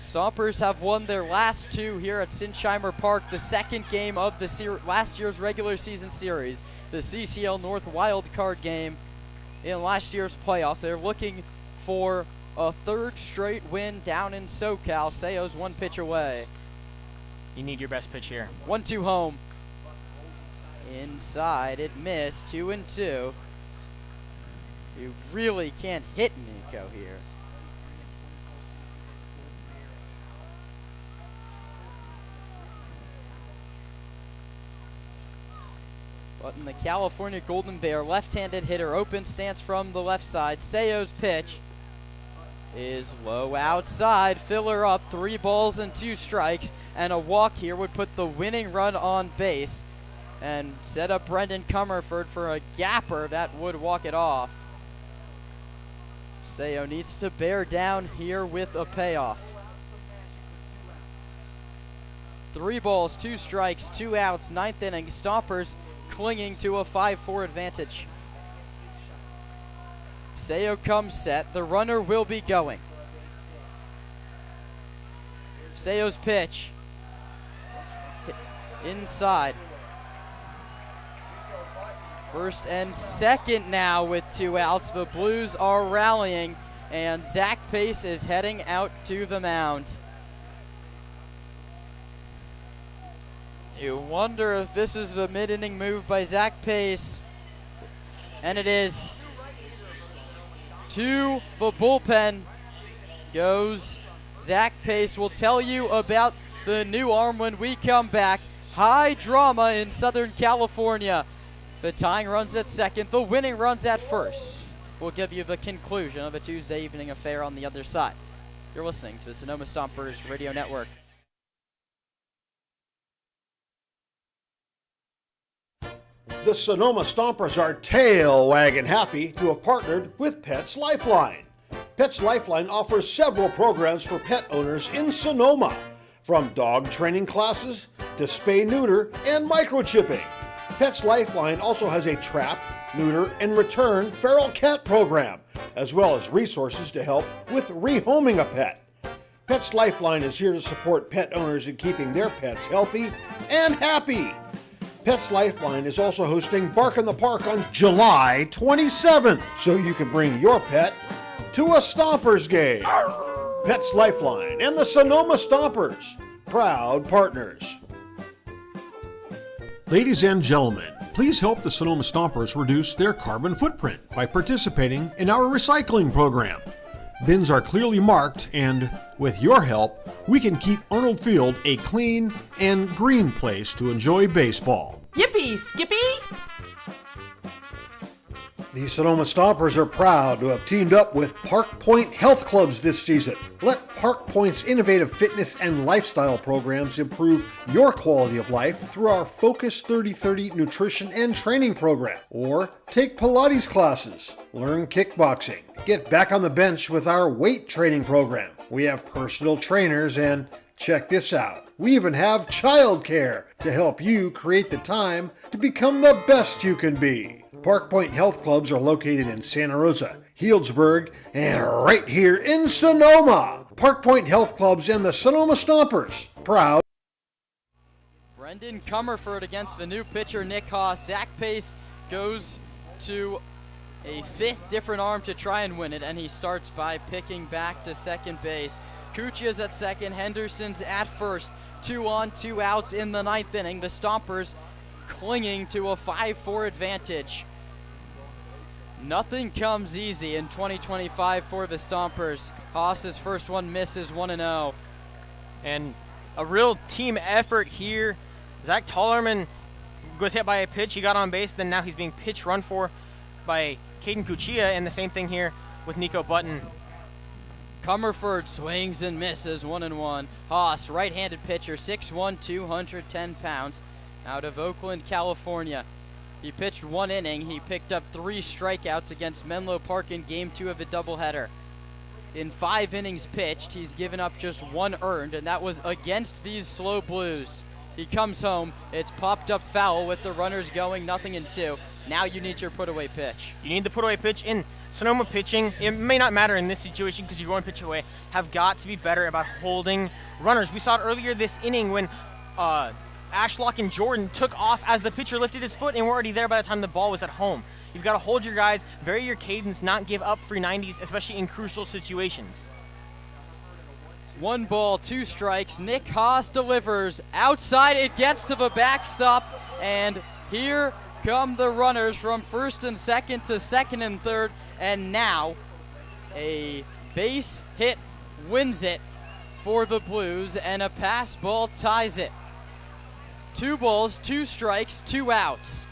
Stompers have won their last two here at Sinsheimer Park, the second game of the last year's regular season series, the CCL North Wild Card game in last year's playoffs. They're looking for a third straight win down in SoCal. Seo's one pitch away. You need your best pitch here. 1-2 home. Inside, it missed. 2-2. You really can't hit Nico here. But in the California Golden Bear, left-handed hitter, open stance from the left side. Seo's pitch is low outside. Filler up, 3 balls and 2 strikes, and a walk here would put the winning run on base and set up Brendan Comerford for a gapper that would walk it off. Seo needs to bear down here with a payoff. 3 balls, 2 strikes, 2 outs, 9th inning. Stompers clinging to a 5-4 advantage. Seo comes set. The runner will be going. Seo's pitch. Inside. First and second now with 2 outs. The Blues are rallying, and Zach Pace is heading out to the mound. You wonder if this is the mid-inning move by Zach Pace, and it is. To the bullpen goes Zach Pace. We'll tell you about the new arm when we come back. High drama in Southern California. The tying runs at second, the winning runs at first. We'll give you the conclusion of a Tuesday evening affair on the other side. You're listening to the Sonoma Stompers Radio Network. The Sonoma Stompers are tail wagging happy to have partnered with Pets Lifeline. Pets Lifeline offers several programs for pet owners in Sonoma, from dog training classes to spay-neuter and microchipping. Pets Lifeline also has a trap, neuter, and return feral cat program, as well as resources to help with rehoming a pet. Pets Lifeline is here to support pet owners in keeping their pets healthy and happy. Pets Lifeline is also hosting Bark in the Park on July 27th, so you can bring your pet to a Stompers game. Pets Lifeline and the Sonoma Stompers, proud partners. Ladies and gentlemen, please help the Sonoma Stompers reduce their carbon footprint by participating in our recycling program. Bins are clearly marked, and with your help, we can keep Arnold Field a clean and green place to enjoy baseball. Yippee, Skippy! The Sonoma Stompers are proud to have teamed up with Park Point Health Clubs this season. Let Park Point's innovative fitness and lifestyle programs improve your quality of life through our Focus 3030 nutrition and training program. Or take Pilates classes, learn kickboxing, get back on the bench with our weight training program. We have personal trainers, and check this out, we even have childcare to help you create the time to become the best you can be. Park Point Health Clubs are located in Santa Rosa, Healdsburg, and right here in Sonoma. Park Point Health Clubs and the Sonoma Stompers, proud. Brendan Comerford against the new pitcher Nick Haas. Zach Pace goes to a 5th different arm to try and win it, and he starts by picking back to second base. Kuchia's at second, Henderson's at first. 2 on, 2 outs in the 9th inning. The Stompers clinging to a 5-4 advantage. Nothing comes easy in 2025 for the Stompers. Haas's first one misses, 1-0. And a real team effort here. Zach Tollerman was hit by a pitch. He got on base. Then now he's being pitch run for by Caden Kuchia. And the same thing here with Nico Button. Comerford swings and misses, 1-1. Haas, right-handed pitcher, 6'1", 210 pounds, out of Oakland, California. He pitched 1 inning. He picked up 3 strikeouts against Menlo Park in Game 2 of a doubleheader. In 5 innings pitched, he's given up just 1 earned, and that was against these slow Blues. He comes home. It's popped up foul with the runners going 0-2. Now you need your put-away pitch. You need the put-away pitch, and Sonoma pitching, it may not matter in this situation because you're going pitch away, have got to be better about holding runners. We saw it earlier this inning when Ashlock and Jordan took off as the pitcher lifted his foot and were already there by the time the ball was at home. You've got to hold your guys, vary your cadence, not give up free 90s, especially in crucial situations. 1 ball, 2 strikes. Nick Haas delivers. Outside, it gets to the backstop, and here come the runners from first and second to second and third, and now a base hit wins it for the Blues, and a pass ball ties it. 2 balls, 2 strikes, 2 outs.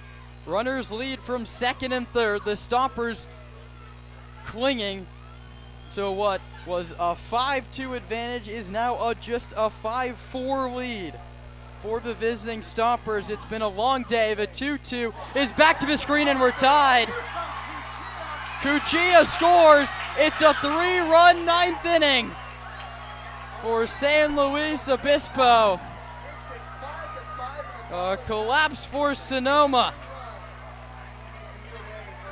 Runners lead from second and third. The Stompers clinging to what was a 5-2 advantage is now just a 5-4 lead for the visiting Stompers. It's been a long day. The 2-2 is back to the screen and we're tied. Cuchilla scores. It's a 3-run 9th inning for San Luis Obispo. A collapse for Sonoma.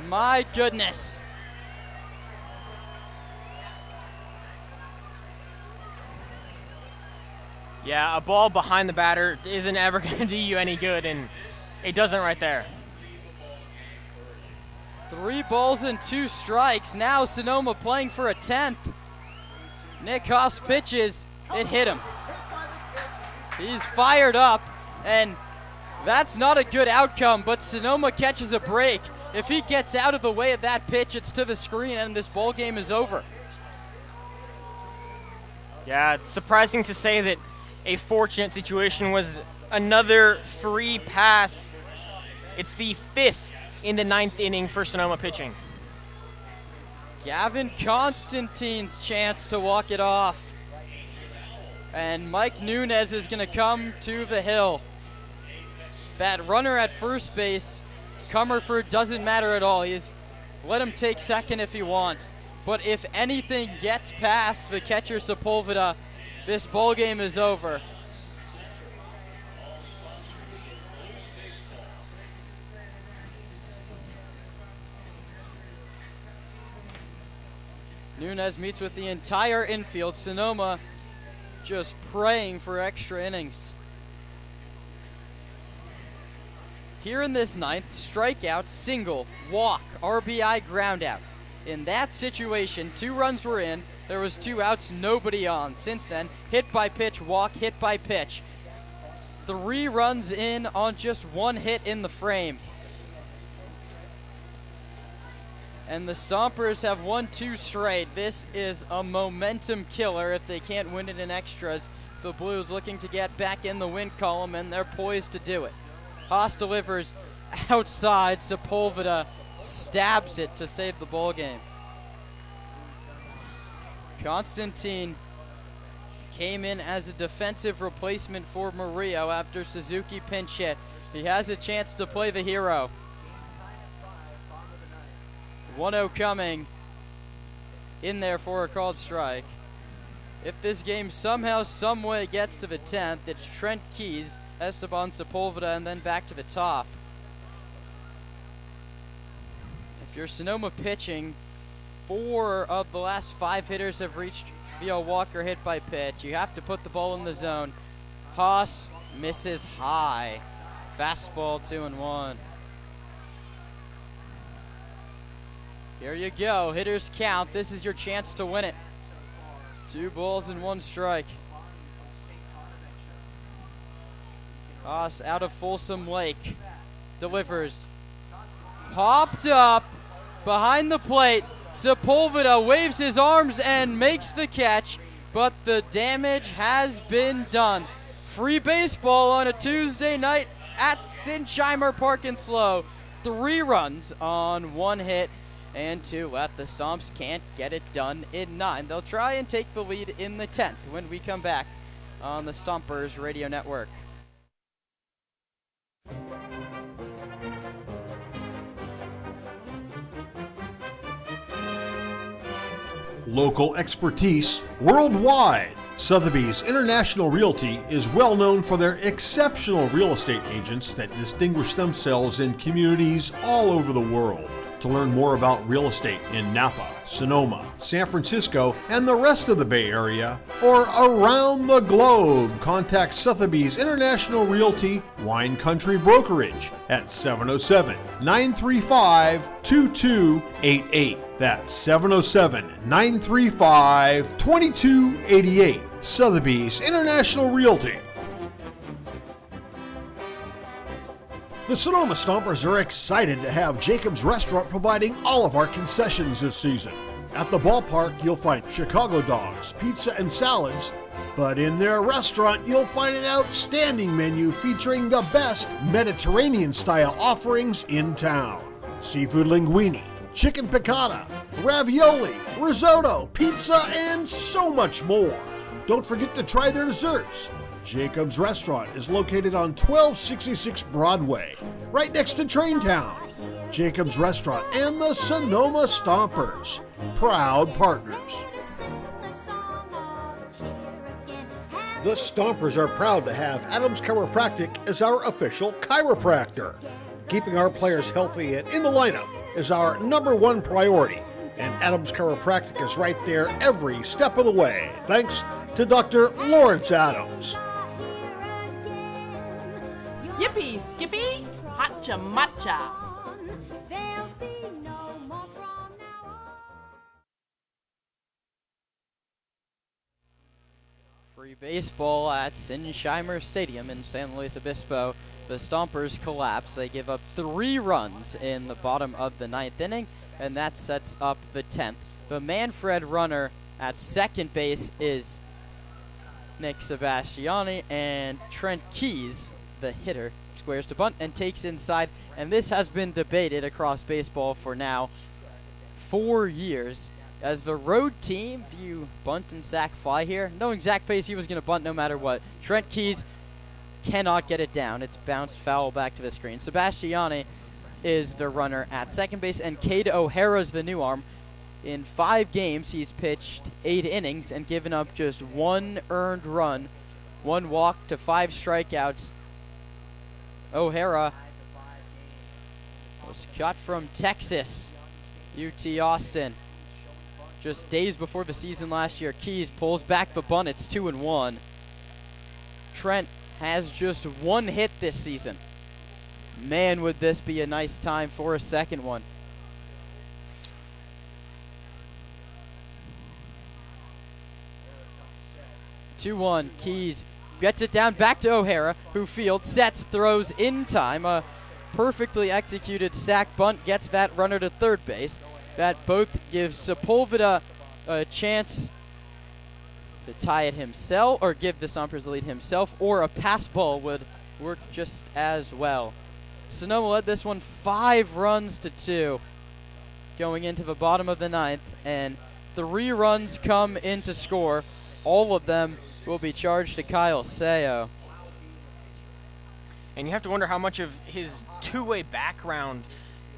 My goodness. Yeah, a ball behind the batter isn't ever going to do you any good, and it doesn't right there. 3 balls and 2 strikes. Now Sonoma playing for a 10th. Nick Haas pitches. It hit him. He's fired up, and that's not a good outcome, but Sonoma catches a break. If he gets out of the way of that pitch, it's to the screen, and this ball game is over. Yeah, it's surprising to say that a fortunate situation was another free pass. It's the 5th in the 9th inning for Sonoma pitching. Gavin Constantine's chance to walk it off. And Mike Nunez is going to come to the hill. That runner at first base, Comerford, doesn't matter at all. Let him take second if he wants. But if anything gets past the catcher Sepulveda, this ball game is over. Nunez meets with the entire infield. Sonoma just praying for extra innings. Here in this 9th, strikeout, single, walk, RBI, groundout. In that situation, 2 runs were in. There was 2 outs, nobody on. Since then, hit by pitch, walk, hit by pitch. 3 runs in on just 1 hit in the frame. And the Stompers have won 2 straight. This is a momentum killer if they can't win it in extras. The Blues looking to get back in the win column, and they're poised to do it. Haas delivers outside. Sepulveda stabs it to save the ball game. Constantine came in as a defensive replacement for Murillo after Suzuki pinch hit. He has a chance to play the hero. 1-0 coming in there for a called strike. If this game somehow, some way gets to the 10th, it's Trent Keys, Esteban Sepulveda, and then back to the top. If you're Sonoma pitching, 4 of the last 5 hitters have reached via walk or hit by pitch. You have to put the ball in the zone. Haas misses high. Fastball 2-1. Here you go. Hitters count. This is your chance to win it. 2 balls and 1 strike. Haas out of Folsom Lake. Delivers. Popped up behind the plate. Sepulveda waves his arms and makes the catch, but the damage has been done. Free baseball on a Tuesday night at Sinsheimer Park in Slow. 3 runs on 1 hit and 2 left. The Stomps can't get it done in 9. They'll try and take the lead in the 10th when we come back on the Stompers Radio Network. Local expertise worldwide. Sotheby's International Realty is well known for their exceptional real estate agents that distinguish themselves in communities all over the world. To learn more about real estate in Napa, Sonoma, San Francisco, and the rest of the Bay Area, or around the globe, contact Sotheby's International Realty Wine Country Brokerage at 707-935-2288. That's 707-935-2288. Sotheby's International Realty. The Sonoma Stompers are excited to have Jacob's Restaurant providing all of our concessions this season. At the ballpark, you'll find Chicago dogs, pizza, and salads, but in their restaurant, you'll find an outstanding menu featuring the best Mediterranean-style offerings in town. Seafood linguine, chicken piccata, ravioli, risotto, pizza, and so much more. Don't forget to try their desserts. Jacob's Restaurant is located on 1266 Broadway, right next to Traintown. Jacob's Restaurant and the Sonoma Stompers, proud partners. The Stompers are proud to have Adams Chiropractic as our official chiropractor. Keeping our players healthy and in the lineup is our #1 priority, and Adams Chiropractic is right there every step of the way, thanks to Dr. Lawrence Adams. Yippee, Skippy! Hotcha matcha! Free baseball at Sinsheimer Stadium in San Luis Obispo. The Stompers collapse. They give up 3 runs in the bottom of the 9th inning, and that sets up the 10th. The Manfred runner at second base is Nick Sebastiani, and Trent Keys, the hitter, squares to bunt and takes inside. And this has been debated across baseball for now 4 years. As the road team, do you bunt and sack fly here? Knowing Zach Pacey was going to bunt no matter what. Trent Keys cannot get it down. It's bounced foul back to the screen. Sebastiani is the runner at second base, and Cade O'Hara's the new arm. In 5 games, he's pitched 8 innings and given up just 1 earned run, 1 walk to 5 strikeouts. O'Hara was cut from Texas, UT Austin, just days before the season last year. Keys pulls back the bunt. It's 2-1. Trent has just 1 hit this season. Man, would this be a nice time for a second one. Two-1. Keys gets it down back to O'Hara, who fields, sets, throws in time. A perfectly executed sac bunt gets that runner to third base. That both gives Sepulveda a chance to tie it himself, or give the Stompers the lead himself, or a pass ball would work just as well. Sonoma led this one 5 runs to 2 going into the bottom of the 9th, and 3 runs come in to score. All of them will be charged to Kyle Sayo. And you have to wonder how much of his two-way background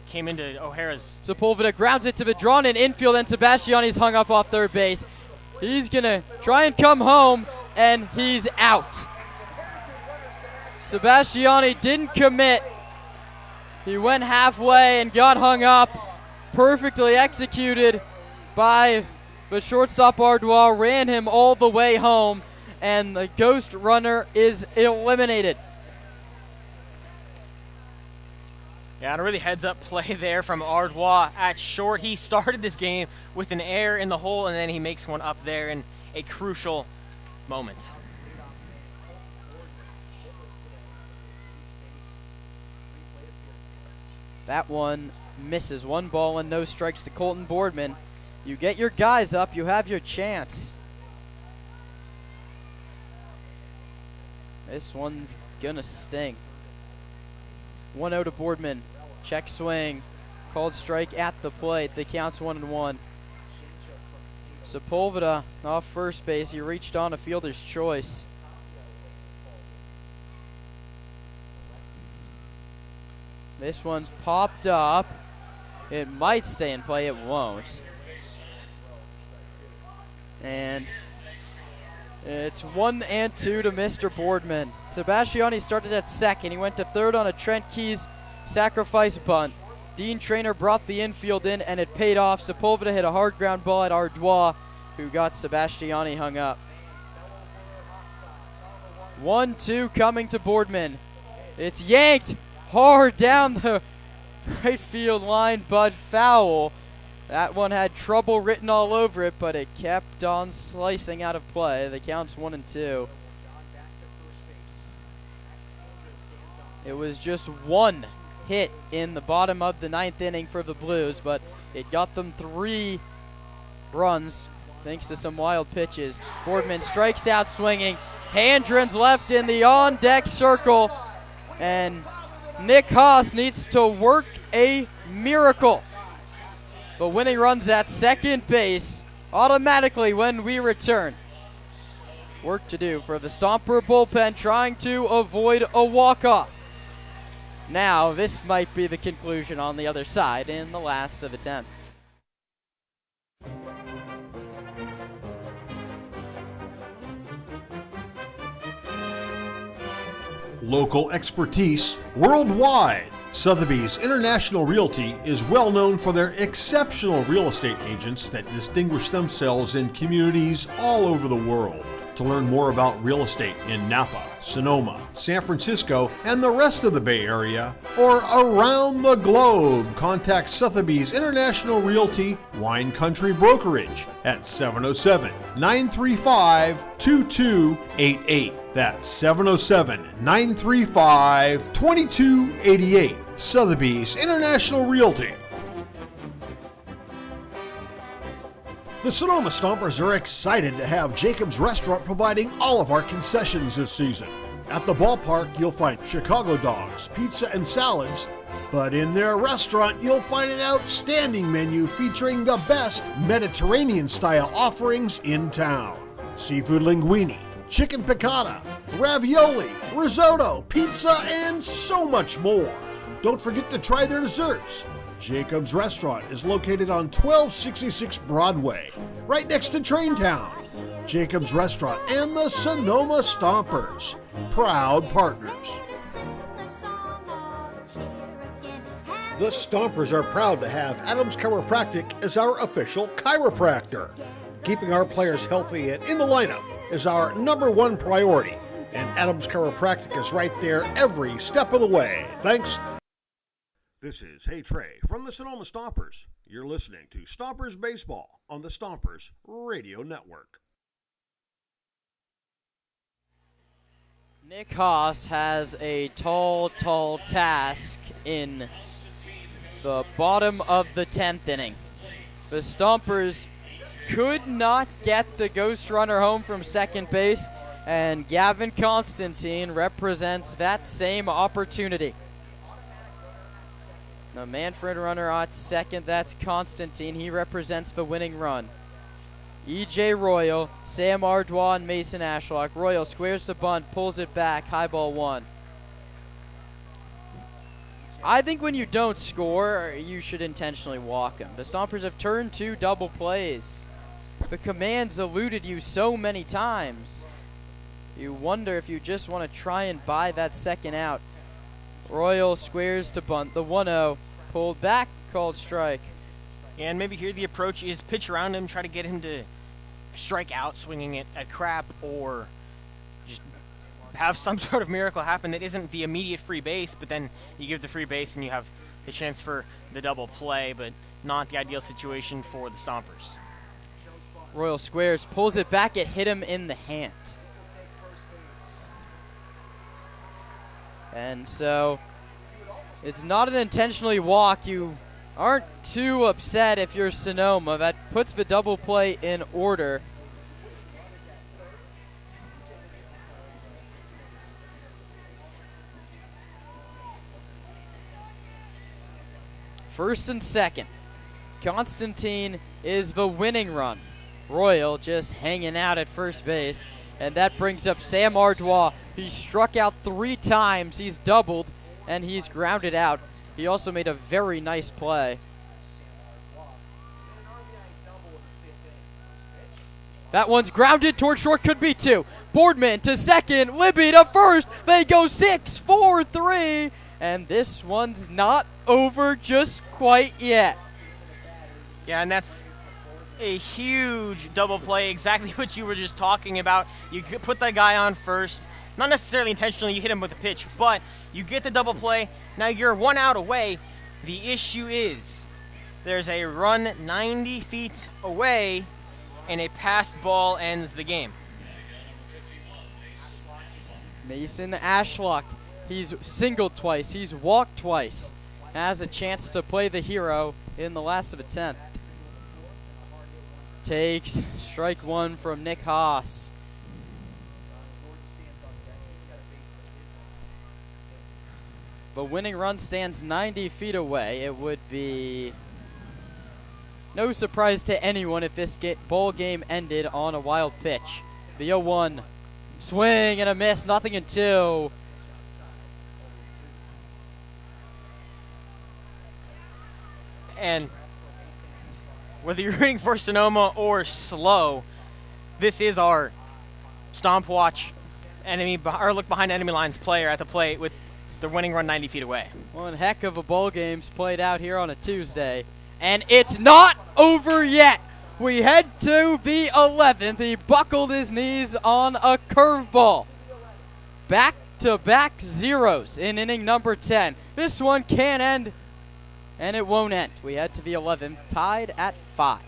came into O'Hara's. Sepulveda grounds it to the drawn-in infield, and Sebastiani's hung up off third base. He's going to try and come home, and he's out. Sebastiani didn't commit. He went halfway and got hung up. Perfectly executed by the shortstop Ardois, ran him all the way home, and the ghost runner is eliminated. Yeah, and a really heads-up play there from Ardois at short. He started this game with an error in the hole, and then he makes one up there in a crucial moment. That one misses. 1 ball and no strikes to Colton Boardman. You get your guys up, you have your chance. This one's gonna sting. 1-0 to Boardman. Check swing. Called strike at the plate. The count's 1-1. Sepulveda off first base. He reached on a fielder's choice. This one's popped up. It might stay in play. It won't. And it's 1-2 to Mr. Boardman. Sebastiani started at second. He went to third on a Trent Keys sacrifice bunt. Dean Traynor brought the infield in, and it paid off. Sepulveda hit a hard ground ball at Ardois, who got Sebastiani hung up. 1-2 coming to Boardman. It's yanked hard down the right field line, but foul. That one had trouble written all over it, but it kept on slicing out of play. The count's 1-2. It was just one hit in the bottom of the 9th inning for the Blues, but it got them 3 runs thanks to some wild pitches. Boardman strikes out swinging. Handren's left in the on-deck circle, and Nick Haas needs to work a miracle. The winning run's at second base automatically when we return. Work to do for the Stomper bullpen, trying to avoid a walk-off. Now, this might be the conclusion on the other side in the last of the 10th. Local expertise worldwide. Sotheby's International Realty is well known for their exceptional real estate agents that distinguish themselves in communities all over the world. To learn more about real estate in Napa, Sonoma, San Francisco, and the rest of the Bay Area, or around the globe, contact Sotheby's International Realty Wine Country Brokerage at 707-935-2288. That's 707-935-2288. Sotheby's International Realty. The Sonoma Stompers are excited to have Jacob's Restaurant providing all of our concessions this season. At the ballpark, you'll find Chicago dogs, pizza, and salads. But in their restaurant, you'll find an outstanding menu featuring the best Mediterranean-style offerings in town. Seafood linguine, chicken piccata, ravioli, risotto, pizza, and so much more. Don't forget to try their desserts. Jacob's Restaurant is located on 1266 Broadway, right next to Traintown. Jacob's Restaurant and the Sonoma Stompers, proud partners. The Stompers are proud to have Adams Chiropractic as our official chiropractor. Keeping our players healthy and in the lineup is our #1 priority, and Adams Chiropractic is right there every step of the way. Thanks. This is Hey Trey from the Sonoma Stompers. You're listening to Stompers Baseball on the Stompers Radio Network. Nick Haas has a tall task in the bottom of the 10th inning. The Stompers could not get the ghost runner home from second base, and Gavin Constantine represents that same opportunity. The Manfred runner at second, that's Constantine. He represents the winning run. E.J. Royal, Sam Ardois, and Mason Ashlock. Royal squares to bunt, pulls it back, high ball 1. I think when you don't score, you should intentionally walk him. The Stompers have turned 2 double plays. The commands eluded you so many times. You wonder if you just want to try and buy that second out. Royal squares to bunt. The 1-0 pulled back, called strike. And maybe here the approach is pitch around him, try to get him to strike out, swinging it at crap, or just have some sort of miracle happen that isn't the immediate free base, but then you give the free base and you have the chance for the double play, but not the ideal situation for the Stompers. Royal squares, pulls it back, it hit him in the hand. And so it's not an intentionally walk. You aren't too upset if you're Sonoma. That puts the double play in order. First and second. Constantine is the winning run. Royal just hanging out at first base. And that brings up Sam Ardois. He struck out 3 times. He's doubled, and he's grounded out. He also made a very nice play. That one's grounded toward short, could be 2. Boardman to second, Libby to first. They go 6-4-3, and this one's not over just quite yet. Yeah, and that's a huge double play, exactly what you were just talking about. You put that guy on first, not necessarily intentionally, you hit him with a pitch, but you get the double play. Now you're 1 out away. The issue is there's a run 90 feet away, and a passed ball ends the game. Mason Ashlock, he's singled twice, he's walked twice, has a chance to play the hero in the last of a 10th. Takes strike one from Nick Haas. The winning run stands 90 feet away. It would be no surprise to anyone if this ball game ended on a wild pitch. The 0-1. Swing and a miss, nothing in 2. And whether you're rooting for Sonoma or Slow, this is our Stomp Watch or look behind enemy lines player at the plate with the winning run 90 feet away. One heck of a ball game's played out here on a Tuesday. And it's not over yet. We head to the 11th. He buckled his knees on a curveball. Back-to-back zeros in inning number 10. This one can't end, and it won't end. We head to the 11th, tied at 5.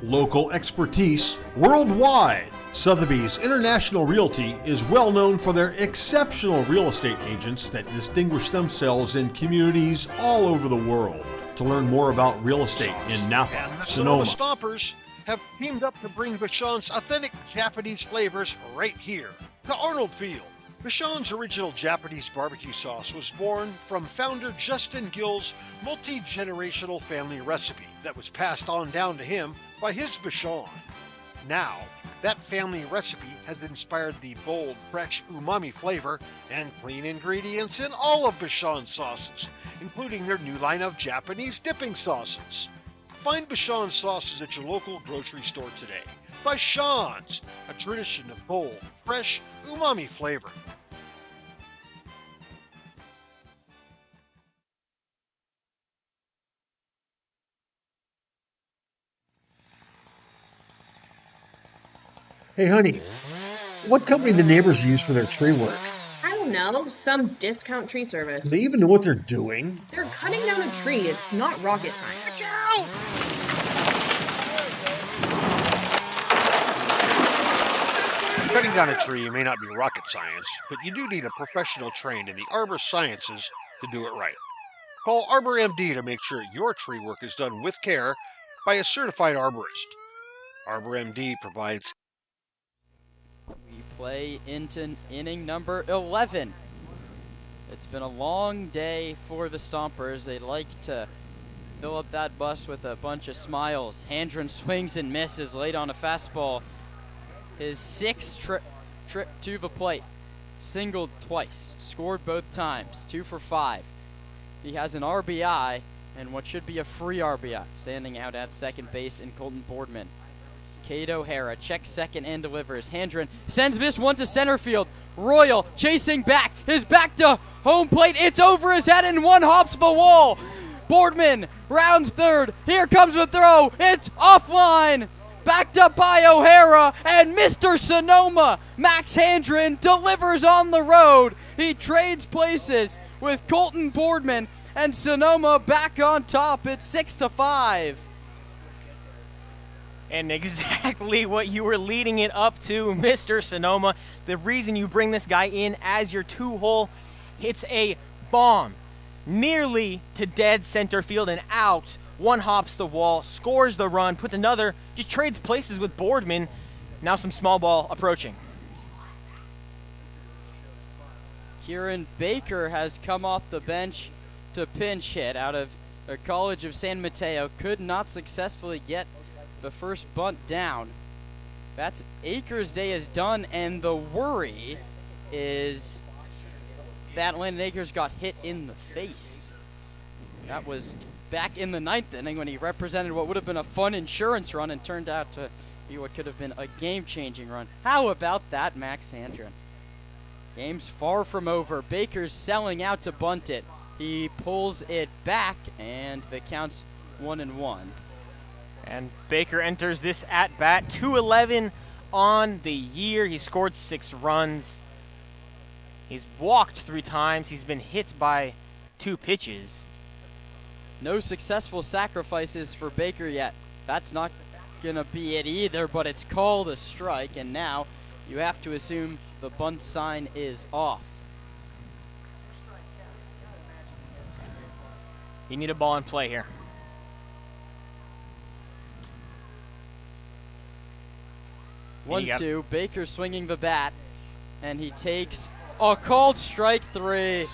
Local expertise worldwide. Sotheby's International Realty is well known for their exceptional real estate agents that distinguish themselves in communities all over the world. To learn more about real estate in Napa, Sonoma, Stompers have teamed up to bring Bichon's authentic Japanese flavors right here to Arnold Field. Bichon's original Japanese barbecue sauce was born from founder Justin Gill's multi-generational family recipe that was passed on down to him by his Bichon. Now, that family recipe has inspired the bold, fresh umami flavor and clean ingredients in all of Bichon's sauces, including their new line of Japanese dipping sauces. Find Bichon's sauces at your local grocery store today. Bichon's, a tradition of bold, fresh umami flavor. Hey, honey, what company the neighbors use for their tree work? I don't know, some discount tree service. Do they even know what they're doing? They're cutting down a tree. It's not rocket science. Watch out! Cutting down a tree may not be rocket science, but you do need a professional trained in the arbor sciences to do it right. Call Arbor MD to make sure your tree work is done with care by a certified arborist. Arbor MD provides. We play into inning number 11. It's been a long day for the Stompers. They like to fill up that bus with a bunch of smiles. Handren swings and misses late on a fastball. His sixth trip to the plate. Singled twice. Scored both times. 2 for 5. He has an RBI and what should be a free RBI. Standing out at second base in Colton Boardman. Cade O'Hara checks second and delivers. Handren sends this one to center field. Royal chasing back. His back to home plate. It's over his head and one hops the wall. Boardman rounds third. Here comes the throw. It's offline. Backed up by O'Hara, and Mr. Sonoma, Max Handren, delivers on the road. He trades places with Colton Boardman, and Sonoma back on top. It's 6-5. And exactly what you were leading it up to, Mr. Sonoma. The reason you bring this guy in as your 2-hole, hits a bomb nearly to dead center field and out. One hops the wall, scores the run, puts another, just trades places with Boardman. Now some small ball approaching. Kieran Baker has come off the bench to pinch hit out of the College of San Mateo. Could not successfully get the first bunt down. That's Akers' day is done, and the worry is that Landon Akers got hit in the face. That was back in the 9th inning when he represented what would have been a fun insurance run and turned out to be what could have been a game-changing run. How about that, Max Handren? Game's far from over. Baker's selling out to bunt it. He pulls it back, and the count's 1-1. And Baker enters this at-bat, 211 on the year. He scored 6 runs. He's walked 3 times. He's been hit by 2 pitches. No successful sacrifices for Baker yet. That's not going to be it either, but it's called a strike, and now you have to assume the bunt sign is off. You need a ball in play here. 1-2, Baker swinging the bat, and he takes a called strike 3.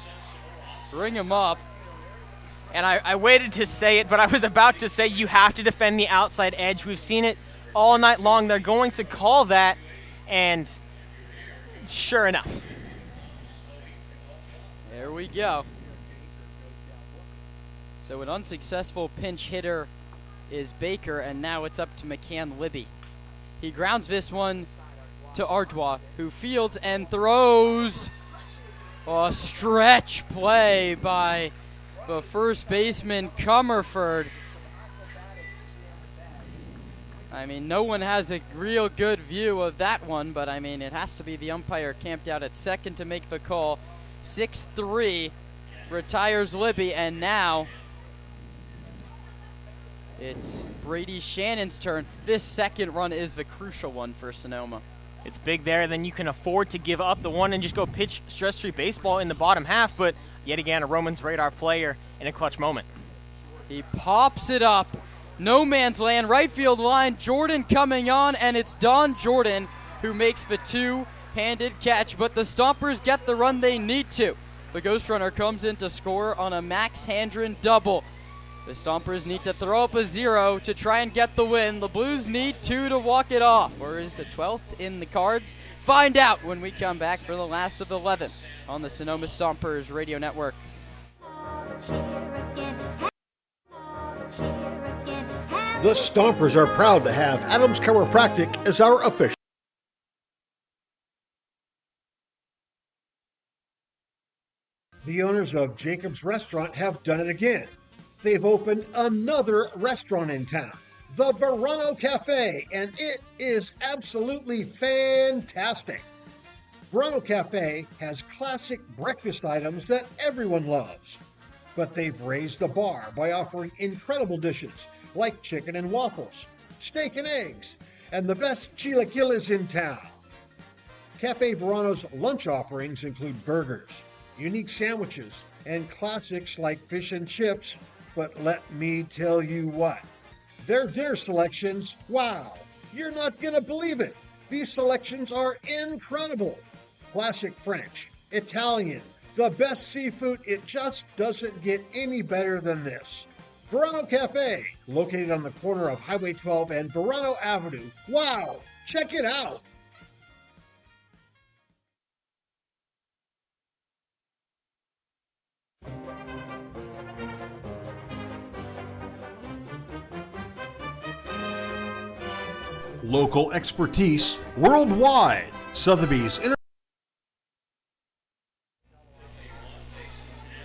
Bring him up. And I waited to say it, but I was about to say you have to defend the outside edge. We've seen it all night long. They're going to call that, and sure enough. There we go. So an unsuccessful pinch hitter is Baker, and now it's up to McCann Libby. He grounds this one to Artois, who fields and throws. A stretch play by the first baseman, Comerford. I mean, no one has a real good view of that one, but I mean, it has to be the umpire camped out at second to make the call. 6-3 retires Libby, and now it's Brady Shannon's turn. This second run is the crucial one for Sonoma. It's big there, then you can afford to give up the one and just go pitch stress-free baseball in the bottom half, but yet again, a Romans radar player in a clutch moment. He pops it up. No man's land, right field line. Jordan coming on, and it's Don Jordan who makes the two-handed catch, but the Stompers get the run they need to. The ghost runner comes in to score on a Max Handren double. The Stompers need to throw up a 0 to try and get the win. The Blues need 2 to walk it off. Or is the 12th in the cards? Find out when we come back for the last of the 11th on the Sonoma Stompers Radio Network. The Stompers are proud to have Adams Chiropractic as our official. The owners of Jacob's Restaurant have done it again. They've opened another restaurant in town, the Verano Cafe, and it is absolutely fantastic. Verano Cafe has classic breakfast items that everyone loves, but they've raised the bar by offering incredible dishes like chicken and waffles, steak and eggs, and the best chilaquiles in town. Cafe Verano's lunch offerings include burgers, unique sandwiches, and classics like fish and chips. But let me tell you what, their dinner selections, wow, you're not going to believe it. These selections are incredible. Classic French, Italian, the best seafood, it just doesn't get any better than this. Verano Cafe, located on the corner of Highway 12 and Verano Avenue. Wow, check it out. Local expertise worldwide. Sotheby's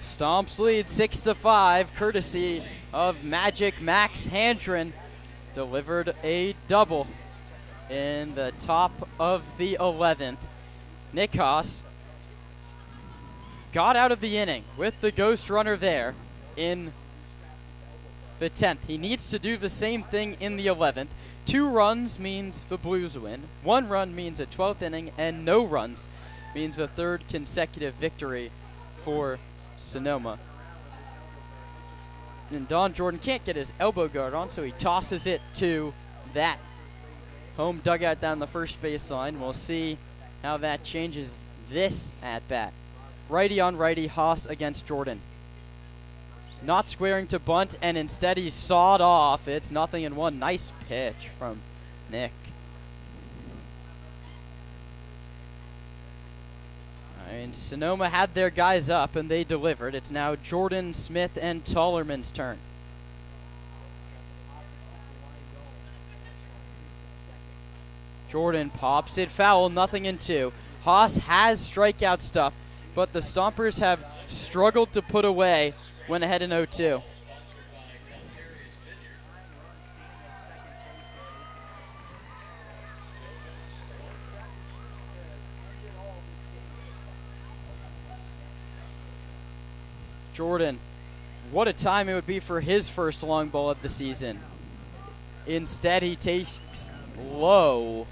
Stomps lead 6-5, courtesy of Magic Max Handren. Delivered a double in the top of the 11th. Nick Haas got out of the inning with the ghost runner there in the 10th. He needs to do the same thing in the 11th. 2 runs means the Blues win. 1 run means a 12th inning, and no runs means the 3rd consecutive victory for Sonoma. And Don Jordan can't get his elbow guard on, so he tosses it to that home dugout down the first baseline. We'll see how that changes this at-bat. Righty on righty, Haas against Jordan. Not squaring to bunt, and instead he's sawed off. It's 0-1. Nice pitch from Nick. I mean, Sonoma had their guys up, and they delivered. It's now Jordan, Smith, and Tollerman's turn. Jordan pops it foul, nothing in 2. Haas has strikeout stuff, but the Stompers have struggled to put away when ahead in 0-2. Jordan, what a time it would be for his first long ball of the season. Instead, he takes low.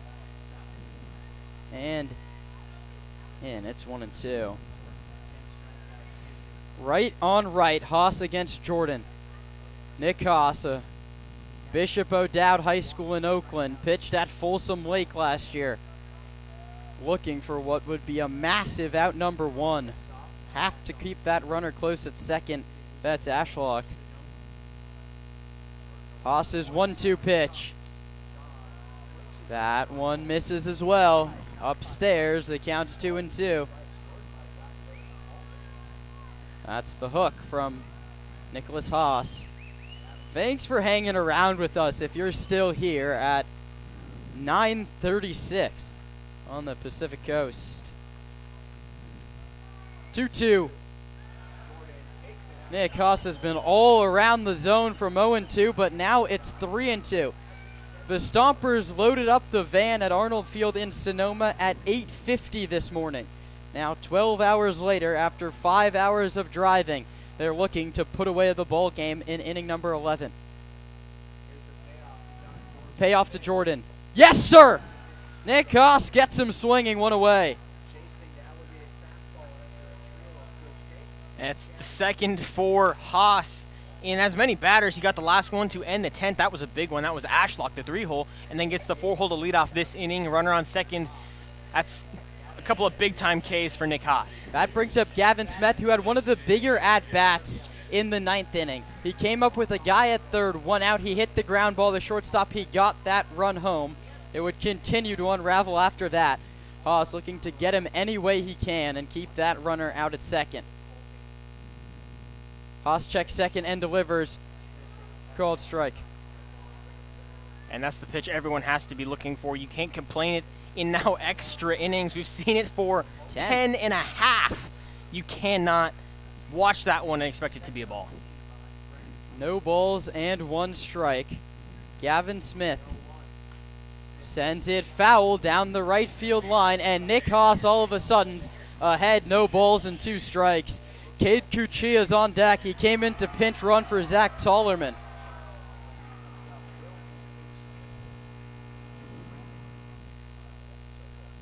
And in, it's 1-2. Right on right, Haas against Jordan. Nick Haas, Bishop O'Dowd High School in Oakland, pitched at Folsom Lake last year. Looking for what would be a massive out number 1. Have to keep that runner close at second. That's Ashlock. Haas's 1-2 pitch. That one misses as well. Upstairs, the count's 2-2. That's the hook from Nicholas Haas. Thanks for hanging around with us if you're still here at 9:36 on the Pacific Coast. 2-2. Nick Haas has been all around the zone from 0-2, but now it's 3-2. The Stompers loaded up the van at Arnold Field in Sonoma at 8:50 this morning. Now 12 hours later, after 5 hours of driving, they're looking to put away the ball game in inning number 11. Payoff to Jordan. Yes, sir! Nick Haas gets him swinging, one away. That's the second for Haas. In as many batters, he got the last one to end the 10th. That was a big one. That was Ashlock, the 3-hole, and then gets the 4-hole to lead off this inning. Runner on second. That's a couple of big-time Ks for Nick Haas. That brings up Gavin Smith, who had one of the bigger at-bats in the 9th inning. He came up with a guy at third, 1 out. He hit the ground ball, the shortstop. He got that run home. It would continue to unravel after that. Haas looking to get him any way he can and keep that runner out at second. Haas checks second and delivers. Called strike. And that's the pitch everyone has to be looking for. You can't complain it in now extra innings. We've seen it for 10 and a half. You cannot watch that one and expect it to be a ball. No balls and 1 strike. Gavin Smith sends it foul down the right field line, and Nick Haas all of a sudden ahead, no balls and 2 strikes. Cade Cuchia's on deck. He came in to pinch run for Zach Tollerman.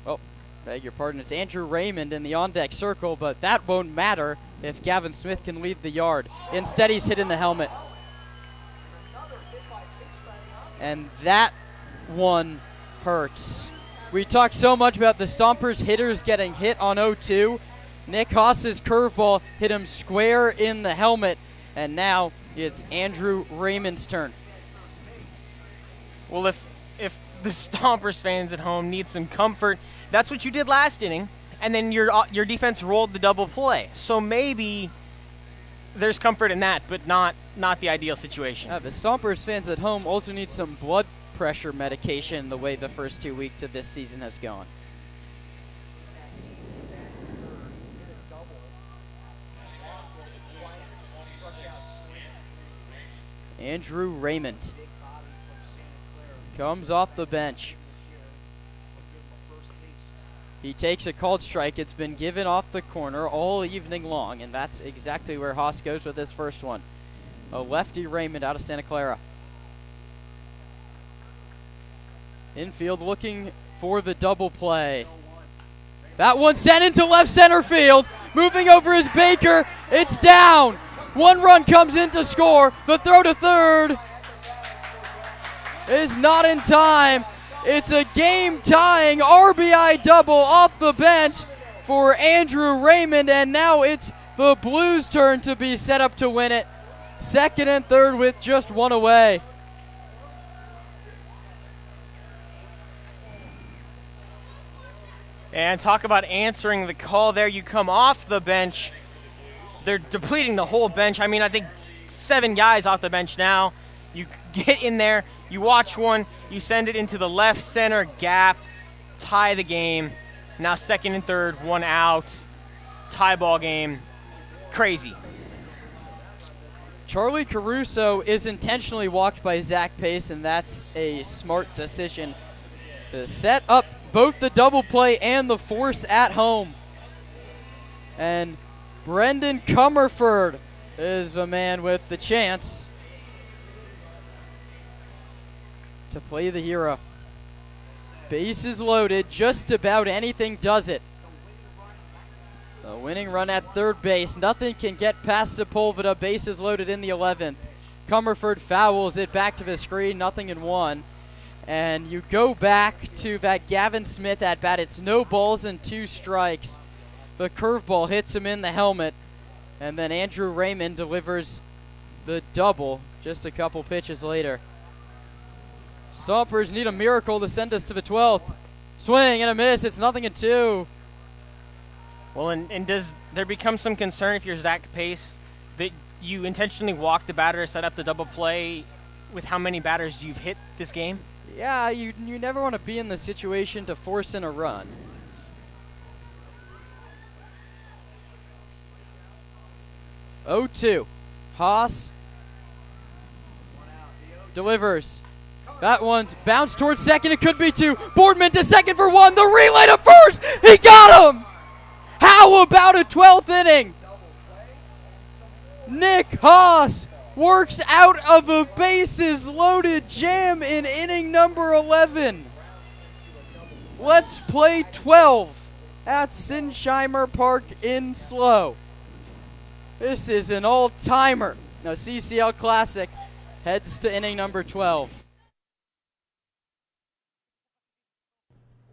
Oh, beg your pardon. It's Andrew Raymond in the on-deck circle, but that won't matter if Gavin Smith can leave the yard. Instead, he's hit in the helmet. And that one hurts. We talk so much about the Stompers hitters getting hit on 0-2. Nick Haas's curveball hit him square in the helmet, and now it's Andrew Raymond's turn. Well, if the Stompers fans at home need some comfort, that's what you did last inning, and then your defense rolled the double play. So maybe there's comfort in that, but not the ideal situation. The Stompers fans at home also need some blood pressure medication the way the first 2 weeks of this season has gone. Andrew Raymond comes off the bench. He takes a called strike. It's been given off the corner all evening long, and that's exactly where Haas goes with this first one. A lefty Raymond out of Santa Clara. Infield looking for the double play. That one sent into left center field. Moving over is Baker. It's down. 1 run comes in to score. The throw to third is not in time. It's a game-tying RBI double off the bench for Andrew Raymond, and now it's the Blues' turn to be set up to win it. Second and third with just 1 away. And talk about answering the call there. You come off the bench. They're depleting the whole bench. I mean, I think 7 guys off the bench now. You get in there, you watch one, you send it into the left center gap, tie the game. Now second and third, one out, tie ball game. Crazy. Charlie Caruso is intentionally walked by Zach Pace, and that's a smart decision to set up both the double play and the force at home. And Brendan Comerford is the man with the chance to play the hero. Bases loaded, just about anything does it. The winning run at third base. Nothing can get past Sepulveda. Bases loaded in the 11th. Comerford fouls it back to the screen. Nothing in one. And you go back to that Gavin Smith at bat. It's no balls and 2 strikes. The curveball hits him in the helmet. And then Andrew Raymond delivers the double just a couple pitches later. Stompers need a miracle to send us to the 12th. Swing and a miss. It's nothing in 2. Well, and does there become some concern if you're Zach Pace that you intentionally walk the batter to set up the double play with how many batters you've hit this game? Yeah, you never want to be in the situation to force in a run. Oh, 2. Haas delivers. That one's bounced towards second. It could be 2. Boardman to second for 1. The relay to first. He got him. How about a 12th inning? Nick Haas works out of a bases-loaded jam in inning number 11. Let's play 12 at Sinsheimer Park in slow. This is an all-timer. Now CCL Classic heads to inning number 12.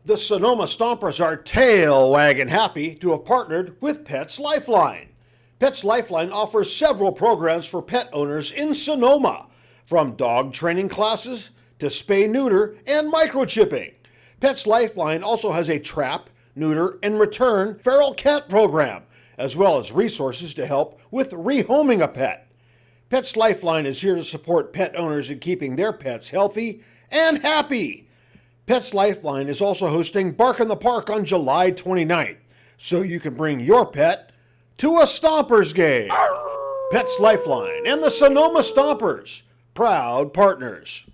The Sonoma Stompers are tail-wagging happy to have partnered with Pets Lifeline. Pets Lifeline offers several programs for pet owners in Sonoma, from dog training classes to spay-neuter and microchipping. Pets Lifeline also has a trap, neuter, and return feral cat program, as well as resources to help with rehoming a pet. Pets Lifeline is here to support pet owners in keeping their pets healthy and happy. Pets Lifeline is also hosting Bark in the Park on July 29th, so you can bring your pet to a Stompers game. Pets Lifeline and the Sonoma Stompers, proud partners.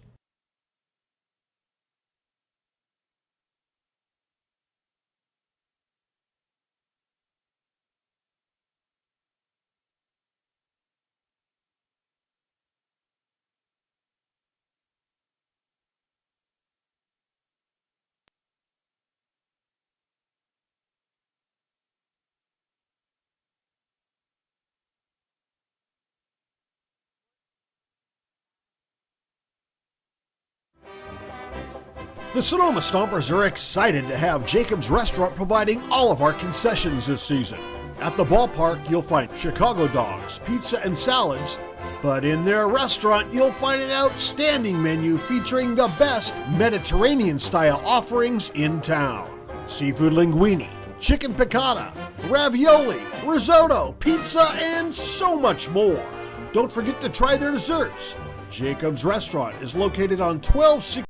The Sonoma Stompers are excited to have Jacob's Restaurant providing all of our concessions this season. At the ballpark, you'll find Chicago dogs, pizza, and salads, but in their restaurant, you'll find an outstanding menu featuring the best Mediterranean-style offerings in town. Seafood linguine, chicken piccata, ravioli, risotto, pizza, and so much more. Don't forget to try their desserts. Jacob's Restaurant is located on 1260.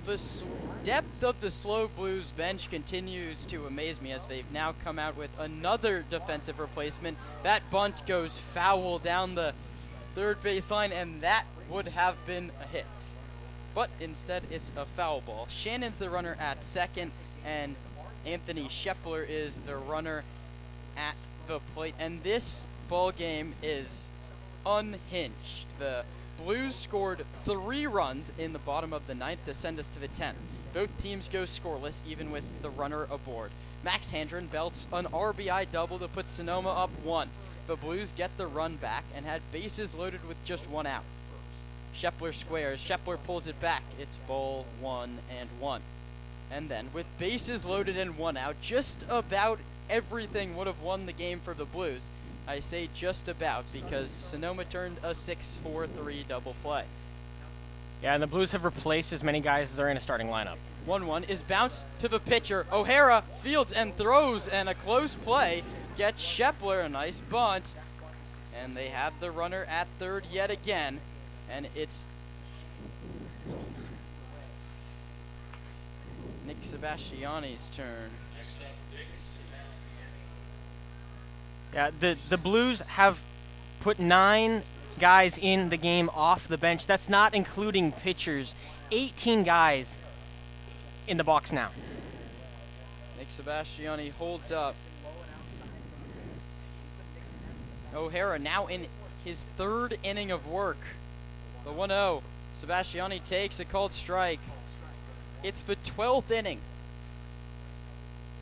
The depth of the Slow Blues bench continues to amaze me as they've now come out with another defensive replacement. That bunt goes foul down the third baseline, and that would have been a hit. But instead, it's a foul ball. Shannon's the runner at second, and Anthony Shepler is the runner at the plate. And this ball game is unhinged. The Blues scored 3 runs in the bottom of the 9th to send us to the 10th. Both teams go scoreless, even with the runner aboard. Max Handren belts an RBI double to put Sonoma up 1. The Blues get the run back and had bases loaded with just 1 out. Shepler squares. Shepler pulls it back. It's ball 1-1. And then, with bases loaded and 1 out, just about everything would have won the game for the Blues. I say just about because Sonoma turned a 6-4-3 double play. Yeah, and the Blues have replaced as many guys as are in a starting lineup. 1-1 is bounced to the pitcher. O'Hara fields and throws, and a close play get Shepler, a nice bunt. And they have the runner at third yet again. And it's Nick Sebastiani's turn. Yeah, the Blues have put 9 guys in the game off the bench. That's not including pitchers. 18 guys in the box now. Nick Sebastiani holds up. O'Hara now in his 3rd inning of work. The 1-0. Sebastiani takes a called strike. It's the 12th inning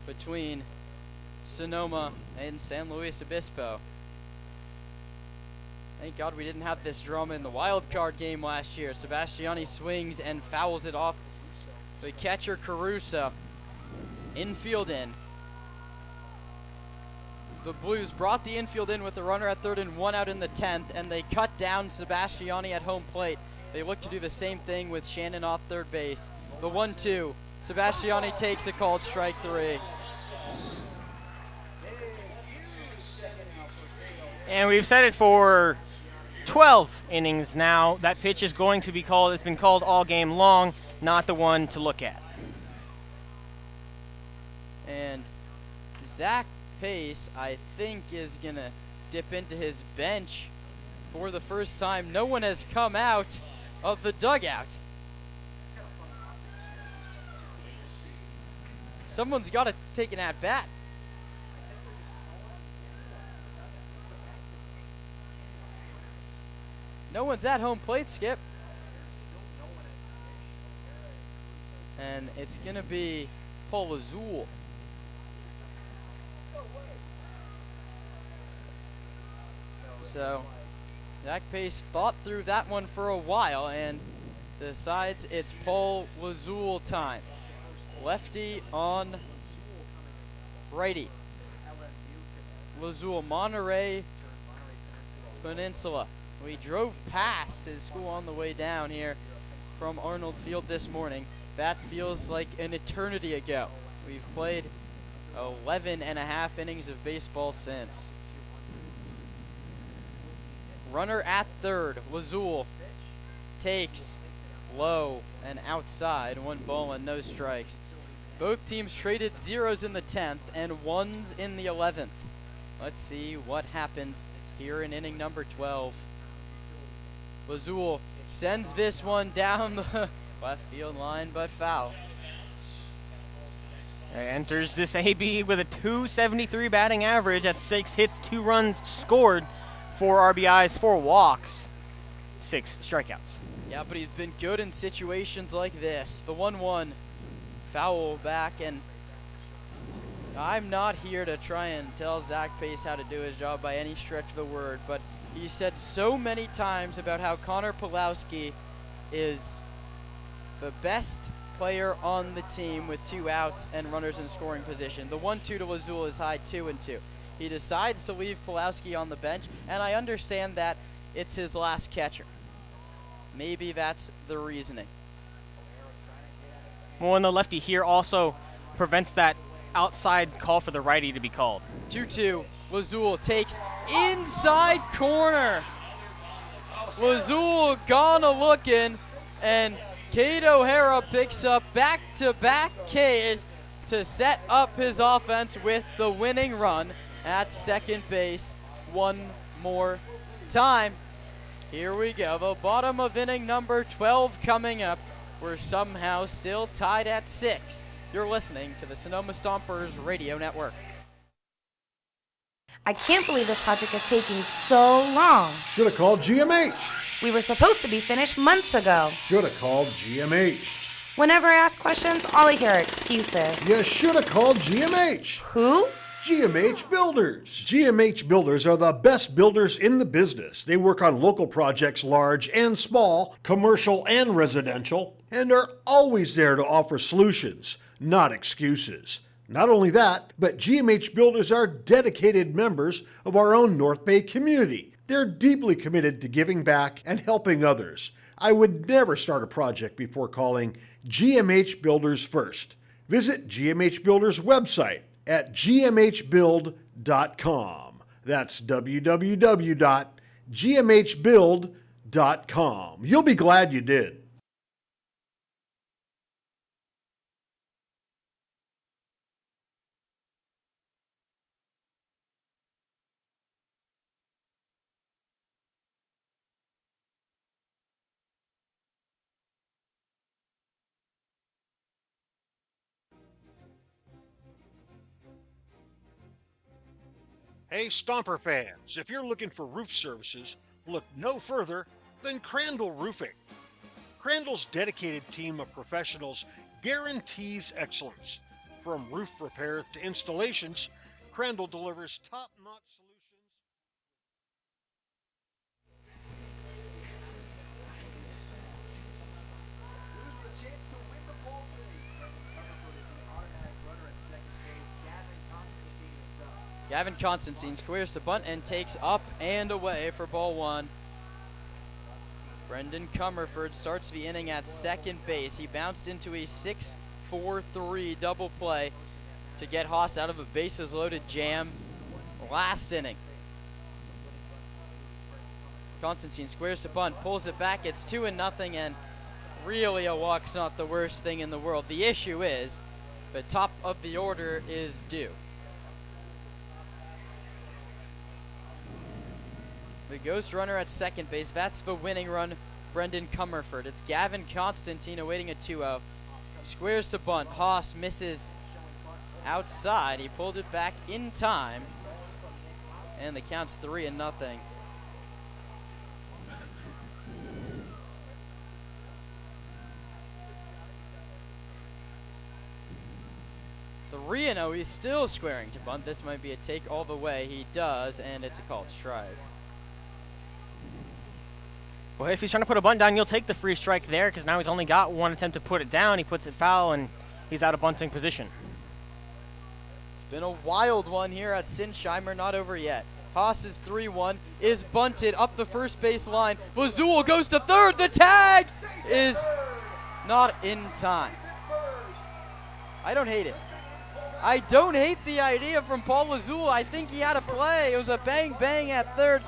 between Sonoma and San Luis Obispo. Thank God we didn't have this drama in the wild card game last year. Sebastiani swings and fouls it off the catcher Caruso. Infield in. The Blues brought the infield in with a runner at third and 1 out in the 10th, and they cut down Sebastiani at home plate. They look to do the same thing with Shannon off third base. The 1-2. Sebastiani takes a called strike 3. And we've said it for 12 innings now. That pitch is going to be called. It's been called all game long, not the one to look at. And Zach Pace, I think, is going to dip into his bench for the first time. No one has come out of the dugout. Someone's got to take an at-bat. No one's at home plate, Skip. And it's going to be Paul Azul. So Zach Pace thought through that one for a while and decides it's Paul Lazul time. Lefty on righty. Lazul, Monterey Peninsula. We drove past his school on the way down here from Arnold Field this morning. That feels like an eternity ago. We've played 11 and a half innings of baseball since. Runner at third, Lazul takes low and outside, 1 ball and no strikes. Both teams traded zeros in the 10th and ones in the 11th. Let's see what happens here in inning number 12. Lazul sends this one down the left field line, but foul. Enters this AB with a .273 batting average at 6 hits, 2 runs scored, 4 RBIs, 4 walks, 6 strikeouts. Yeah, but he's been good in situations like this. The 1-1 foul back, and I'm not here to try and tell Zach Pace how to do his job by any stretch of the word, but he said so many times about how Connor Pulowski is the best player on the team with 2 outs and runners in scoring position. The 1-2 to Lazul is high 2-2. He decides to leave Pulowski on the bench, and I understand that it's his last catcher. Maybe that's the reasoning. Well, and the lefty here also prevents that outside call for the righty to be called. 2-2. Lazul takes inside corner. Lazul gone a-looking, and Cade O'Hara picks up back-to-back Ks to set up his offense with the winning run at second base one more time. Here we go, the bottom of inning number 12 coming up. We're somehow still tied at 6. You're listening to the Sonoma Stompers Radio Network. I can't believe this project is taking so long. Should have called GMH. We were supposed to be finished months ago. Should have called GMH. Whenever I ask questions, all I hear are excuses. You should have called GMH. Who? GMH Builders. GMH Builders are the best builders in the business. They work on local projects, large and small, commercial and residential, and are always there to offer solutions, not excuses. Not only that, but GMH Builders are dedicated members of our own North Bay community. They're deeply committed to giving back and helping others. I would never start a project before calling GMH Builders first. Visit GMH Builders' website at gmhbuild.com. www.gmhbuild.com. That's www.gmhbuild.com. You'll be glad you did. Hey, Stomper fans, if you're looking for roof services, look no further than Crandall Roofing. Crandall's dedicated team of professionals guarantees excellence. From roof repairs to installations, Crandall delivers top-notch solutions. With a chance to win the ball game. Comerford is the automatic runner at second base. Gavin Constantine is up. Gavin Constantine squares to bunt and takes up and away for ball one. Brendan Comerford starts the inning at second base. He bounced into a 6-4-3 double play to get Haas out of a bases loaded jam last inning. Constantine squares to bunt, pulls it back, it's 2-0, and really a walk's not the worst thing in the world. The issue is the top of the order is due. The ghost runner at second base, that's the winning run, Brendan Comerford. It's Gavin Constantine awaiting a 2-0. Squares to bunt, Haas misses outside. He pulled it back in time, and the count's 3-0. 3-0, he's still squaring to bunt. This might be a take all the way. He does, and it's a called strike. Well, if he's trying to put a bunt down, you'll take the free strike there because now he's only got one attempt to put it down. He puts it foul, and he's out of bunting position. It's been a wild one here at Sinsheimer, not over yet. Haas's 3-1 is bunted up the first base line. Lazul goes to third. The tag is not in time. I don't hate it. I don't hate the idea from Paul Lazul. I think he had a play. It was a bang-bang at third.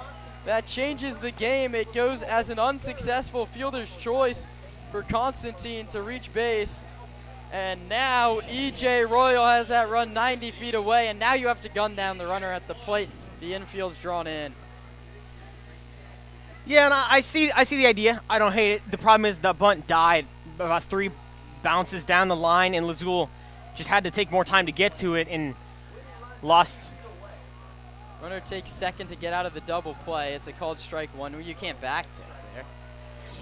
That changes the game. It goes as an unsuccessful fielder's choice for Constantine to reach base. And now E.J. Royal has that run 90 feet away, and now you have to gun down the runner at the plate. The infield's drawn in. Yeah, and I see the idea. I don't hate it. The problem is the bunt died about 3 bounces down the line, and Lazul just had to take more time to get to it and lost. Runner takes second to get out of the double play. It's a called strike one. You can't back there.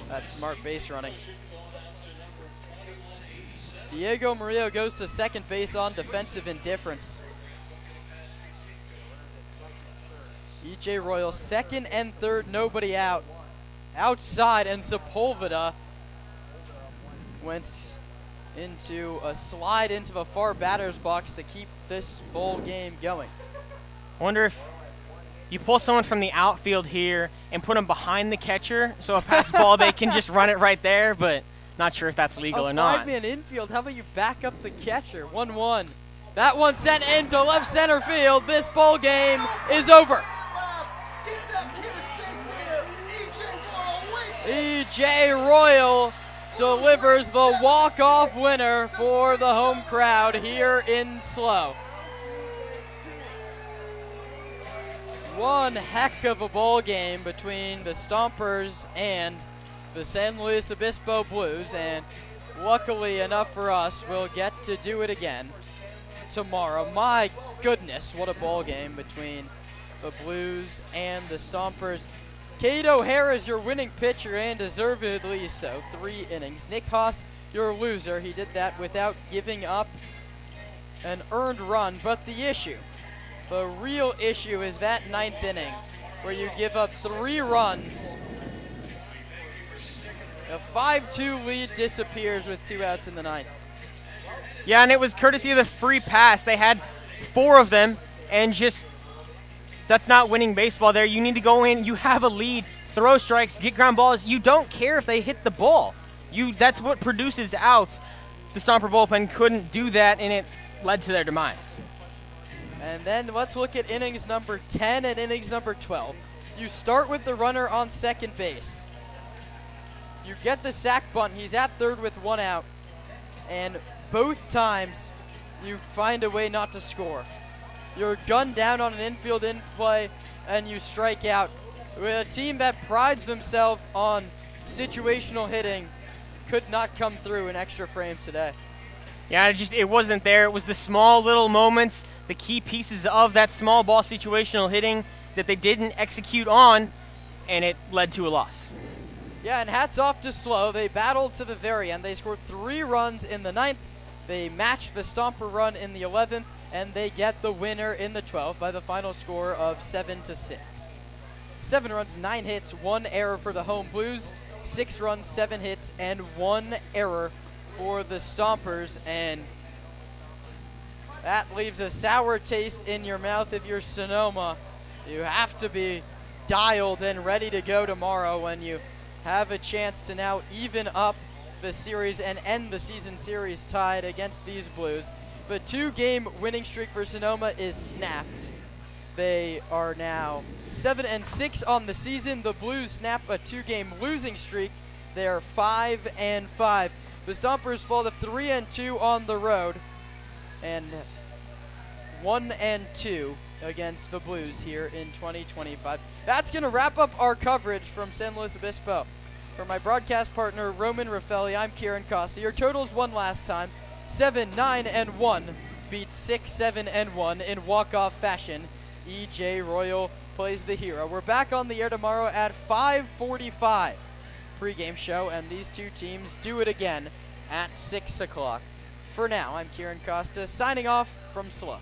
That's smart base running. Diego Murillo goes to second base on defensive indifference. E.J. Royal second and third, nobody out. Outside, and Sepulveda went into a slide into the far batter's box to keep this ball game going. I wonder if you pull someone from the outfield here and put them behind the catcher, so a pass ball, they can just run it right there, but not sure if that's legal or not. 5-man infield, how about you back up the catcher? 1-1. That one sent into left center field. This ball game is over. E.J. Royal delivers the walk-off winner for the home crowd here in SLO. One heck of a ball game between the Stompers and the San Luis Obispo Blues, and luckily enough for us, we'll get to do it again tomorrow. My goodness, what a ball game between the Blues and the Stompers. Cade O'Hara is your winning pitcher, and deservedly so. 3 innings. Nick Haas, your loser. He did that without giving up an earned run. But the real issue is that 9th inning where you give up 3 runs. A 5-2 lead disappears with 2 outs in the 9th. Yeah, and it was courtesy of the free pass. They had 4 of them, and just that's not winning baseball there. You need to go in. You have a lead. Throw strikes, get ground balls. You don't care if they hit the ball. That's what produces outs. The Stomper bullpen couldn't do that, and it led to their demise. And then let's look at innings number 10 and innings number 12. You start with the runner on second base. You get the sac bunt. He's at third with one out. And both times you find a way not to score. You're gunned down on an infield in play and you strike out. With a team that prides themselves on situational hitting could not come through in extra frames today. Yeah, it wasn't there. It was the small little moments, the key pieces of that small ball situational hitting that they didn't execute on, and it led to a loss. Yeah, and hats off to Slow. They battled to the very end. They scored 3 runs in the 9th. They matched the Stomper run in the 11th, and they get the winner in the 12th by the final score of 7-6. 7 runs, 9 hits, 1 error for the home Blues. 6 runs, 7 hits, and 1 error for the Stompers. And that leaves a sour taste in your mouth if you're Sonoma. You have to be dialed and ready to go tomorrow when you have a chance to now even up the series and end the season series tied against these Blues. The 2-game winning streak for Sonoma is snapped. They are now 7-6 on the season. The Blues snap a 2-game losing streak. They are 5-5. The Stompers fall to 3-2 on the road and 1-2 against the Blues here in 2025. That's going to wrap up our coverage from San Luis Obispo. For my broadcast partner, Roman Raffelli, I'm Kieran Costa. Your totals won last time. 7-9-1 beat 6-7-1 in walk-off fashion. E.J. Royal plays the hero. We're back on the air tomorrow at 5:45 pregame show, and these two teams do it again at 6 o'clock. For now, I'm Kieran Costa signing off from SLA.